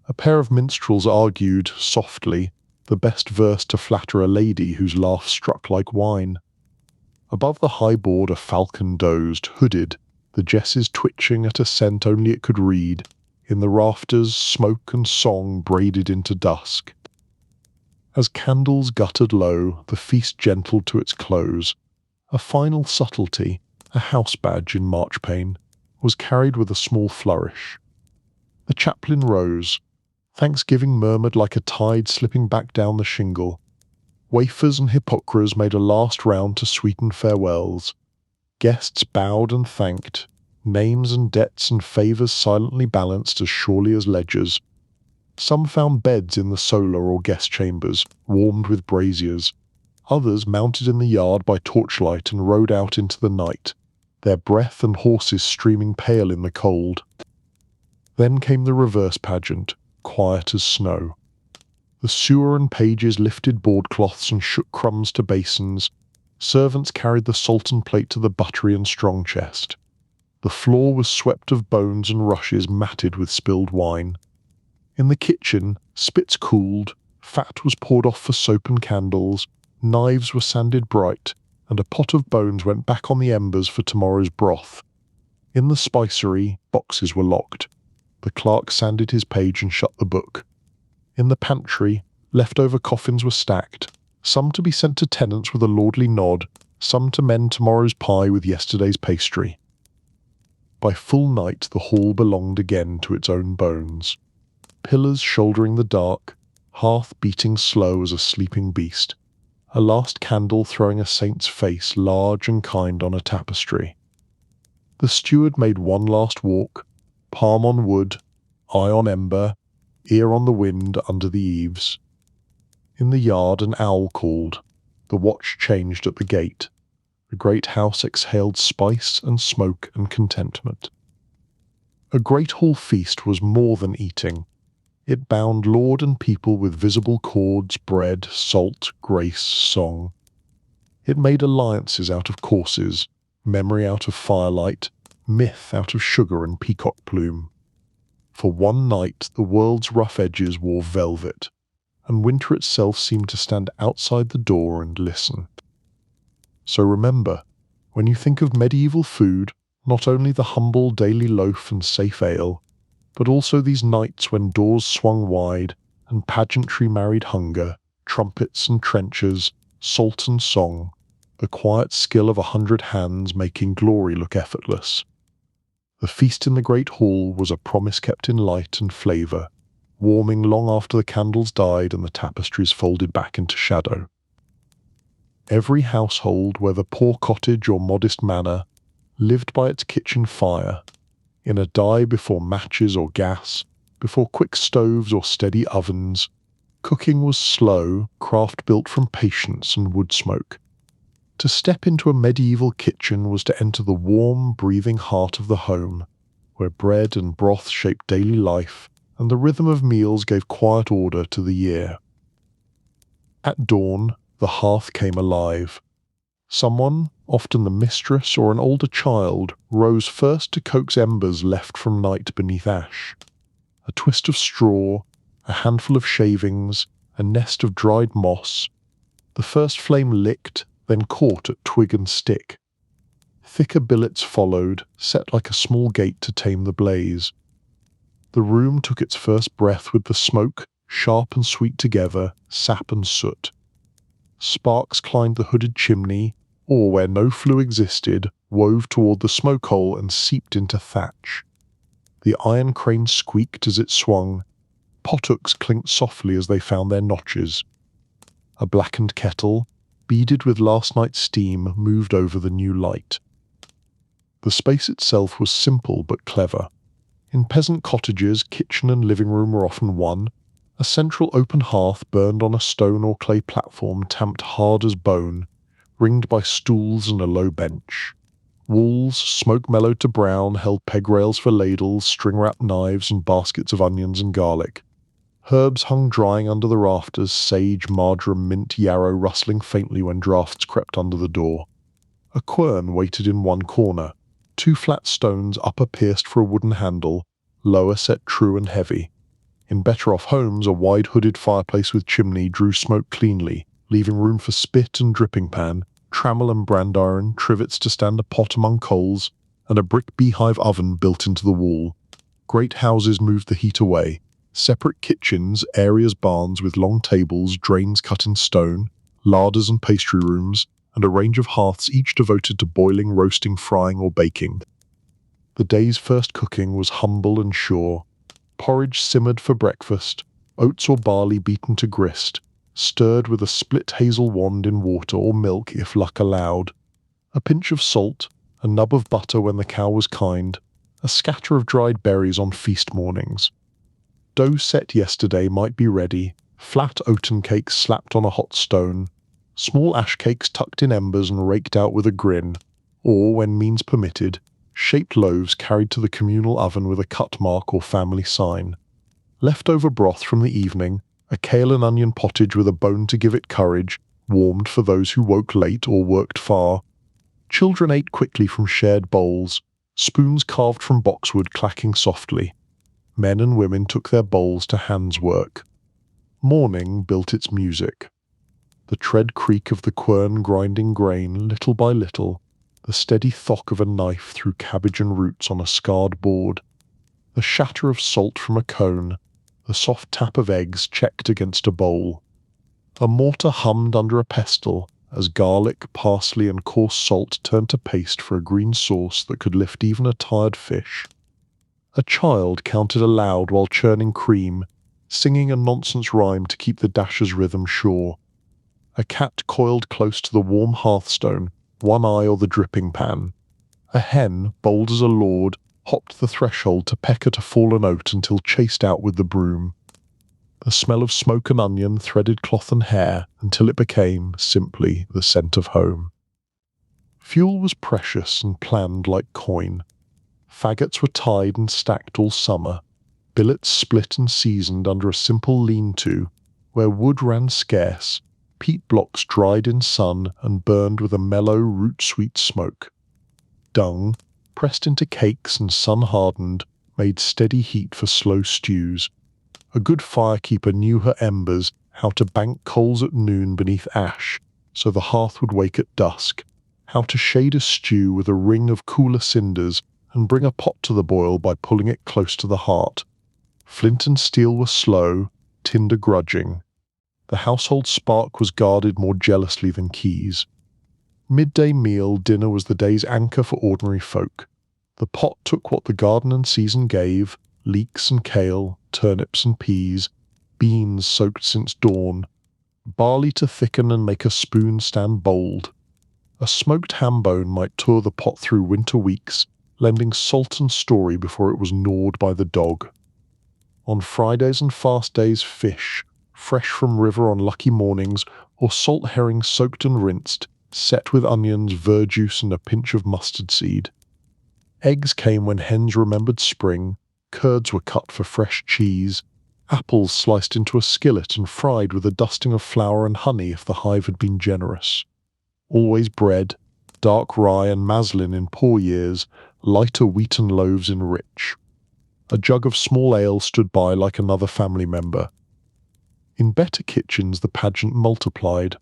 A pair of minstrels argued, softly, the best verse to flatter a lady whose laugh struck like wine. Above the high board a falcon dozed, hooded, the jesses twitching at a scent only it could read. In the rafters, smoke and song braided into dusk. As candles guttered low, the feast gentled to its close. A final subtlety, a house badge in marchpane, was carried with a small flourish. The chaplain rose. Thanksgiving murmured like a tide slipping back down the shingle. Wafers and hippocras made a last round to sweeten farewells. Guests bowed and thanked, names and debts and favours silently balanced as surely as ledgers. Some found beds in the solar or guest chambers, warmed with braziers. Others mounted in the yard by torchlight and rode out into the night, their breath and horses streaming pale in the cold. Then came the reverse pageant, quiet as snow. The sewer and pages lifted boardcloths and shook crumbs to basins. Servants carried the salt and plate to the buttery and strong chest. The floor was swept of bones and rushes matted with spilled wine. In the kitchen, spits cooled, fat was poured off for soap and candles, knives were sanded bright, and a pot of bones went back on the embers for tomorrow's broth. In the spicery, boxes were locked. The clerk sanded his page and shut the book. In the pantry, leftover coffins were stacked, some to be sent to tenants with a lordly nod, some to mend tomorrow's pie with yesterday's pastry. By full night the hall belonged again to its own bones. Pillars shouldering the dark, hearth beating slow as a sleeping beast, a last candle throwing a saint's face large and kind on a tapestry. The steward made one last walk, palm on wood, eye on ember, ear on the wind under the eaves. In the yard an owl called. The watch changed at the gate. The great house exhaled spice and smoke and contentment. A great hall feast was more than eating. It bound lord and people with visible cords, bread, salt, grace, song. It made alliances out of courses, memory out of firelight, myth out of sugar and peacock plume. For one night the world's rough edges wore velvet, and winter itself seemed to stand outside the door and listen. So remember, when you think of medieval food, not only the humble daily loaf and safe ale, but also these nights when doors swung wide and pageantry married hunger, trumpets and trenchers, salt and song, the quiet skill of 100 hands making glory look effortless. The feast in the great hall was a promise kept in light and flavour, warming long after the candles died and the tapestries folded back into shadow. Every household, whether poor cottage or modest manor, lived by its kitchen fire, in a die before matches or gas, before quick stoves or steady ovens. Cooking was slow, craft built from patience and wood smoke. To step into a medieval kitchen was to enter the warm, breathing heart of the home, where bread and broth shaped daily life, and the rhythm of meals gave quiet order to the year. At dawn, the hearth came alive. Someone, often the mistress or an older child, rose first to coax embers left from night beneath ash. A twist of straw, a handful of shavings, a nest of dried moss. The first flame licked, then caught at twig and stick. Thicker billets followed, set like a small gate to tame the blaze. The room took its first breath with the smoke, sharp and sweet together, sap and soot. Sparks climbed the hooded chimney, or where no flue existed, wove toward the smoke hole and seeped into thatch. The iron crane squeaked as it swung. Pothooks clinked softly as they found their notches. A blackened kettle, beaded with last night's steam, moved over the new light. The space itself was simple but clever. In peasant cottages, kitchen and living room were often one. A central open hearth burned on a stone or clay platform tamped hard as bone, ringed by stools and a low bench. Walls, smoke mellowed to brown, held peg rails for ladles, string-wrapped knives and baskets of onions and garlic. Herbs hung drying under the rafters, sage, marjoram, mint, yarrow rustling faintly when draughts crept under the door. A quern waited in one corner, 2 flat stones, upper pierced for a wooden handle, lower set true and heavy. In better-off homes, a wide-hooded fireplace with chimney drew smoke cleanly, leaving room for spit and dripping pan, trammel and brandiron, trivets to stand a pot among coals, and a brick beehive oven built into the wall. Great houses moved the heat away, Separate kitchens, areas barns with long tables, drains cut in stone, larders and pastry rooms, and a range of hearths each devoted to boiling, roasting, frying, or baking. The day's first cooking was humble and sure. Porridge simmered for breakfast, oats or barley beaten to grist, stirred with a split hazel wand in water or milk if luck allowed, a pinch of salt, a nub of butter when the cow was kind, a scatter of dried berries on feast mornings. Dough set yesterday might be ready, flat oaten cakes slapped on a hot stone, small ash cakes tucked in embers and raked out with a grin, or, when means permitted, shaped loaves carried to the communal oven with a cut mark or family sign. Leftover broth from the evening, a kale and onion pottage with a bone to give it courage, warmed for those who woke late or worked far. Children ate quickly from shared bowls, spoons carved from boxwood clacking softly. Men and women took their bowls to hands work. Morning built its music. The tread creak of the quern grinding grain little by little, the steady thock of a knife through cabbage and roots on a scarred board, the shatter of salt from a cone, the soft tap of eggs checked against a bowl. A mortar hummed under a pestle as garlic, parsley, and coarse salt turned to paste for a green sauce that could lift even a tired fish. A child counted aloud while churning cream, singing a nonsense rhyme to keep the dasher's rhythm sure. A cat coiled close to the warm hearthstone, one eye or the dripping pan. A hen, bold as a lord, hopped the threshold to peck at a fallen oat until chased out with the broom. The smell of smoke and onion threaded cloth and hair until it became, simply, the scent of home. Fuel was precious and planned like coin. Faggots were tied and stacked all summer, billets split and seasoned under a simple lean-to, where wood ran scarce, peat blocks dried in sun and burned with a mellow root-sweet smoke. Dung, pressed into cakes and sun-hardened, made steady heat for slow stews. A good firekeeper knew her embers, how to bank coals at noon beneath ash, so the hearth would wake at dusk, how to shade a stew with a ring of cooler cinders and bring a pot to the boil by pulling it close to the heart. Flint and steel were slow, tinder grudging. The household spark was guarded more jealously than keys. Midday meal dinner was the day's anchor for ordinary folk. The pot took what the garden and season gave, leeks and kale, turnips and peas, beans soaked since dawn, barley to thicken and make a spoon stand bold. A smoked ham bone might tour the pot through winter weeks, lending salt and story before it was gnawed by the dog. On Fridays and fast days, fish, fresh from river on lucky mornings, or salt herring soaked and rinsed, set with onions, verjuice, and a pinch of mustard seed. Eggs came when hens remembered spring, curds were cut for fresh cheese, apples sliced into a skillet and fried with a dusting of flour and honey if the hive had been generous. Always bread, dark rye and maslin in poor years, lighter wheaten loaves in rich. A jug of small ale stood by like another family member. In better kitchens the pageant multiplied.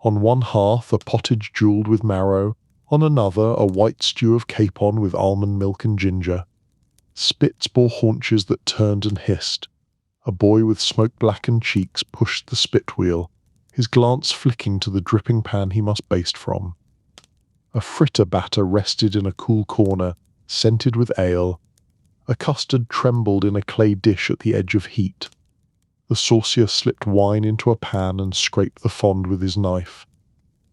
On one hearth a pottage jewelled with marrow, on another a white stew of capon with almond milk and ginger. Spits bore haunches that turned and hissed. A boy with smoke-blackened cheeks pushed the spit wheel, his glance flicking to the dripping pan he must baste from. A fritter batter rested in a cool corner, scented with ale. A custard trembled in a clay dish at the edge of heat. The saucier slipped wine into a pan and scraped the fond with his knife.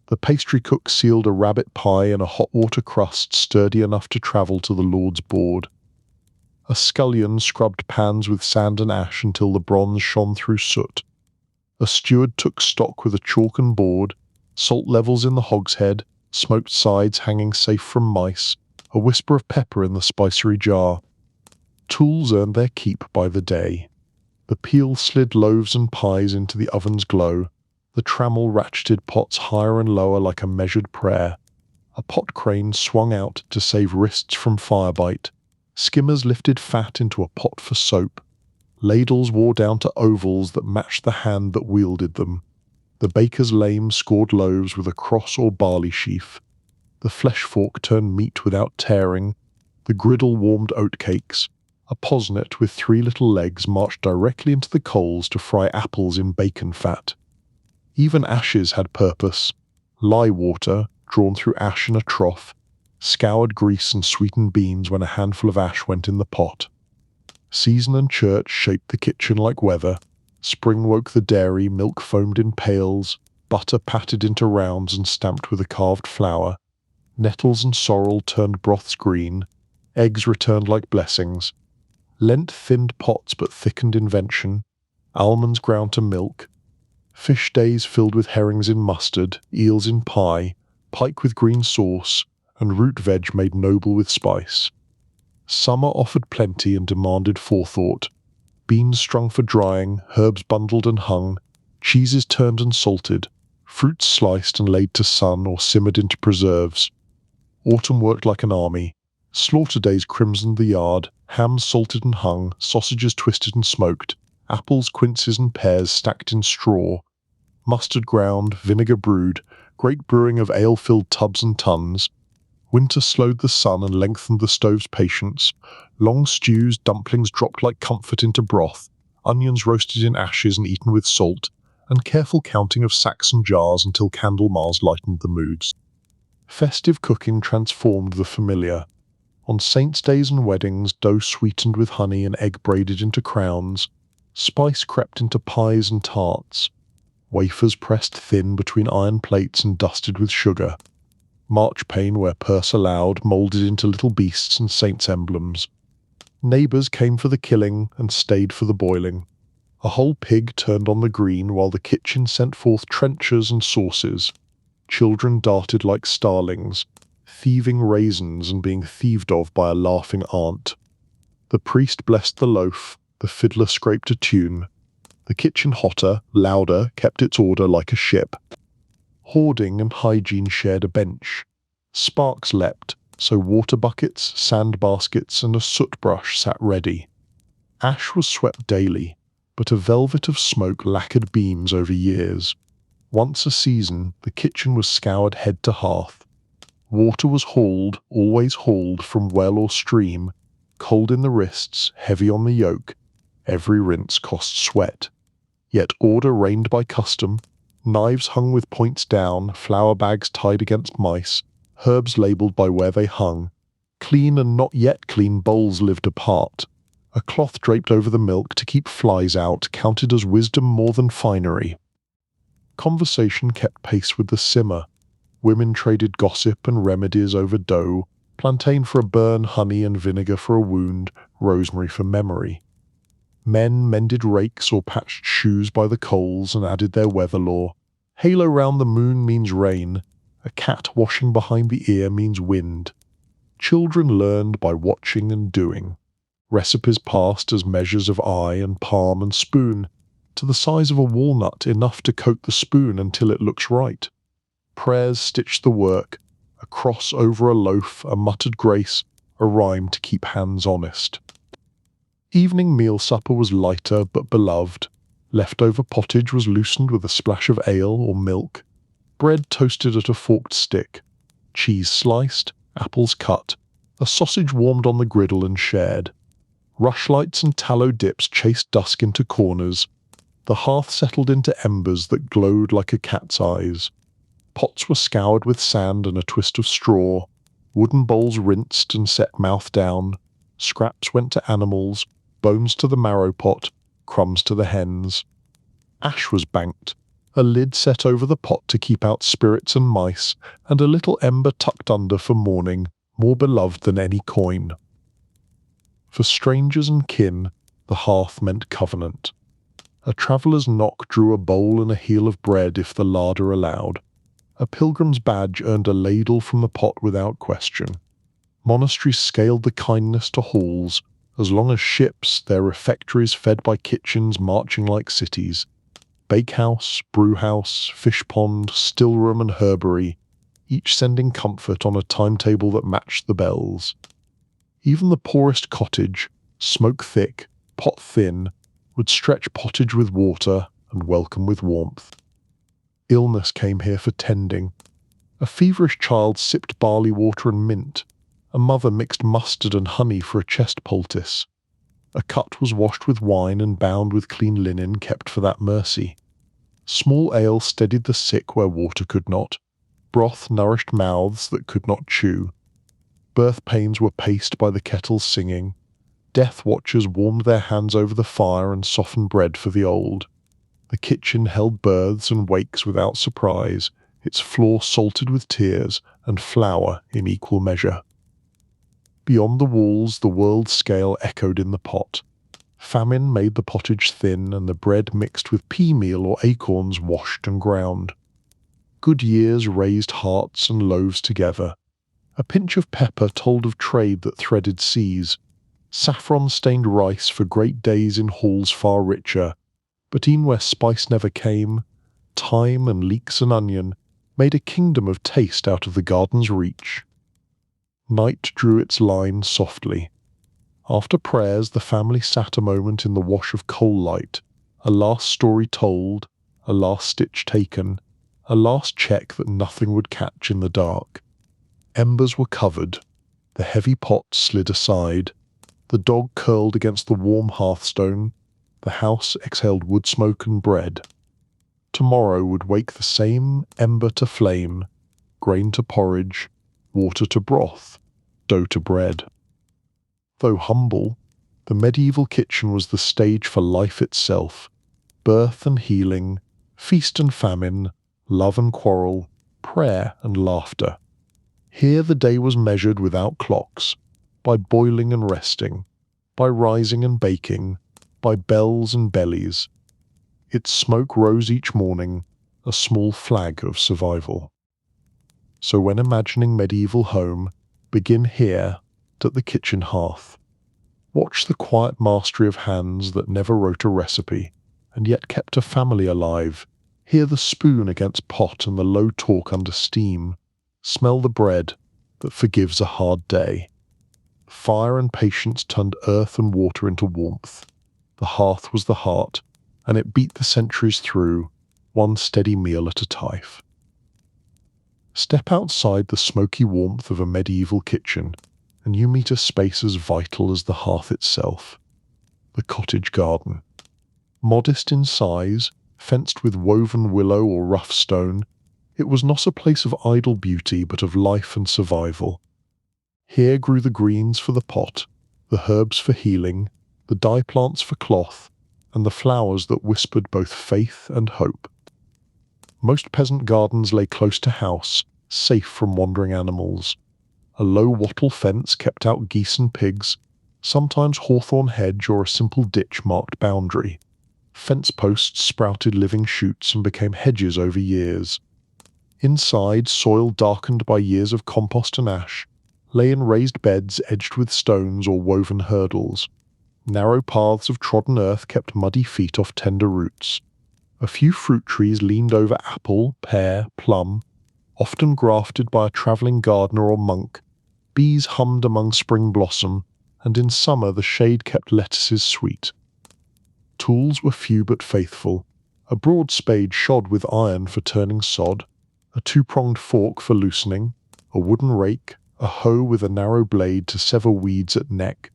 The pastry cook sealed a rabbit pie in a hot water crust sturdy enough to travel to the Lord's board. A scullion scrubbed pans with sand and ash until the bronze shone through soot. A steward took stock with a chalk and board, salt levels in the hogshead, smoked sides hanging safe from mice, a whisper of pepper in the spicery jar. Tools earned their keep by the day. The peel slid loaves and pies into the oven's glow. The trammel ratcheted pots higher and lower like a measured prayer. A pot crane swung out to save wrists from firebite. Skimmers lifted fat into a pot for soap. Ladles wore down to ovals that matched the hand that wielded them. The baker's lame scored loaves with a cross or barley sheaf. The flesh fork turned meat without tearing. The griddle warmed oatcakes. A posnet with 3 little legs marched directly into the coals to fry apples in bacon fat. Even ashes had purpose. Lye water, drawn through ash in a trough, scoured grease and sweetened beans when a handful of ash went in the pot. Season and church shaped the kitchen like weather. Spring woke the dairy, milk foamed in pails, butter patted into rounds and stamped with a carved flower. Nettles and sorrel turned broths green. Eggs returned like blessings. Lent thinned pots but thickened invention. Almonds ground to milk. Fish days filled with herrings in mustard, eels in pie, pike with green sauce, and root veg made noble with spice. Summer offered plenty and demanded forethought. Beans strung for drying, herbs bundled and hung, cheeses turned and salted, fruits sliced and laid to sun or simmered into preserves. Autumn worked like an army. Slaughter days crimsoned the yard, hams salted and hung, sausages twisted and smoked, apples, quinces and pears stacked in straw, mustard ground, vinegar brewed, great brewing of ale-filled tubs and tons. Winter slowed the sun and lengthened the stove's patience. Long stews, dumplings dropped like comfort into broth, onions roasted in ashes and eaten with salt, and careful counting of sacks and jars until Candlemas lightened the moods. Festive cooking transformed the familiar. On saints' days and weddings, dough sweetened with honey and egg braided into crowns, spice crept into pies and tarts, wafers pressed thin between iron plates and dusted with sugar, marchpane where purse allowed, moulded into little beasts and saints' emblems. Neighbours came for the killing and stayed for the boiling. A whole pig turned on the green while the kitchen sent forth trenchers and sauces. Children darted like starlings, thieving raisins and being thieved of by a laughing aunt. The priest blessed the loaf, the fiddler scraped a tune. The kitchen hotter, louder, kept its order like a ship. Hoarding and hygiene shared a bench. Sparks leapt, so water buckets, sand baskets, and a soot brush sat ready. Ash was swept daily, but a velvet of smoke lacquered beams over years. Once a season, the kitchen was scoured head to hearth. Water was hauled, always hauled, from well or stream, cold in the wrists, heavy on the yoke. Every rinse cost sweat. Yet order reigned by custom, knives hung with points down, flour bags tied against mice, herbs labelled by where they hung. Clean and not yet clean bowls lived apart. A cloth draped over the milk to keep flies out counted as wisdom more than finery. Conversation kept pace with the simmer. Women traded gossip and remedies over dough, plantain for a burn, honey and vinegar for a wound, rosemary for memory. Men mended rakes or patched shoes by the coals and added their weather lore. Halo round the moon means rain. A cat washing behind the ear means wind. Children learned by watching and doing. Recipes passed as measures of eye and palm and spoon, to the size of a walnut, enough to coat the spoon until it looks right. Prayers stitched the work, a cross over a loaf, a muttered grace, a rhyme to keep hands honest. Evening meal supper was lighter but beloved. Leftover pottage was loosened with a splash of ale or milk. Bread toasted at a forked stick. Cheese sliced, apples cut. A sausage warmed on the griddle and shared. Rushlights and tallow dips chased dusk into corners. The hearth settled into embers that glowed like a cat's eyes. Pots were scoured with sand and a twist of straw. Wooden bowls rinsed and set mouth down. Scraps went to animals, bones to the marrow pot, crumbs to the hens. Ash was banked, a lid set over the pot to keep out spirits and mice, and a little ember tucked under for mourning, more beloved than any coin. For strangers and kin, the hearth meant covenant. A traveller's knock drew a bowl and a heel of bread if the larder allowed. A pilgrim's badge earned a ladle from the pot without question. Monasteries scaled the kindness to halls. As long as ships, their refectories fed by kitchens marching like cities. Bakehouse, brewhouse, fish pond, stillroom and herbery, each sending comfort on a timetable that matched the bells. Even the poorest cottage, smoke thick, pot thin, would stretch pottage with water and welcome with warmth. Illness came here for tending. A feverish child sipped barley water and mint. A mother mixed mustard and honey for a chest poultice. A cut was washed with wine and bound with clean linen kept for that mercy. Small ale steadied the sick where water could not. Broth nourished mouths that could not chew. Birth pains were paced by the kettle's singing. Death watchers warmed their hands over the fire and softened bread for the old. The kitchen held births and wakes without surprise, its floor salted with tears and flour in equal measure. Beyond the walls, the world's scale echoed in the pot. Famine made the pottage thin, and the bread mixed with pea meal or acorns washed and ground. Good years raised hearts and loaves together. A pinch of pepper told of trade that threaded seas. Saffron stained rice for great days in halls far richer, but e'en where spice never came, thyme and leeks and onion made a kingdom of taste out of the garden's reach. Night drew its line softly. After prayers, the family sat a moment in the wash of coal light, a last story told, a last stitch taken, a last check that nothing would catch in the dark. Embers were covered, the heavy pot slid aside, the dog curled against the warm hearthstone, the house exhaled wood smoke and bread. Tomorrow would wake the same ember to flame, grain to porridge, water to broth, dough to bread. Though humble, the medieval kitchen was the stage for life itself, birth and healing, feast and famine, love and quarrel, prayer and laughter. Here the day was measured without clocks, by boiling and resting, by rising and baking, by bells and bellies. Its smoke rose each morning, a small flag of survival. So when imagining medieval home, begin here, at the kitchen hearth. Watch the quiet mastery of hands that never wrote a recipe, and yet kept a family alive. Hear the spoon against pot and the low talk under steam. Smell the bread that forgives a hard day. Fire and patience turned earth and water into warmth. The hearth was the heart, and it beat the centuries through, one steady meal at a time. Step outside the smoky warmth of a medieval kitchen, and you meet a space as vital as the hearth itself. The cottage garden. Modest in size, fenced with woven willow or rough stone, it was not a place of idle beauty but of life and survival. Here grew the greens for the pot, the herbs for healing, the dye plants for cloth, and the flowers that whispered both faith and hope. Most peasant gardens lay close to house, safe from wandering animals. A low wattle fence kept out geese and pigs, sometimes hawthorn hedge or a simple ditch marked boundary. Fence posts sprouted living shoots and became hedges over years. Inside, soil darkened by years of compost and ash, lay in raised beds edged with stones or woven hurdles. Narrow paths of trodden earth kept muddy feet off tender roots. A few fruit trees leaned over apple, pear, plum, often grafted by a travelling gardener or monk. Bees hummed among spring blossom, and in summer the shade kept lettuces sweet. Tools were few but faithful. A broad spade shod with iron for turning sod, a two-pronged fork for loosening, a wooden rake, a hoe with a narrow blade to sever weeds at neck,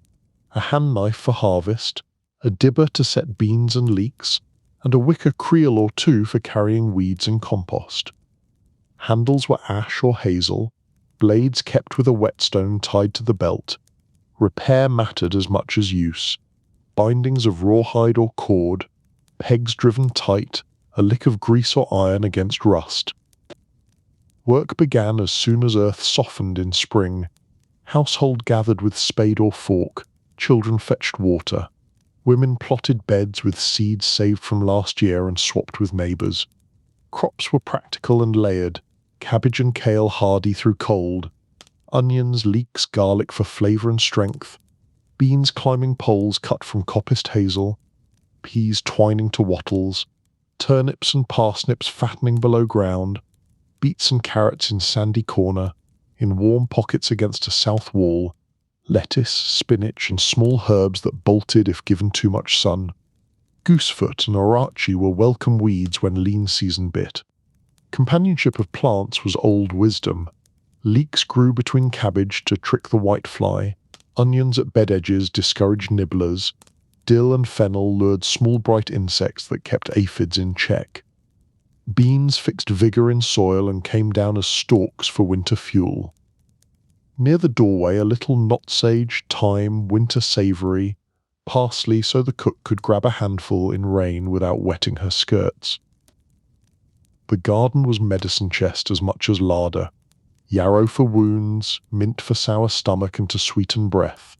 a hand knife for harvest, a dibber to set beans and leeks, and a wicker creel or two for carrying weeds and compost. Handles were ash or hazel, blades kept with a whetstone tied to the belt. Repair mattered as much as use. Bindings of rawhide or cord, pegs driven tight, a lick of grease or iron against rust. Work began as soon as earth softened in spring. Household gathered with spade or fork, children fetched water. Women plotted beds with seeds saved from last year and swapped with neighbours. Crops were practical and layered, cabbage and kale hardy through cold, onions, leeks, garlic for flavour and strength, beans climbing poles cut from coppiced hazel, peas twining to wattles, turnips and parsnips fattening below ground, beets and carrots in sandy corner, in warm pockets against a south wall, lettuce, spinach and small herbs that bolted if given too much sun. Goosefoot and orache were welcome weeds when lean season bit. Companionship of plants was old wisdom. Leeks grew between cabbage to trick the whitefly. Onions at bed edges discouraged nibblers. Dill and fennel lured small bright insects that kept aphids in check. Beans fixed vigor in soil and came down as stalks for winter fuel. Near the doorway, a little knot sage, thyme, winter savoury, parsley so the cook could grab a handful in rain without wetting her skirts. The garden was medicine chest as much as larder. Yarrow for wounds, mint for sour stomach and to sweeten breath,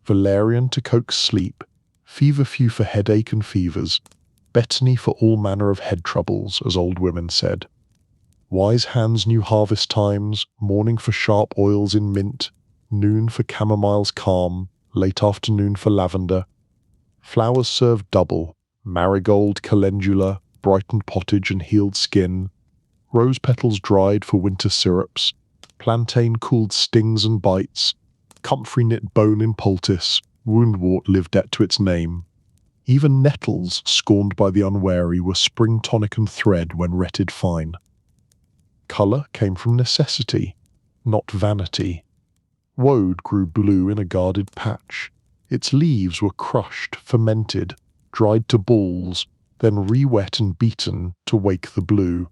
valerian to coax sleep, feverfew for headache and fevers, betony for all manner of head troubles, as old women said. Wise hands knew harvest times, morning for sharp oils in mint, noon for camomile's calm, late afternoon for lavender. Flowers served double, marigold, calendula, brightened pottage and healed skin, rose petals dried for winter syrups, plantain cooled stings and bites, comfrey knit bone in poultice, woundwort lived to its name. Even nettles, scorned by the unwary, were spring tonic and thread when retted fine. Colour came from necessity, not vanity. Woad grew blue in a guarded patch. Its leaves were crushed, fermented, dried to balls, then re-wet and beaten to wake the blue.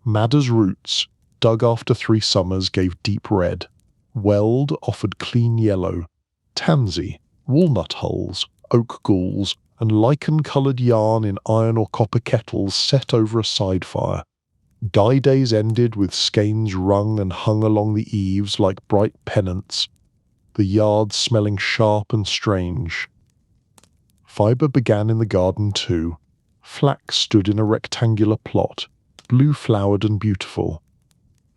Madder's roots, dug after 3 summers, gave deep red. Weld offered clean yellow. Tansy, walnut hulls, oak galls, and lichen-coloured yarn in iron or copper kettles set over a side fire. Dye days ended with skeins wrung and hung along the eaves like bright pennants, the yards smelling sharp and strange. Fibre began in the garden too. Flax stood in a rectangular plot, blue-flowered and beautiful.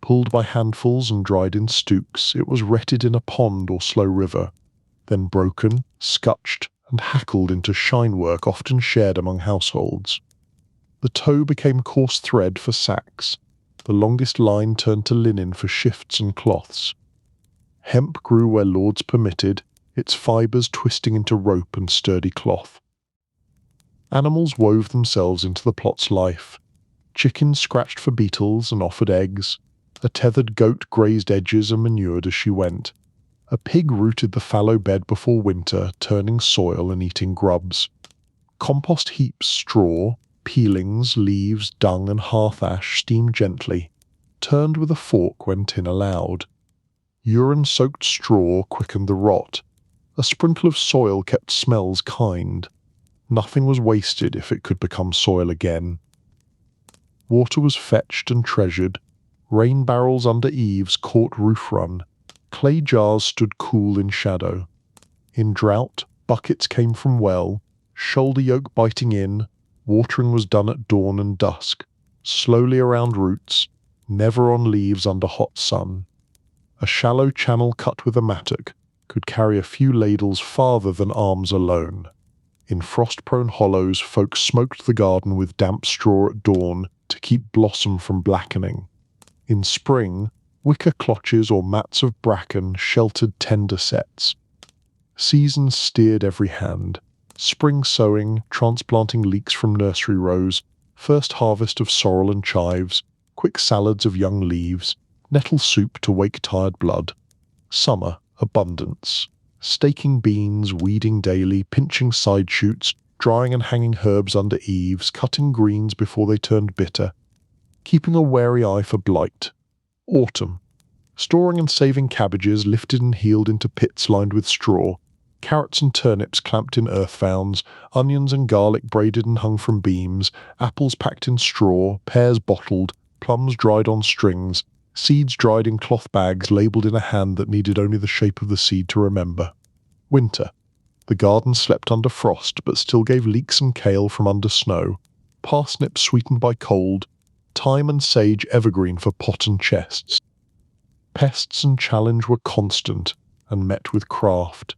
Pulled by handfuls and dried in stooks, it was retted in a pond or slow river, then broken, scutched, and hackled into shinework often shared among households. The tow became coarse thread for sacks. The longest line turned to linen for shifts and cloths. Hemp grew where lords permitted, its fibres twisting into rope and sturdy cloth. Animals wove themselves into the plot's life. Chickens scratched for beetles and offered eggs. A tethered goat grazed edges and manured as she went. A pig rooted the fallow bed before winter, turning soil and eating grubs. Compost heaps, straw, peelings, leaves, dung and hearth ash steamed gently, turned with a fork when tin allowed. Urine-soaked straw quickened the rot. A sprinkle of soil kept smells kind. Nothing was wasted if it could become soil again. Water was fetched and treasured. Rain barrels under eaves caught roof run. Clay jars stood cool in shadow. In drought, buckets came from well, shoulder yoke biting in. Watering was done at dawn and dusk, slowly around roots, never on leaves under hot sun. A shallow channel cut with a mattock could carry a few ladles farther than arms alone. In frost-prone hollows, folk smoked the garden with damp straw at dawn to keep blossom from blackening. In spring, wicker clotches or mats of bracken sheltered tender sets. Seasons steered every hand. Spring sowing, transplanting leeks from nursery rows, first harvest of sorrel and chives, quick salads of young leaves, nettle soup to wake tired blood. Summer, abundance. Staking beans, weeding daily, pinching side shoots, drying and hanging herbs under eaves, cutting greens before they turned bitter, keeping a wary eye for blight. Autumn. Storing and saving cabbages lifted and heeled into pits lined with straw, carrots and turnips clamped in earth founds, onions and garlic braided and hung from beams, apples packed in straw, pears bottled, plums dried on strings, seeds dried in cloth bags labelled in a hand that needed only the shape of the seed to remember. Winter. The garden slept under frost, but still gave leeks and kale from under snow, parsnips sweetened by cold, thyme and sage evergreen for pot and chests. Pests and challenge were constant, and met with craft.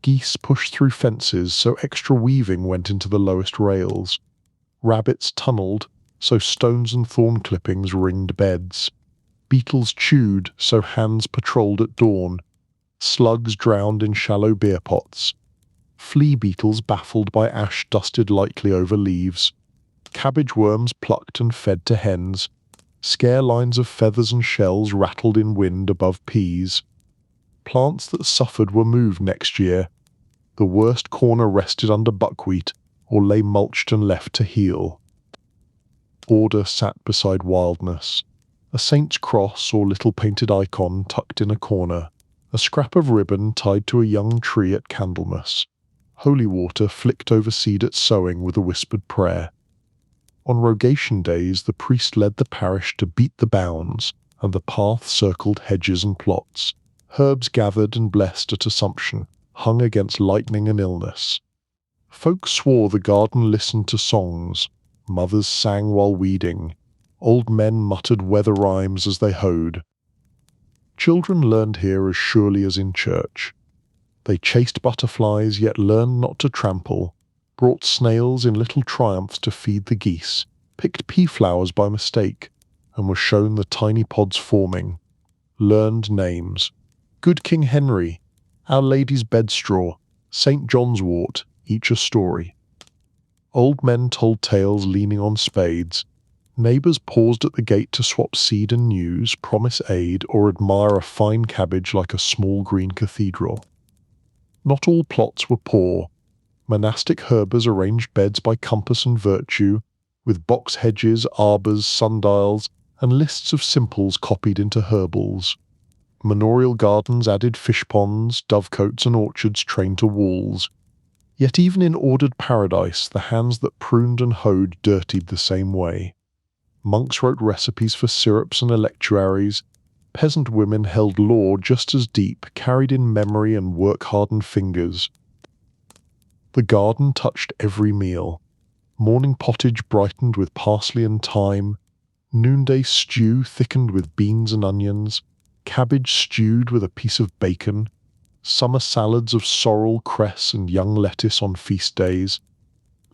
Geese pushed through fences, so extra weaving went into the lowest rails. Rabbits tunnelled, so stones and thorn clippings ringed beds. Beetles chewed, so hands patrolled at dawn. Slugs drowned in shallow beer pots. Flea beetles baffled by ash dusted lightly over leaves. Cabbage worms plucked and fed to hens. Scare lines of feathers and shells rattled in wind above peas. Plants that suffered were moved next year. The worst corner rested under buckwheat or lay mulched and left to heal. Order sat beside wildness. A saint's cross or little painted icon tucked in a corner. A scrap of ribbon tied to a young tree at Candlemas. Holy water flicked over seed at sowing with a whispered prayer. On rogation days the priest led the parish to beat the bounds, and the path circled hedges and plots. Herbs gathered and blessed at Assumption, hung against lightning and illness. Folk swore the garden listened to songs. Mothers sang while weeding. Old men muttered weather rhymes as they hoed. Children learned here as surely as in church. They chased butterflies, yet learned not to trample, brought snails in little triumphs to feed the geese, picked pea flowers by mistake, and were shown the tiny pods forming. Learned names. Good King Henry, Our Lady's bedstraw, St. John's wort, each a story. Old men told tales leaning on spades. Neighbours paused at the gate to swap seed and news, promise aid, or admire a fine cabbage like a small green cathedral. Not all plots were poor. Monastic herbers arranged beds by compass and virtue, with box hedges, arbours, sundials, and lists of simples copied into herbals. Manorial gardens added fish ponds, dovecotes, and orchards trained to walls. Yet even in ordered paradise, the hands that pruned and hoed dirtied the same way. Monks wrote recipes for syrups and electuaries. Peasant women held lore just as deep, carried in memory and work-hardened fingers. The garden touched every meal. Morning pottage brightened with parsley and thyme. Noonday stew thickened with beans and onions. Cabbage stewed with a piece of bacon. Summer salads of sorrel, cress, and young lettuce on feast days.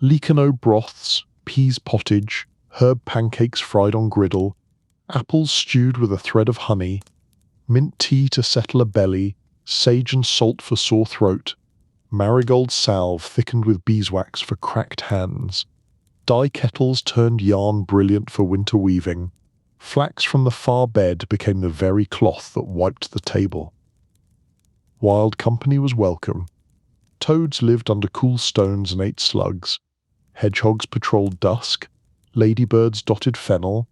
Leekeno broths, peas pottage, herb pancakes fried on griddle, apples stewed with a thread of honey, mint tea to settle a belly, sage and salt for sore throat, marigold salve thickened with beeswax for cracked hands, dye kettles turned yarn brilliant for winter weaving, flax from the far bed became the very cloth that wiped the table. Wild company was welcome. Toads lived under cool stones and ate slugs. Hedgehogs patrolled dusk. Ladybirds dotted fennel.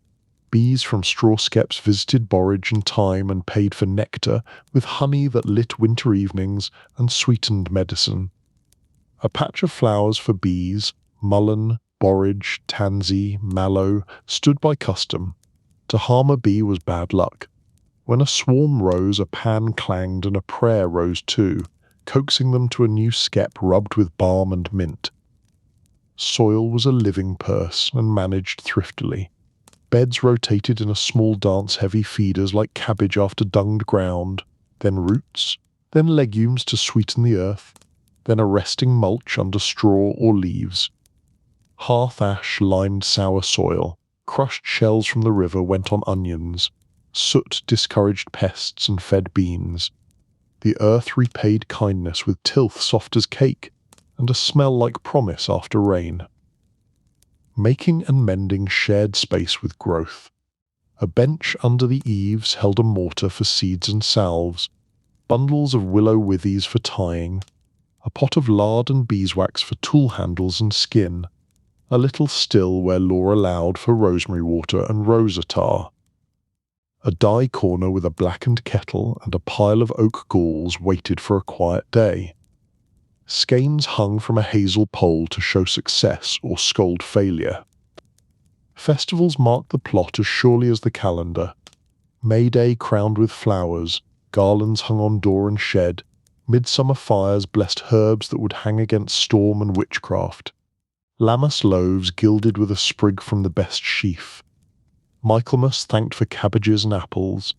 Bees from straw skeps visited borage and thyme and paid for nectar with honey that lit winter evenings and sweetened medicine. A patch of flowers for bees, mullein, borage, tansy, mallow, stood by custom. To harm a bee was bad luck. When a swarm rose, a pan clanged and a prayer rose too, coaxing them to a new skep rubbed with balm and mint. Soil was a living purse and managed thriftily. Beds rotated in a small dance heavy feeders like cabbage after dunged ground, then roots, then legumes to sweeten the earth, then a resting mulch under straw or leaves. Hearth ash lined sour soil, crushed shells from the river went on onions, soot discouraged pests and fed beans. The earth repaid kindness with tilth soft as cake, and a smell like promise after rain. Making and mending shared space with growth. A bench under the eaves held a mortar for seeds and salves, bundles of willow withies for tying, a pot of lard and beeswax for tool handles and skin, a little still where law allowed for rosemary water and rose attar. A dye corner with a blackened kettle and a pile of oak galls waited for a quiet day. Skeins hung from a hazel pole to show success or scold failure. Festivals marked the plot as surely as the calendar. May Day crowned with flowers, garlands hung on door and shed, midsummer fires blessed herbs that would hang against storm and witchcraft. Lammas loaves gilded with a sprig from the best sheaf. Michaelmas thanked for cabbages and apples.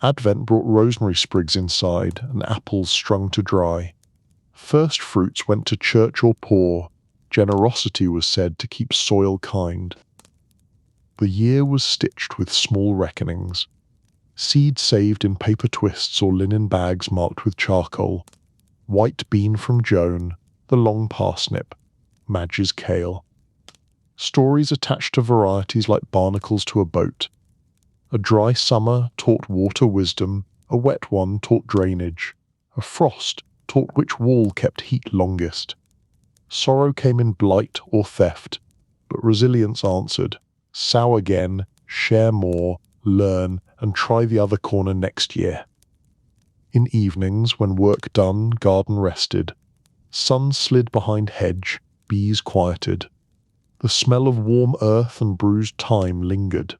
Advent brought rosemary sprigs inside and apples strung to dry. First fruits went to church or poor. Generosity was said to keep soil kind. The year was stitched with small reckonings. Seed saved in paper twists or linen bags marked with charcoal. White bean from Joan, the long parsnip, Madge's kale. Stories attached to varieties like barnacles to a boat. A dry summer taught water wisdom, A wet one taught drainage. A frost taught which wall kept heat longest. Sorrow came in blight or theft, but resilience answered. Sow again, share more, learn, and try the other corner next year. In evenings, when work done, garden rested. Sun slid behind hedge, bees quieted. The smell of warm earth and bruised thyme lingered.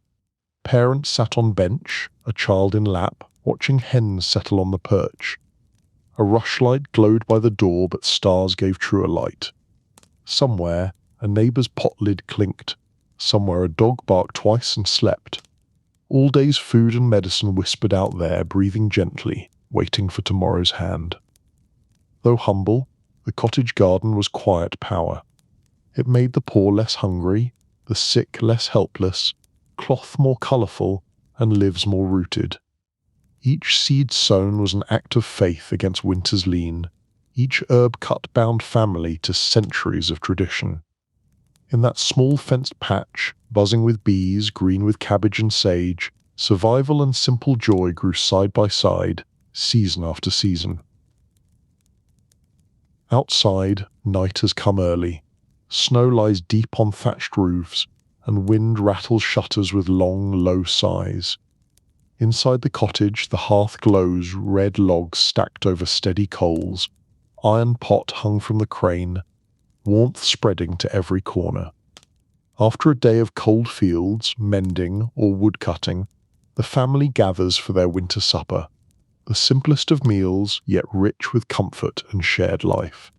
Parents sat on bench, a child in lap, watching hens settle on the perch. A rushlight glowed by the door, but stars gave truer light. Somewhere, a neighbour's pot lid clinked. Somewhere a dog barked twice and slept. All day's food and medicine whispered out there, breathing gently, waiting for tomorrow's hand. Though humble, the cottage garden was quiet power. It made the poor less hungry, the sick less helpless, cloth more colourful, and lives more rooted. Each seed sown was an act of faith against winter's lean. Each herb cut bound family to centuries of tradition. In that small fenced patch, buzzing with bees, green with cabbage and sage, survival and simple joy grew side by side, season after season. Outside, night has come early. Snow lies deep on thatched roofs, and wind rattles shutters with long, low sighs. Inside the cottage, the hearth glows, red logs stacked over steady coals, iron pot hung from the crane, warmth spreading to every corner. After a day of cold fields, mending, or wood-cutting, the family gathers for their winter supper, the simplest of meals, yet rich with comfort and shared life.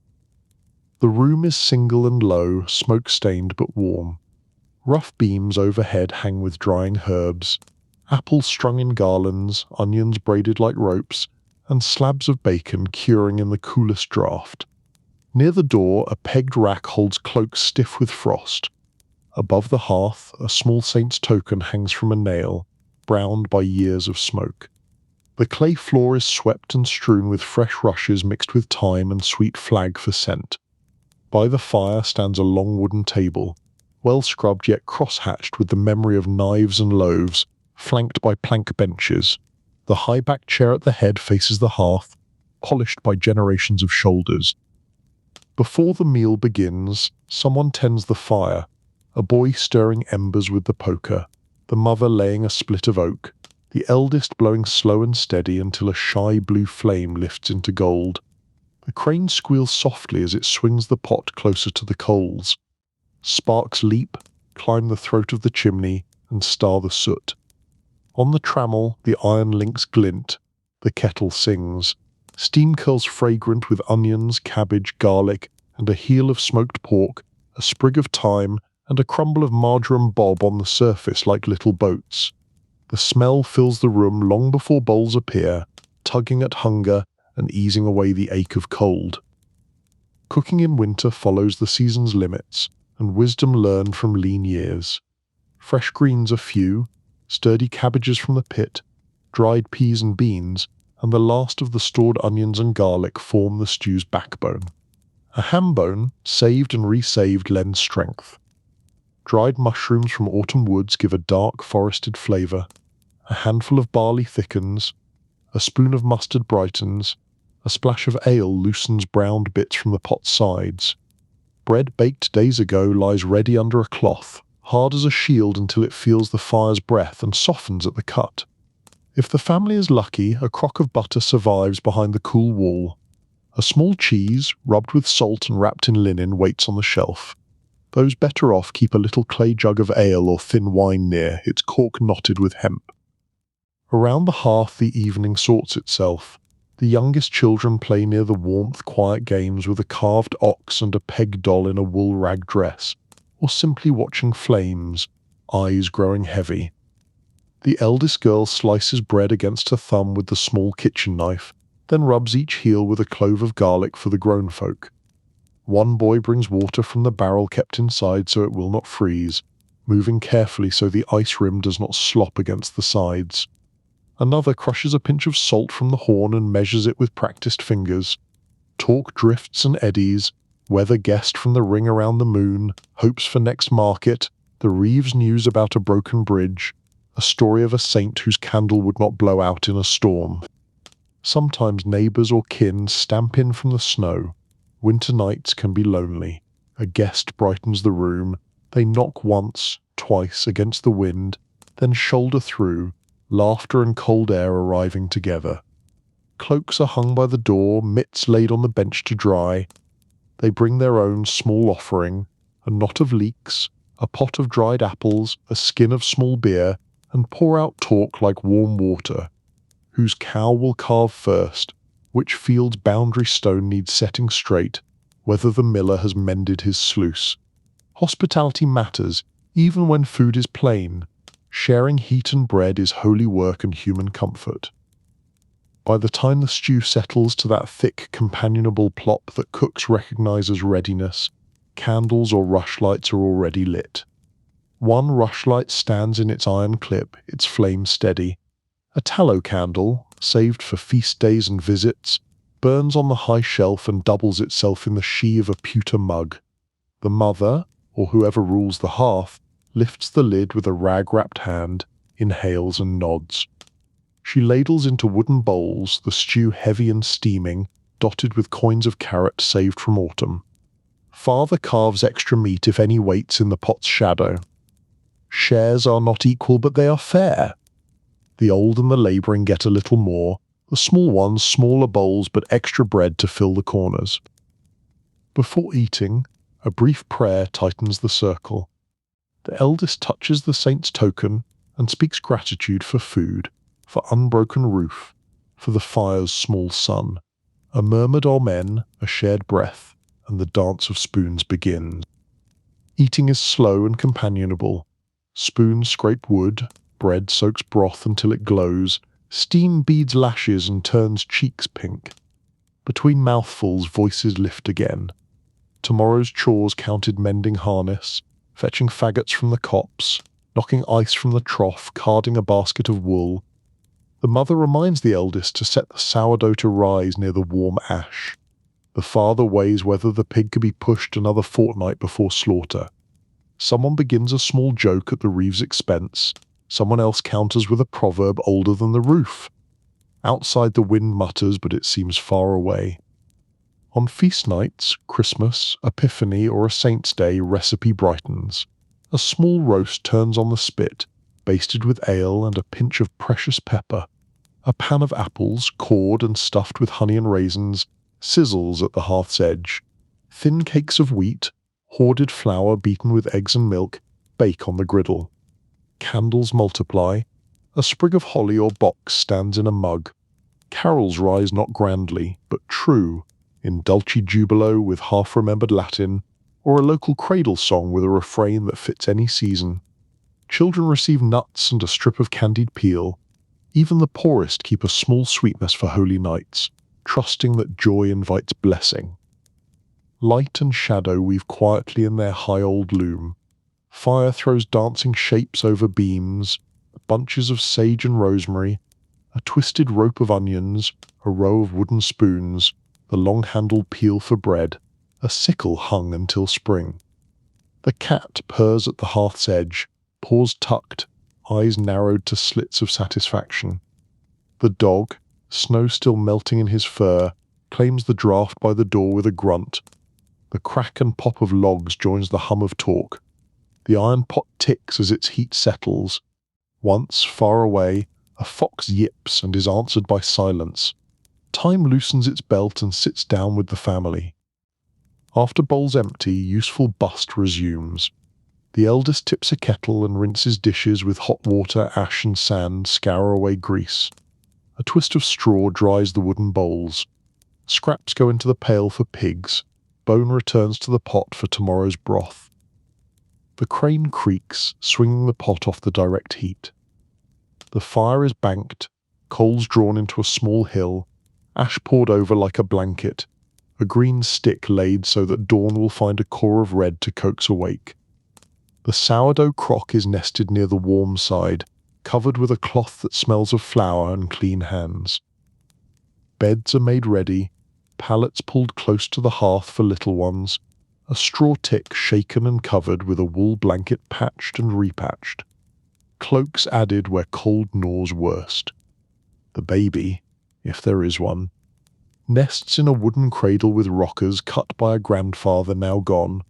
The room is single and low, smoke-stained but warm. Rough beams overhead hang with drying herbs, apples strung in garlands, onions braided like ropes, and slabs of bacon curing in the coolest draught. Near the door, a pegged rack holds cloaks stiff with frost. Above the hearth, a small saint's token hangs from a nail, browned by years of smoke. The clay floor is swept and strewn with fresh rushes mixed with thyme and sweet flag for scent. By the fire stands a long wooden table, well scrubbed yet cross-hatched with the memory of knives and loaves, flanked by plank benches. The high-backed chair at the head faces the hearth, polished by generations of shoulders. Before the meal begins, someone tends the fire, a boy stirring embers with the poker, the mother laying a split of oak, the eldest blowing slow and steady until a shy blue flame lifts into gold. The crane squeals softly as it swings the pot closer to the coals. Sparks leap, climb the throat of the chimney, and star the soot. On the trammel, the iron links glint. The kettle sings. Steam curls fragrant with onions, cabbage, garlic, and a heel of smoked pork, a sprig of thyme, and a crumble of marjoram bob on the surface like little boats. The smell fills the room long before bowls appear, tugging at hunger and easing away the ache of cold. Cooking in winter follows the season's limits, and wisdom learned from lean years. Fresh greens are few, sturdy cabbages from the pit, dried peas and beans, and the last of the stored onions and garlic form the stew's backbone. A ham bone, saved and resaved, lends strength. Dried mushrooms from autumn woods give a dark forested flavour. A handful of barley thickens. A spoon of mustard brightens. A splash of ale loosens browned bits from the pot's sides. Bread baked days ago lies ready under a cloth, hard as a shield until it feels the fire's breath and softens at the cut. If the family is lucky, a crock of butter survives behind the cool wall. A small cheese, rubbed with salt and wrapped in linen, waits on the shelf. Those better off keep a little clay jug of ale or thin wine near, its cork knotted with hemp. Around the hearth the evening sorts itself. The youngest children play near the warmth quiet games with a carved ox and a peg doll in a wool rag dress, or simply watching flames, eyes growing heavy. The eldest girl slices bread against her thumb with the small kitchen knife, then rubs each heel with a clove of garlic for the grown folk. One boy brings water from the barrel kept inside so it will not freeze, moving carefully so the ice rim does not slop against the sides. Another crushes a pinch of salt from the horn and measures it with practiced fingers. Talk drifts and eddies, weather guessed from the ring around the moon, hopes for next market, the Reeves news about a broken bridge, a story of a saint whose candle would not blow out in a storm. Sometimes neighbours or kin stamp in from the snow. Winter nights can be lonely. A guest brightens the room. They knock once, twice against the wind, then shoulder through, laughter and cold air arriving together. Cloaks are hung by the door, mitts laid on the bench to dry. They bring their own small offering, a knot of leeks, a pot of dried apples, a skin of small beer, and pour out talk like warm water. Whose cow will calve first, which field's boundary stone needs setting straight, whether the miller has mended his sluice. Hospitality matters, even when food is plain. Sharing heat and bread is holy work and human comfort. By the time the stew settles to that thick, companionable plop that cooks recognize as readiness, candles or rushlights are already lit. One rushlight stands in its iron clip, its flame steady. A tallow candle, saved for feast days and visits, burns on the high shelf and doubles itself in the sheave of a pewter mug. The mother, or whoever rules the hearth, lifts the lid with a rag-wrapped hand, inhales and nods. She ladles into wooden bowls the stew heavy and steaming, dotted with coins of carrot saved from autumn. Father carves extra meat if any waits in the pot's shadow. Shares are not equal, but they are fair. The old and the labouring get a little more, the small ones smaller bowls but extra bread to fill the corners. Before eating, a brief prayer tightens the circle. The eldest touches the saint's token and speaks gratitude for food, for unbroken roof, for the fire's small sun. A murmured amen, a shared breath, and the dance of spoons begins. Eating is slow and companionable. Spoons scrape wood, bread soaks broth until it glows, steam beads lashes and turns cheeks pink. Between mouthfuls, voices lift again. Tomorrow's chores counted mending harness, fetching faggots from the copse, knocking ice from the trough, carding a basket of wool. The mother reminds the eldest to set the sourdough to rise near the warm ash. The father weighs whether the pig could be pushed another fortnight before slaughter. Someone begins a small joke at the reeve's expense. Someone else counters with a proverb older than the roof. Outside the wind mutters, but it seems far away. On feast nights, Christmas, Epiphany, or a Saint's Day, recipe brightens. A small roast turns on the spit, basted with ale and a pinch of precious pepper. A pan of apples, cored and stuffed with honey and raisins, sizzles at the hearth's edge. Thin cakes of wheat, hoarded flour beaten with eggs and milk, bake on the griddle. Candles multiply. A sprig of holly or box stands in a mug. Carols rise not grandly, but true, in dulce jubilo with half-remembered Latin, or a local cradle song with a refrain that fits any season. Children receive nuts and a strip of candied peel. Even the poorest keep a small sweetness for holy nights, trusting that joy invites blessing. Light and shadow weave quietly in their high old loom. Fire throws dancing shapes over beams, bunches of sage and rosemary, a twisted rope of onions, a row of wooden spoons, the long-handled peel for bread, a sickle hung until spring. The cat purrs at the hearth's edge, paws tucked, eyes narrowed to slits of satisfaction. The dog, snow still melting in his fur, claims the draught by the door with a grunt. The crack and pop of logs joins the hum of talk. The iron pot ticks as its heat settles. Once, far away, a fox yips and is answered by silence. Time loosens its belt and sits down with the family. After bowls empty, useful bust resumes. The eldest tips a kettle and rinses dishes with hot water, ash and sand scour away grease. A twist of straw dries the wooden bowls. Scraps go into the pail for pigs. Bone returns to the pot for tomorrow's broth. The crane creaks, swinging the pot off the direct heat. The fire is banked, coals drawn into a small hill, ash poured over like a blanket, a green stick laid so that dawn will find a core of red to coax awake. The sourdough crock is nested near the warm side, covered with a cloth that smells of flour and clean hands. Beds are made ready, pallets pulled close to the hearth for little ones, a straw tick shaken and covered with a wool blanket patched and repatched. Cloaks added where cold gnaws worst. The baby, if there is one, nests in a wooden cradle with rockers cut by a grandfather now gone.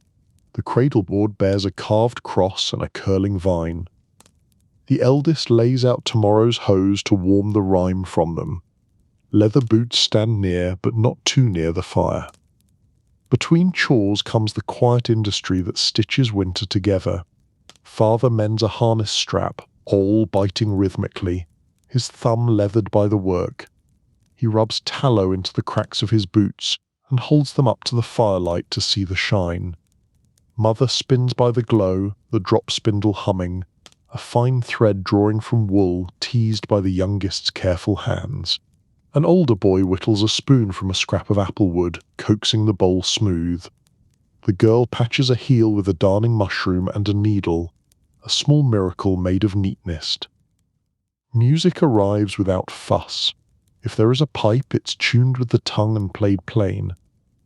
The cradleboard bears a carved cross and a curling vine. The eldest lays out tomorrow's hose to warm the rime from them. Leather boots stand near, but not too near the fire. Between chores comes the quiet industry that stitches winter together. Father mends a harness strap, all biting rhythmically, his thumb leathered by the work. He rubs tallow into the cracks of his boots and holds them up to the firelight to see the shine. Mother spins by the glow, the drop spindle humming, a fine thread drawing from wool teased by the youngest's careful hands. An older boy whittles a spoon from a scrap of apple wood, coaxing the bowl smooth. The girl patches a heel with a darning mushroom and a needle, a small miracle made of neatness. Music arrives without fuss. If there is a pipe, it's tuned with the tongue and played plain.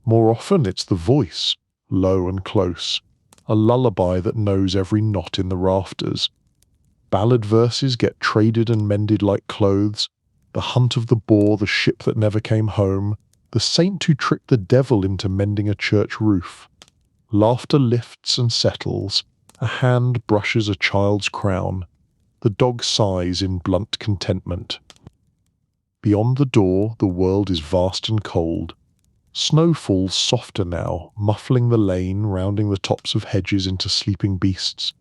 More often it's the voice, low and close, a lullaby that knows every knot in the rafters. Ballad verses get traded and mended like clothes, the hunt of the boar, the ship that never came home, the saint who tricked the devil into mending a church roof. Laughter lifts and settles, a hand brushes a child's crown, the dog sighs in blunt contentment. Beyond the door, the world is vast and cold. Snow falls softer now, muffling the lane, rounding the tops of hedges into sleeping beasts.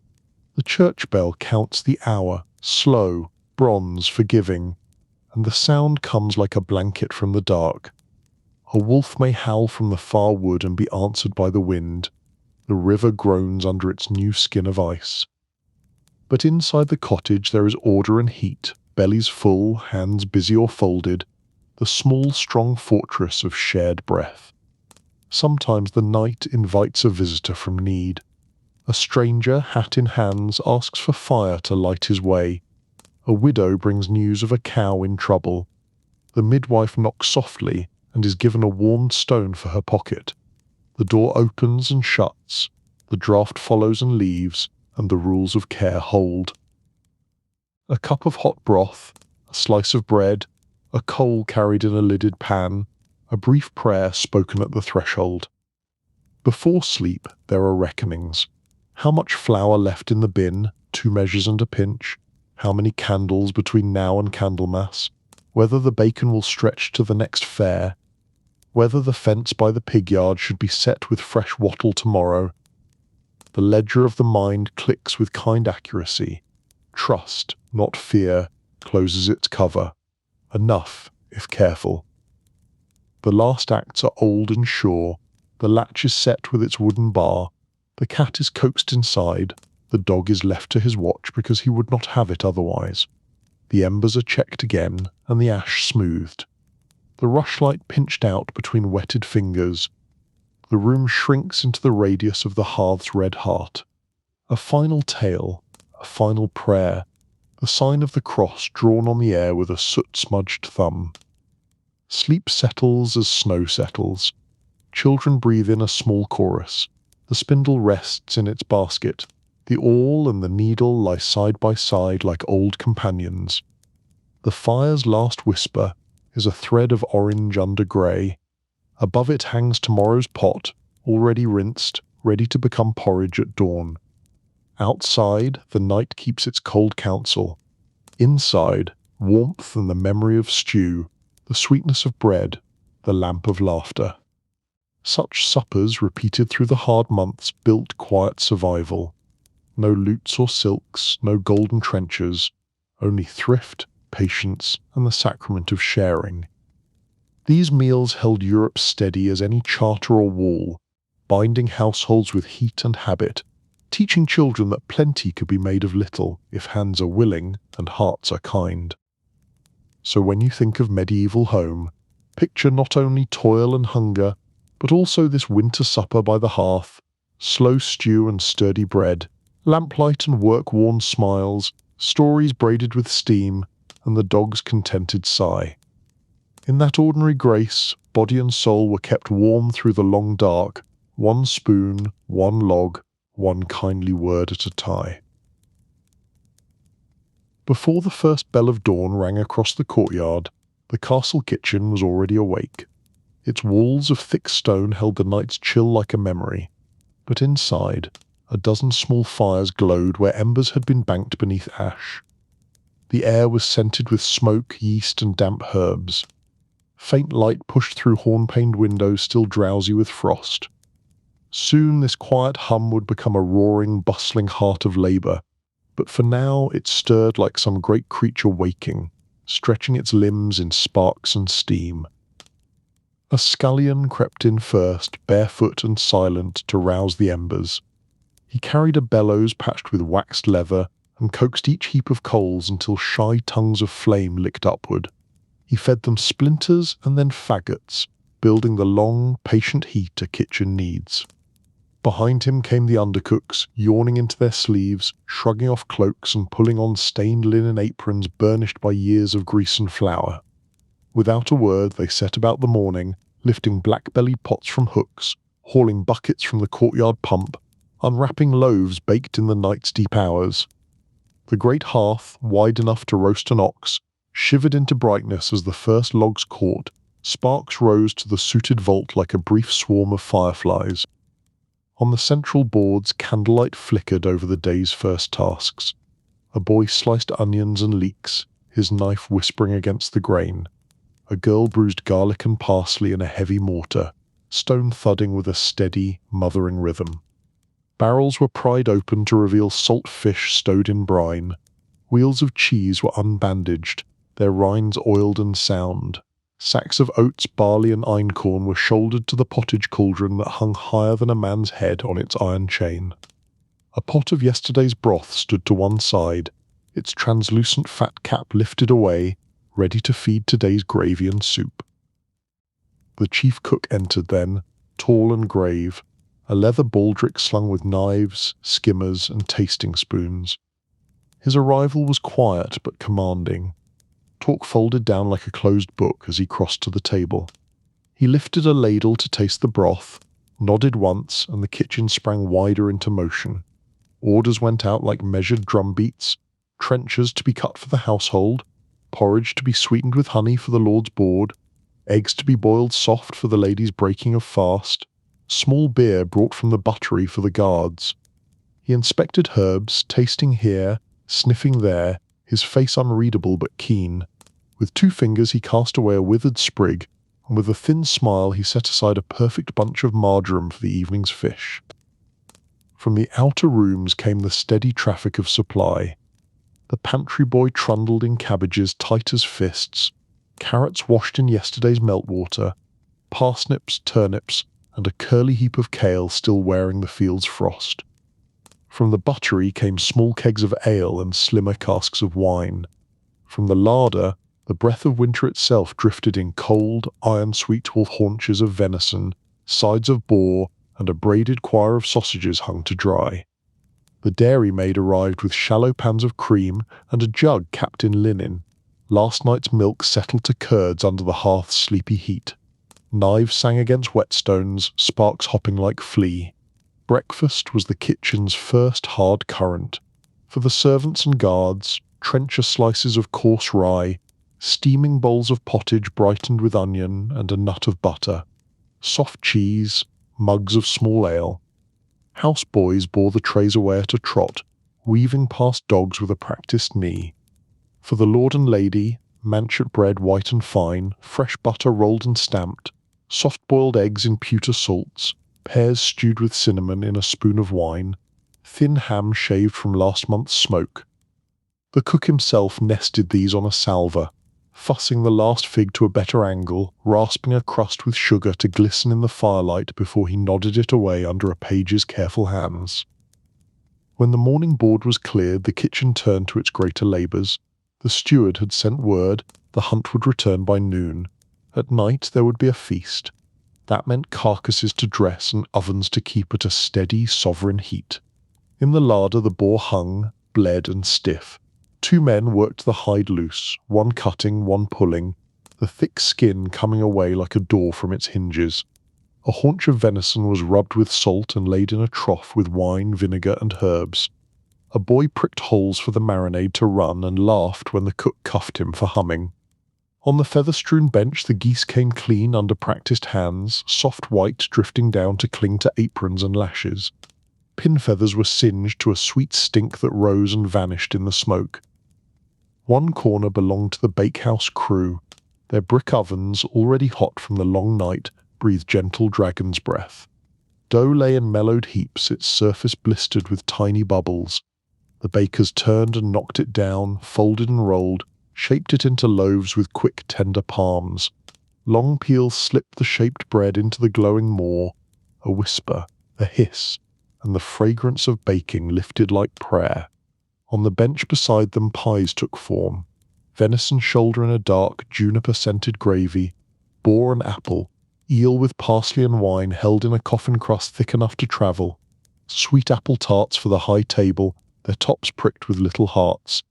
The church bell counts the hour, slow, bronze, forgiving, and the sound comes like a blanket from the dark. A wolf may howl from the far wood and be answered by the wind. The river groans under its new skin of ice. But inside the cottage there is order and heat, bellies full, hands busy or folded, the small, strong fortress of shared breath. Sometimes the night invites a visitor from need. A stranger, hat in hands, asks for fire to light his way. A widow brings news of a cow in trouble. The midwife knocks softly and is given a warmed stone for her pocket. The door opens and shuts, the draught follows and leaves, and the rules of care hold. A cup of hot broth, a slice of bread, a coal carried in a lidded pan, a brief prayer spoken at the threshold. Before sleep there are reckonings. How much flour left in the bin, 2 measures and a pinch, how many candles between now and Candlemas, whether the bacon will stretch to the next fair, whether the fence by the pig yard should be set with fresh wattle tomorrow. The ledger of the mind clicks with kind accuracy. Trust, not fear, closes its cover. Enough, if careful. The last acts are old and sure. The latch is set with its wooden bar. The cat is coaxed inside. The dog is left to his watch because he would not have it otherwise. The embers are checked again, and the ash smoothed. The rushlight pinched out between wetted fingers. The room shrinks into the radius of the hearth's red heart. A final tale, a final prayer, the sign of the cross drawn on the air with a soot-smudged thumb. Sleep settles as snow settles. Children breathe in a small chorus. The spindle rests in its basket. The awl and the needle lie side by side like old companions. The fire's last whisper is a thread of orange under grey. Above it hangs tomorrow's pot, already rinsed, ready to become porridge at dawn. Outside, the night keeps its cold counsel. Inside, warmth and the memory of stew, the sweetness of bread, the lamp of laughter. Such suppers repeated through the hard months built quiet survival. No lutes or silks, no golden trenchers, only thrift, patience, and the sacrament of sharing. These meals held Europe steady as any charter or wall, binding households with heat and habit, teaching children that plenty could be made of little if hands are willing and hearts are kind. So when you think of medieval home, picture not only toil and hunger, but also this winter supper by the hearth, slow stew and sturdy bread, lamplight and work-worn smiles, stories braided with steam, and the dog's contented sigh. In that ordinary grace, body and soul were kept warm through the long dark, one spoon, one log, one kindly word at a time. Before the first bell of dawn rang across the courtyard, The castle kitchen was already awake. Its walls of thick stone held the night's chill like a memory, but inside, a dozen small fires glowed where embers had been banked beneath ash. The air was scented with smoke, yeast, and damp herbs. Faint light pushed through horn-paned windows still drowsy with frost. Soon this quiet hum would become a roaring, bustling heart of labour, but for now it stirred like some great creature waking, stretching its limbs in sparks and steam. A scullion crept in first, barefoot and silent, to rouse the embers. He carried a bellows patched with waxed leather and coaxed each heap of coals until shy tongues of flame licked upward. He fed them splinters and then faggots, building the long, patient heat a kitchen needs. Behind him came the undercooks, yawning into their sleeves, shrugging off cloaks and pulling on stained linen aprons burnished by years of grease and flour. Without a word they set about the morning, lifting black-bellied pots from hooks, hauling buckets from the courtyard pump, unwrapping loaves baked in the night's deep hours. The great hearth, wide enough to roast an ox, shivered into brightness as the first logs caught. Sparks rose to the sooted vault like a brief swarm of fireflies. On the central boards, candlelight flickered over the day's first tasks. A boy sliced onions and leeks, his knife whispering against the grain. A girl bruised garlic and parsley in a heavy mortar, stone thudding with a steady, mothering rhythm. Barrels were pried open to reveal salt fish stowed in brine. Wheels of cheese were unbandaged, their rinds oiled and sound. Sacks of oats, barley, and einkorn were shouldered to the pottage cauldron that hung higher than a man's head on its iron chain. A pot of yesterday's broth stood to one side, its translucent fat cap lifted away, ready to feed today's gravy and soup. The chief cook entered then, tall and grave, a leather baldric slung with knives, skimmers, and tasting spoons. His arrival was quiet but commanding. Talk folded down like a closed book as he crossed to the table. He lifted a ladle to taste the broth, nodded once, and the kitchen sprang wider into motion. Orders went out like measured drumbeats, trenchers to be cut for the household, porridge to be sweetened with honey for the Lord's board, eggs to be boiled soft for the ladies' breaking of fast, small beer brought from the buttery for the guards. He inspected herbs, tasting here, sniffing there, his face unreadable but keen. With 2 fingers he cast away a withered sprig, and with a thin smile he set aside a perfect bunch of marjoram for the evening's fish. From the outer rooms came the steady traffic of supply. The pantry boy trundled in cabbages tight as fists, carrots washed in yesterday's meltwater, parsnips, turnips, and a curly heap of kale still wearing the field's frost. From the buttery came small kegs of ale and slimmer casks of wine. From the larder, the breath of winter itself drifted in cold, iron-sweet haunches of venison, sides of boar, and a braided choir of sausages hung to dry. The dairymaid arrived with shallow pans of cream and a jug capped in linen. Last night's milk settled to curds under the hearth's sleepy heat. Knives sang against whetstones, sparks hopping like flea. Breakfast was the kitchen's first hard current. For the servants and guards, trencher slices of coarse rye, steaming bowls of pottage brightened with onion and a nut of butter, soft cheese, mugs of small ale. Houseboys bore the trays away at a trot, weaving past dogs with a practised knee. For the lord and lady, manchet bread white and fine, fresh butter rolled and stamped, soft-boiled eggs in pewter salts, pears stewed with cinnamon in a spoon of wine, thin ham shaved from last month's smoke. The cook himself nested these on a salver, fussing the last fig to a better angle, rasping a crust with sugar to glisten in the firelight before he nodded it away under a page's careful hands. When the morning board was cleared, the kitchen turned to its greater labours. The steward had sent word the hunt would return by noon. At night there would be a feast. That meant carcasses to dress and ovens to keep at a steady, sovereign heat. In the larder the boar hung, bled and stiff. 2 men worked the hide loose, one cutting, one pulling, the thick skin coming away like a door from its hinges. A haunch of venison was rubbed with salt and laid in a trough with wine, vinegar, and herbs. A boy pricked holes for the marinade to run and laughed when the cook cuffed him for humming. On the feather-strewn bench, the geese came clean under practiced hands, soft white drifting down to cling to aprons and lashes. Pin feathers were singed to a sweet stink that rose and vanished in the smoke. One corner belonged to the Bakehouse crew. Their brick ovens, already hot from the long night, breathed gentle dragon's breath. Dough lay in mellowed heaps, its surface blistered with tiny bubbles. The bakers turned and knocked it down, folded and rolled, shaped it into loaves with quick, tender palms. Long peels slipped the shaped bread into the glowing maw. A whisper, a hiss, and the fragrance of baking lifted like prayer. On the bench beside them, pies took form. Venison shoulder in a dark, juniper-scented gravy, boar and apple, eel with parsley and wine held in a coffin crust thick enough to travel, sweet apple tarts for the high table, their tops pricked with little hearts.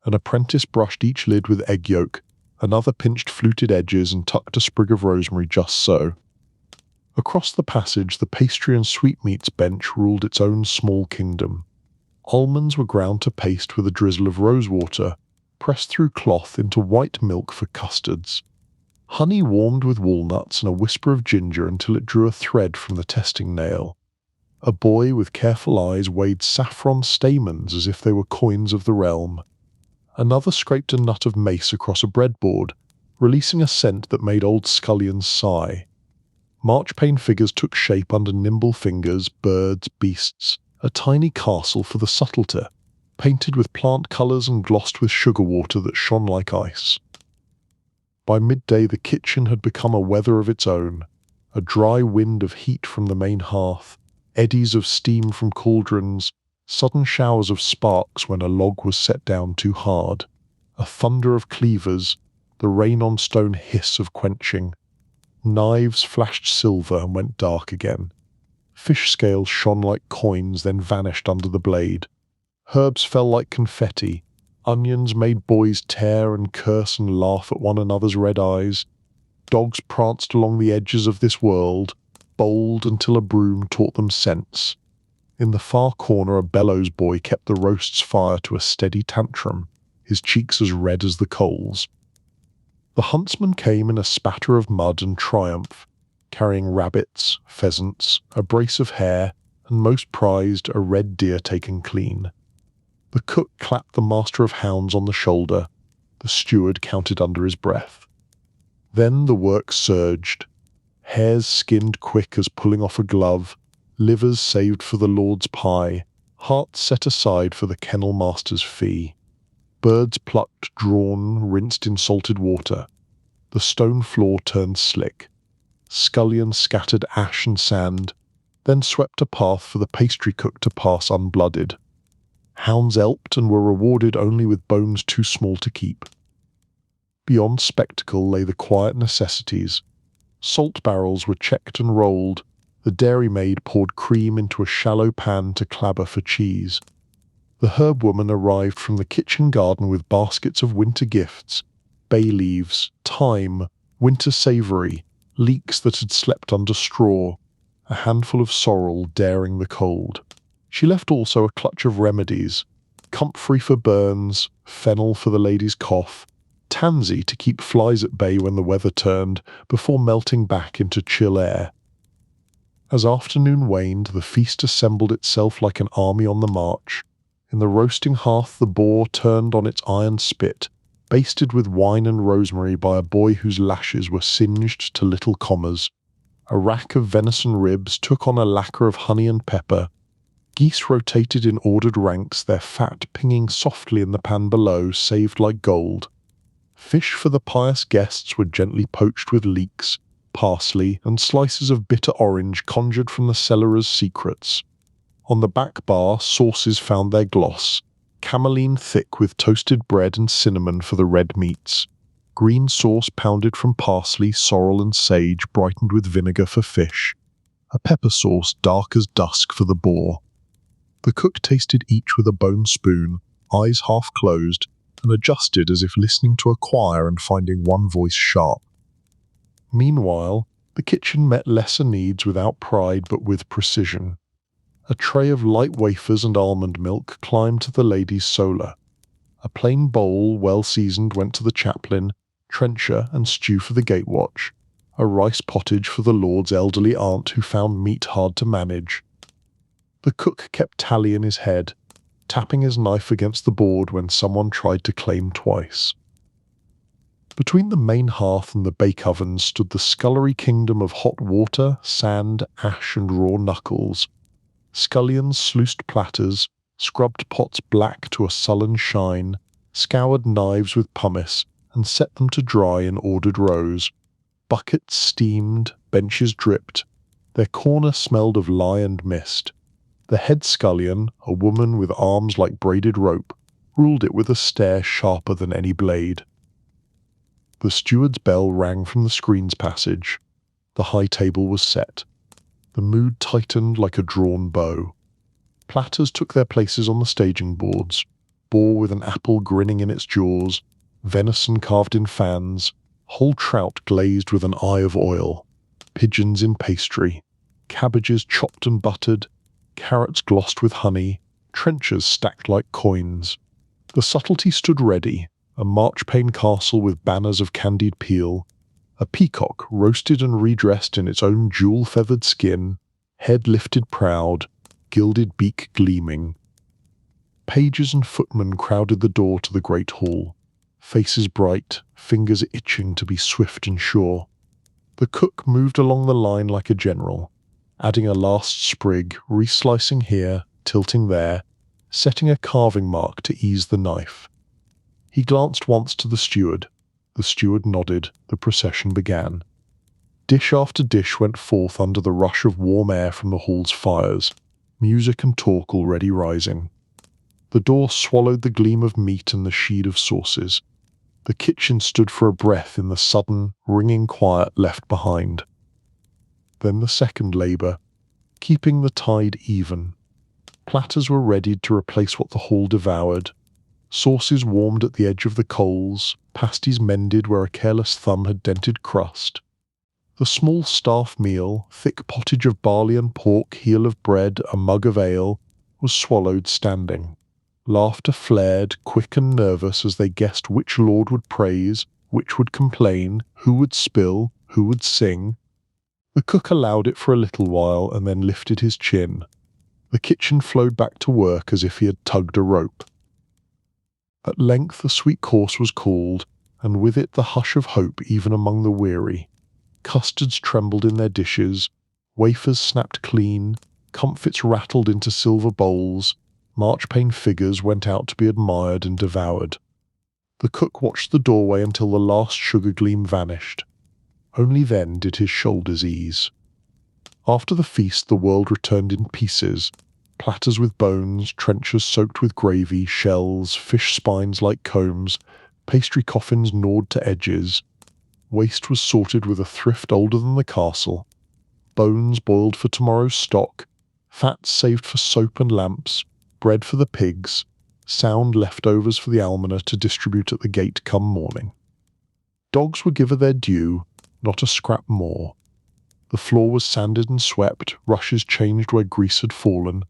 An apprentice brushed each lid with egg yolk, another pinched fluted edges and tucked a sprig of rosemary just so. Across the passage, the pastry and sweetmeats bench ruled its own small kingdom. Almonds were ground to paste with a drizzle of rosewater, pressed through cloth into white milk for custards. Honey warmed with walnuts and a whisper of ginger until it drew a thread from the testing nail. A boy with careful eyes weighed saffron stamens as if they were coins of the realm. Another scraped a nut of mace across a breadboard, releasing a scent that made old scullions sigh. Marchpane figures took shape under nimble fingers, birds, beasts, a tiny castle for the subtlety, painted with plant colours and glossed with sugar water that shone like ice. By midday the kitchen had become a weather of its own, a dry wind of heat from the main hearth, eddies of steam from cauldrons, sudden showers of sparks when a log was set down too hard, a thunder of cleavers, the rain-on-stone hiss of quenching. Knives flashed silver and went dark again. Fish scales shone like coins, then vanished under the blade. Herbs fell like confetti. Onions made boys tear and curse and laugh at one another's red eyes. Dogs pranced along the edges of this world, bold until a broom taught them sense. In the far corner, a bellows boy kept the roast's fire to a steady tantrum, his cheeks as red as the coals. The huntsman came in a spatter of mud and triumph, carrying rabbits, pheasants, a brace of hare, and most prized, a red deer taken clean. The cook clapped the master of hounds on the shoulder. The steward counted under his breath. Then the work surged. Hares skinned quick as pulling off a glove, livers saved for the lord's pie, hearts set aside for the kennel master's fee. Birds plucked, drawn, rinsed in salted water. The stone floor turned slick. Scullions scattered ash and sand, then swept a path for the pastry cook to pass unblooded. Hounds elped and were rewarded only with bones too small to keep. Beyond spectacle lay the quiet necessities. Salt barrels were checked and rolled. The dairymaid poured cream into a shallow pan to clabber for cheese. The herb woman arrived from the kitchen garden with baskets of winter gifts, bay leaves, thyme, winter savoury, leeks that had slept under straw, a handful of sorrel daring the cold. She left also a clutch of remedies, comfrey for burns, fennel for the lady's cough, tansy to keep flies at bay when the weather turned, before melting back into chill air. As afternoon waned, the feast assembled itself like an army on the march. In the roasting hearth the boar turned on its iron spit, basted with wine and rosemary by a boy whose lashes were singed to little commas. A rack of venison ribs took on a lacquer of honey and pepper. Geese rotated in ordered ranks, their fat pinging softly in the pan below, saved like gold. Fish for the pious guests were gently poached with leeks, parsley, and slices of bitter orange conjured from the cellarer's secrets. On the back bar, sauces found their gloss, cameline thick with toasted bread and cinnamon for the red meats. Green sauce pounded from parsley, sorrel, and sage brightened with vinegar for fish. A pepper sauce dark as dusk for the boar. The cook tasted each with a bone spoon, eyes half closed, and adjusted as if listening to a choir and finding one voice sharp. Meanwhile, the kitchen met lesser needs without pride but with precision. A tray of light wafers and almond milk climbed to the lady's solar. A plain bowl, well seasoned, went to the chaplain, trencher and stew for the gatewatch, a rice pottage for the lord's elderly aunt who found meat hard to manage. The cook kept tally in his head, tapping his knife against the board when someone tried to claim twice. Between the main hearth and the bake oven stood the scullery kingdom of hot water, sand, ash, and raw knuckles. Scullions sluiced platters, scrubbed pots black to a sullen shine, scoured knives with pumice, and set them to dry in ordered rows. Buckets steamed, benches dripped. Their corner smelled of lye and mist. The head scullion, a woman with arms like braided rope, ruled it with a stare sharper than any blade. The steward's bell rang from the screen's passage. The high table was set. The mood tightened like a drawn bow. Platters took their places on the staging boards, boar with an apple grinning in its jaws, venison carved in fans, whole trout glazed with an eye of oil, pigeons in pastry, cabbages chopped and buttered, carrots glossed with honey, trenchers stacked like coins. The subtlety stood ready, a marchpane castle with banners of candied peel, a peacock roasted and redressed in its own jewel-feathered skin, head lifted proud, gilded beak gleaming. Pages and footmen crowded the door to the great hall, faces bright, fingers itching to be swift and sure. The cook moved along the line like a general, adding a last sprig, reslicing here, tilting there, setting a carving mark to ease the knife. He glanced once to the steward. The steward nodded. The procession began. Dish after dish went forth under the rush of warm air from the hall's fires, music and talk already rising. The door swallowed the gleam of meat and the sheet of sauces. The kitchen stood for a breath in the sudden, ringing quiet left behind. Then the second labour, keeping the tide even. Platters were readied to replace what the hall devoured. Sauces warmed at the edge of the coals, pasties mended where a careless thumb had dented crust. The small staff meal, thick pottage of barley and pork, heel of bread, a mug of ale, was swallowed standing. Laughter flared, quick and nervous, as they guessed which lord would praise, which would complain, who would spill, who would sing. The cook allowed it for a little while and then lifted his chin. The kitchen flowed back to work as if he had tugged a rope. At length the sweet course was called, and with it the hush of hope even among the weary. Custards trembled in their dishes, wafers snapped clean, comfits rattled into silver bowls, marchpane figures went out to be admired and devoured. The cook watched the doorway until the last sugar gleam vanished. Only then did his shoulders ease. After the feast the world returned in pieces, platters with bones, trenchers soaked with gravy, shells, fish spines like combs, pastry coffins gnawed to edges. Waste was sorted with a thrift older than the castle. Bones boiled for tomorrow's stock, fat saved for soap and lamps, bread for the pigs, sound leftovers for the almoner to distribute at the gate come morning. Dogs were given their due, not a scrap more. The floor was sanded and swept, rushes changed where grease had fallen.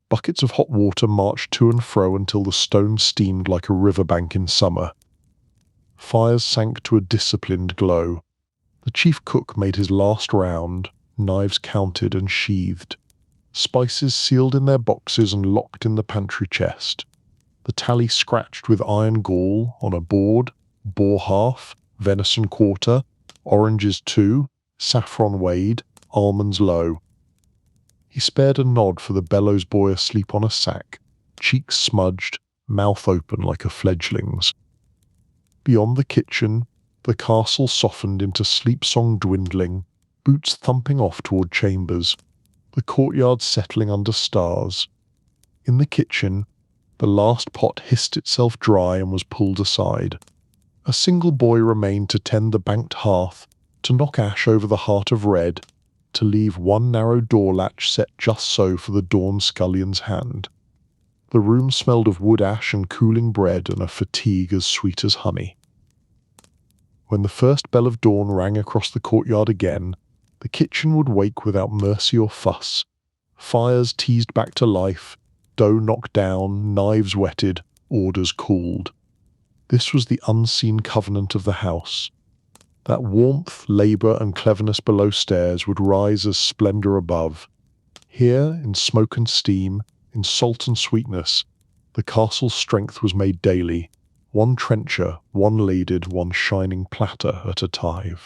Buckets of hot water marched to and fro until the stone steamed like a riverbank in summer. Fires sank to a disciplined glow. The chief cook made his last round, knives counted and sheathed. Spices sealed in their boxes and locked in the pantry chest. The tally scratched with iron gall on a board, boar half, venison quarter, oranges 2, saffron weighed, almonds low. He spared a nod for the bellows boy asleep on a sack, cheeks smudged, mouth open like a fledgling's. Beyond the kitchen, the castle softened into sleep-song dwindling, boots thumping off toward chambers, the courtyard settling under stars. In the kitchen, the last pot hissed itself dry and was pulled aside. A single boy remained to tend the banked hearth, to knock ash over the heart of red, to leave one narrow door latch set just so for the dawn scullion's hand. The room smelled of wood ash and cooling bread and a fatigue as sweet as honey. When the first bell of dawn rang across the courtyard again, the kitchen would wake without mercy or fuss. Fires teased back to life, dough knocked down, knives whetted, orders called. This was the unseen covenant of the house. That warmth, labour, and cleverness below stairs would rise as splendour above. Here, in smoke and steam, in salt and sweetness, the castle's strength was made daily, one trencher, one leaded, one shining platter at a tithe.